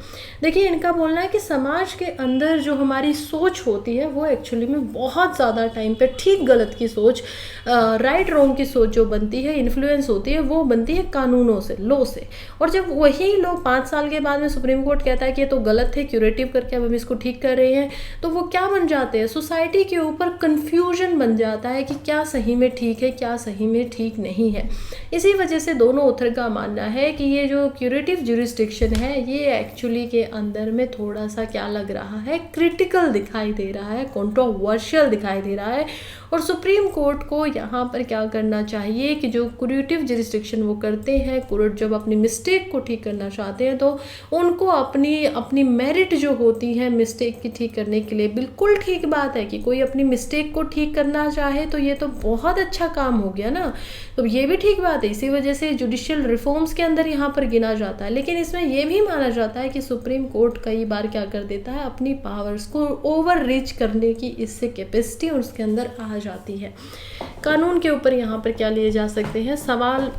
देखिए इनका बोलना है कि समाज के अंदर जो हमारी सोच होती है वो एक्चुअली में बहुत ज़्यादा टाइम पे ठीक गलत की सोच, राइट रॉन्ग की सोच जो बनती है, इन्फ्लुएंस होती है, वो बनती है कानूनों से, लॉ से। और जब वही लॉ 5 साल के बाद में सुप्रीम कोर्ट कहता है कि ये तो गलत है, क्यूरेटिव करके अब हम इसको ठीक कर रहे हैं, तो वो क्या बन जाते हैं, सोसाइटी के ऊपर कन्फ्यूजन बन जाता है कि क्या सही में ठीक है, क्या सही में ठीक नहीं है। इसी वजह से दोनों ऑथर का मानना है कि ये जो क्यूरेटिव जुरिस्डिक्शन है ये एक्चुअली के अंदर में थोड़ा सा क्या लग रहा है, क्रिटिकल दिखाई दे रहा है, कंट्रोवर्शियल दिखाई दे रहा है। और सुप्रीम कोर्ट को यहाँ पर क्या करना चाहिए कि जो क्यूरेटिव जुरिस्डिक्शन वो करते हैं, कोर्ट जब अपनी मिस्टेक को ठीक करना चाहते हैं तो उनको अपनी मेरिट जो होती है मिस्टेक की ठीक करने के लिए, बिल्कुल ठीक बात है कि कोई अपनी मिस्टेक को ठीक करना चाहे तो ये तो बहुत अच्छा काम हो गया ना, तो ये भी ठीक बात है। इसी वजह से जुडिशियल रिफॉर्म्स के अंदर यहाँ पर गिना जाता है। लेकिन इसमें यह भी माना जाता है कि सुप्रीम कोर्ट कई बार क्या कर देता है, अपनी पावर्स को ओवर रीच करने की इससे कैपेसिटी उसके अंदर आ जाती है। कानून के ऊपर यहाँ पर क्या लिए जा सकते हैं, सवाल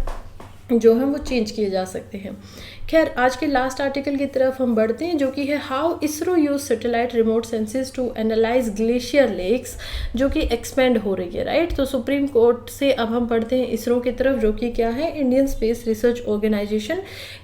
जो है वो चेंज किए जा सकते हैं। खैर आज के लास्ट आर्टिकल की तरफ हम बढ़ते हैं, जो कि है how ISRO use satellite remote senses to analyse glacier lakes, जो कि एक्सपेंड हो रही है, राइट। तो सुप्रीम कोर्ट से अब हम बढ़ते हैं इसरो की तरफ, जो कि क्या है, इंडियन स्पेस रिसर्च ऑर्गेनाइजेशन।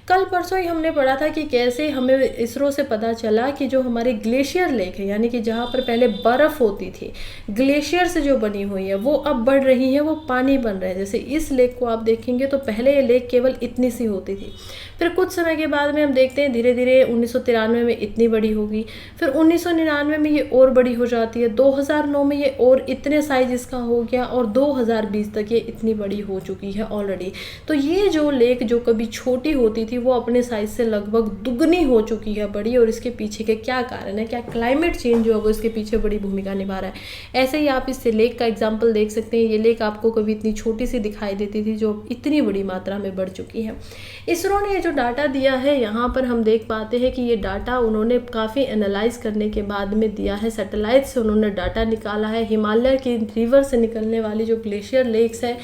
कल परसों ही हमने पढ़ा था कि कैसे हमें इसरो से पता चला कि जो हमारी ग्लेशियर लेक है, यानी कि जहाँ पर पहले बर्फ़ होती थी, ग्लेशियर से जो बनी हुई है, वो अब बढ़ रही है, वो पानी बन रहे हैं। जैसे इस लेक को आप देखेंगे तो पहले ये लेक केवल इतनी सी होती थी, फिर कुछ समय के बाद में हम देखते हैं धीरे धीरे 1993 में इतनी बड़ी होगी, फिर 1999 में ये और बड़ी हो जाती है, 2009 में ये और इतने साइज इसका हो गया, और 2020 तक ये इतनी बड़ी हो चुकी है ऑलरेडी। तो ये जो लेक जो कभी छोटी होती थी वो अपने साइज से लगभग दुगनी हो चुकी है बड़ी, और इसके पीछे के क्या कारण है, क्या क्लाइमेट चेंज जो है वो इसके पीछे बड़ी भूमिका निभा रहा है। ऐसे ही आप इस लेक का एग्जाम्पल देख सकते हैं। ये लेक आपको कभी इतनी छोटी सी दिखाई देती थी, जो इतनी बड़ी मात्रा में बढ़ चुकी है। इसरो ने जो डाटा दिया है यहाँ पर हम देख पाते हैं कि ये डाटा उन्होंने काफ़ी एनालाइज करने के बाद में दिया है। सैटेलाइट से उन्होंने डाटा निकाला है, हिमालय की रिवर से निकलने वाली जो ग्लेशियर लेक्स है,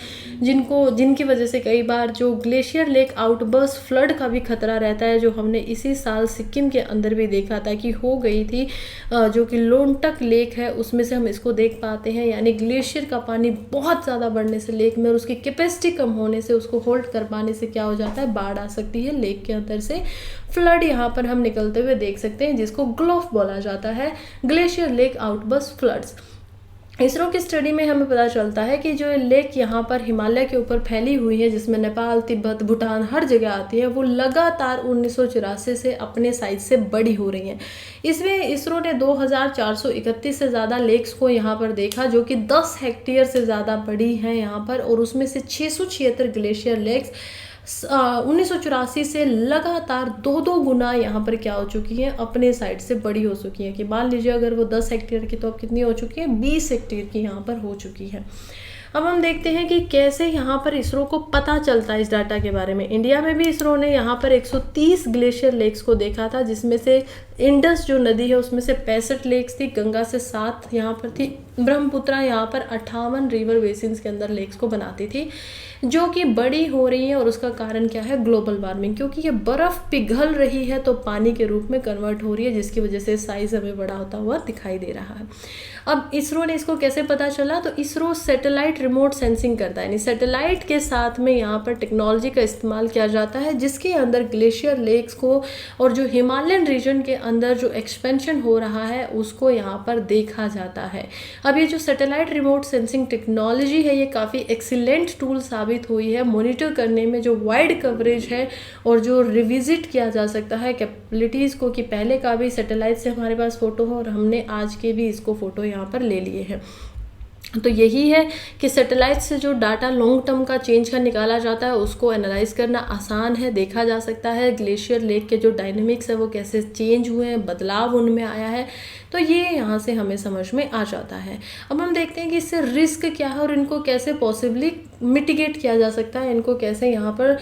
जिनकी वजह से कई बार जो ग्लेशियर लेक आउटबर्स्ट फ्लड का भी खतरा रहता है, जो हमने इसी साल सिक्किम के अंदर भी देखा था कि हो गई थी, जो कि लोंगटक लेक है उसमें से हम इसको देख पाते हैं। यानी ग्लेशियर का पानी बहुत ज़्यादा बढ़ने से लेक में, और उसकी कैपेसिटी कम होने से, उसको होल्ड कर पाने से क्या हो जाता है, बाढ़ आ सकती है लेक के अंदर से, फ्लड यहाँ पर हम निकलते हुए देख सकते हैं, जिसको ग्लोफ बोला जाता है, glacier lake outburst floods. ISRO की स्टडी में हमें पता चलता है कि जो लेक यहाँ पर हिमालय के ऊपर फैली हुई है, जिसमें नेपाल, तिब्बत, भूटान हर जगह आती है, वो लगातार 1984 से अपने साइज से बड़ी हो रही हैं। इसमें इसरो ने 2431 से ज़्यादा लेक्स को यहाँ पर देखा, जो कि 10 हेक्टेयर से ज़्यादा बड़ी हैं यहाँ पर, और उसमें से 676 ग्लेशियर लेक्स 1984 से लगातार 2-2 गुना यहाँ पर क्या हो चुकी है, अपने साइड से बड़ी हो चुकी है। कि मान लीजिए अगर वो 10 हेक्टेयर की, तो अब कितनी हो चुकी है, 20 हेक्टेयर की यहाँ पर हो चुकी है। अब हम देखते हैं कि कैसे यहाँ पर इसरो को पता चलता है इस डाटा के बारे में। इंडिया में भी इसरो ने यहाँ पर 130 ग्लेशियर लेक्स को देखा था, जिसमें से इंडस जो नदी है उसमें से 65 लेक्स थी, गंगा से 7 यहाँ पर थी, ब्रह्मपुत्रा यहाँ पर 58 रिवर बेसिन्स के अंदर लेक्स को बनाती थी, जो कि बड़ी हो रही है। और उसका कारण क्या है, ग्लोबल वार्मिंग, क्योंकि ये बर्फ़ पिघल रही है तो पानी के रूप में कन्वर्ट हो रही है, जिसकी वजह से साइज़ हमें बड़ा होता हुआ दिखाई दे रहा है। अब इसरो ने इसको कैसे पता चला, तो इसरो सैटेलाइट रिमोट सेंसिंग करता है, यानी सैटेलाइट के साथ में यहाँ पर टेक्नोलॉजी का इस्तेमाल किया जाता है, जिसके अंदर ग्लेशियर लेक्स को और जो हिमालयन रीजन के अंदर जो एक्सपेंशन हो रहा है उसको यहाँ पर देखा जाता है। अब ये जो सैटेलाइट रिमोट सेंसिंग टेक्नोलॉजी है ये काफ़ी एक्सीलेंट टूल साबित हुई है मॉनिटर करने में, जो वाइड कवरेज है और जो रिविजिट किया जा सकता है कैपेबिलिटीज़ को, कि पहले का भी सैटेलाइट से हमारे पास फ़ोटो हो और हमने आज के भी इसको फ़ोटो यहाँ पर ले लिए हैं। तो यही है कि सैटेलाइट से जो डाटा लॉन्ग टर्म का चेंज का निकाला जाता है उसको एनालाइज करना आसान है, देखा जा सकता है ग्लेशियर लेक के जो डायनेमिक्स है वो कैसे चेंज हुए हैं, बदलाव उनमें आया है, तो ये यहाँ से हमें समझ में आ जाता है। अब हम देखते हैं कि इससे रिस्क क्या है और इनको कैसे पॉसिबली मिटिगेट किया जा सकता है, इनको कैसे यहाँ पर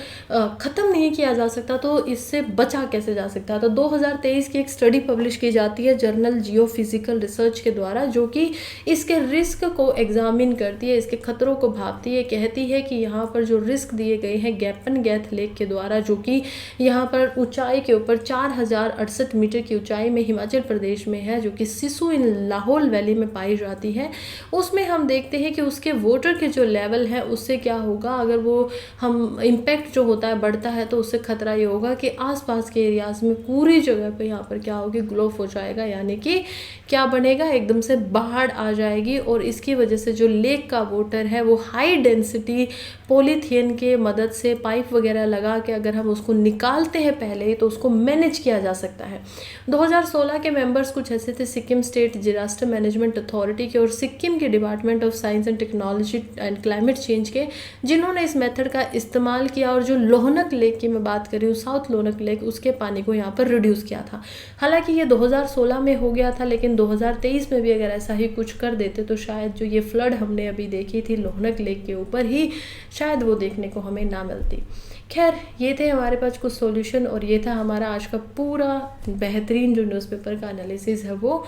ख़त्म नहीं किया जा सकता, तो इससे बचा कैसे जा सकता है। तो 2023 की एक स्टडी पब्लिश की जाती है जर्नल जियोफिजिकल रिसर्च के द्वारा, जो कि इसके रिस्क को एग्जामिन करती है, इसके खतरों को भांपती है, कहती है कि यहाँ पर जो रिस्क दिए गए हैं गैपन गैथ लेक के द्वारा, जो कि यहाँ पर ऊंचाई के ऊपर 4068 मीटर की ऊंचाई में हिमाचल प्रदेश में है, जो कि सिसु इन लाहौल वैली में पाई जाती है, उसमें हम देखते हैं कि उसके वाटर के जो लेवल है उससे क्या होगा, अगर वो हम इम्पैक्ट जो होता है बढ़ता है तो उससे खतरा ये होगा कि आसपास के एरियाज में पूरी जगह पे यहाँ पर क्या होगी, ग्लोफ हो जाएगा, यानी कि क्या बनेगा, एकदम से बाढ़ आ जाएगी। और इसकी वजह से जो लेक का वाटर है वो हाई डेंसिटी पॉलीथीन के मदद से पाइप वगैरह लगा के अगर हम उसको निकालते हैं पहले ही तो उसको मैनेज किया जा सकता है। 2016 के मेंबर्स कुछ ऐसे थे Sikkim state disaster management authority के और सिक्किम के department of science and technology and climate change के, जिन्होंने इस मेथड का इस्तेमाल किया और जो लोहनक लेक की मैं बात कर रही हूँ, साउथ लोहनक लेक, उसके पानी को यहाँ पर रिड्यूस किया था। हालांकि ये 2016 में हो गया था, लेकिन 2023 में भी अगर ऐसा ही कुछ कर देते तो शायद जो ये फ्लड हमने अभी देखी थी लोहनक लेक के ऊपर ही, शायद वो देखने को हमें ना मिलती। खैर, ये थे हमारे पास कुछ सॉल्यूशन और ये था हमारा आज का पूरा बेहतरीन जो न्यूज़पेपर का एनालिसिस है वो।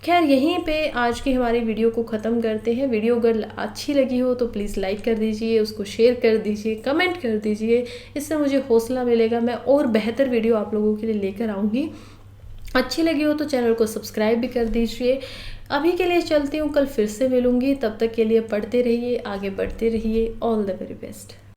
खैर, यहीं पे आज की हमारी वीडियो को ख़त्म करते हैं। वीडियो अगर अच्छी लगी हो तो प्लीज़ लाइक कर दीजिए, उसको शेयर कर दीजिए, कमेंट कर दीजिए, इससे मुझे हौसला मिलेगा, मैं और बेहतर वीडियो आप लोगों के लिए लेकर आऊँगी। अच्छी लगी हो तो चैनल को सब्सक्राइब भी कर दीजिए। अभी के लिए चलती हूँ, कल फिर से मिलूँगी, तब तक के लिए पढ़ते रहिए, आगे बढ़ते रहिए। All the very best.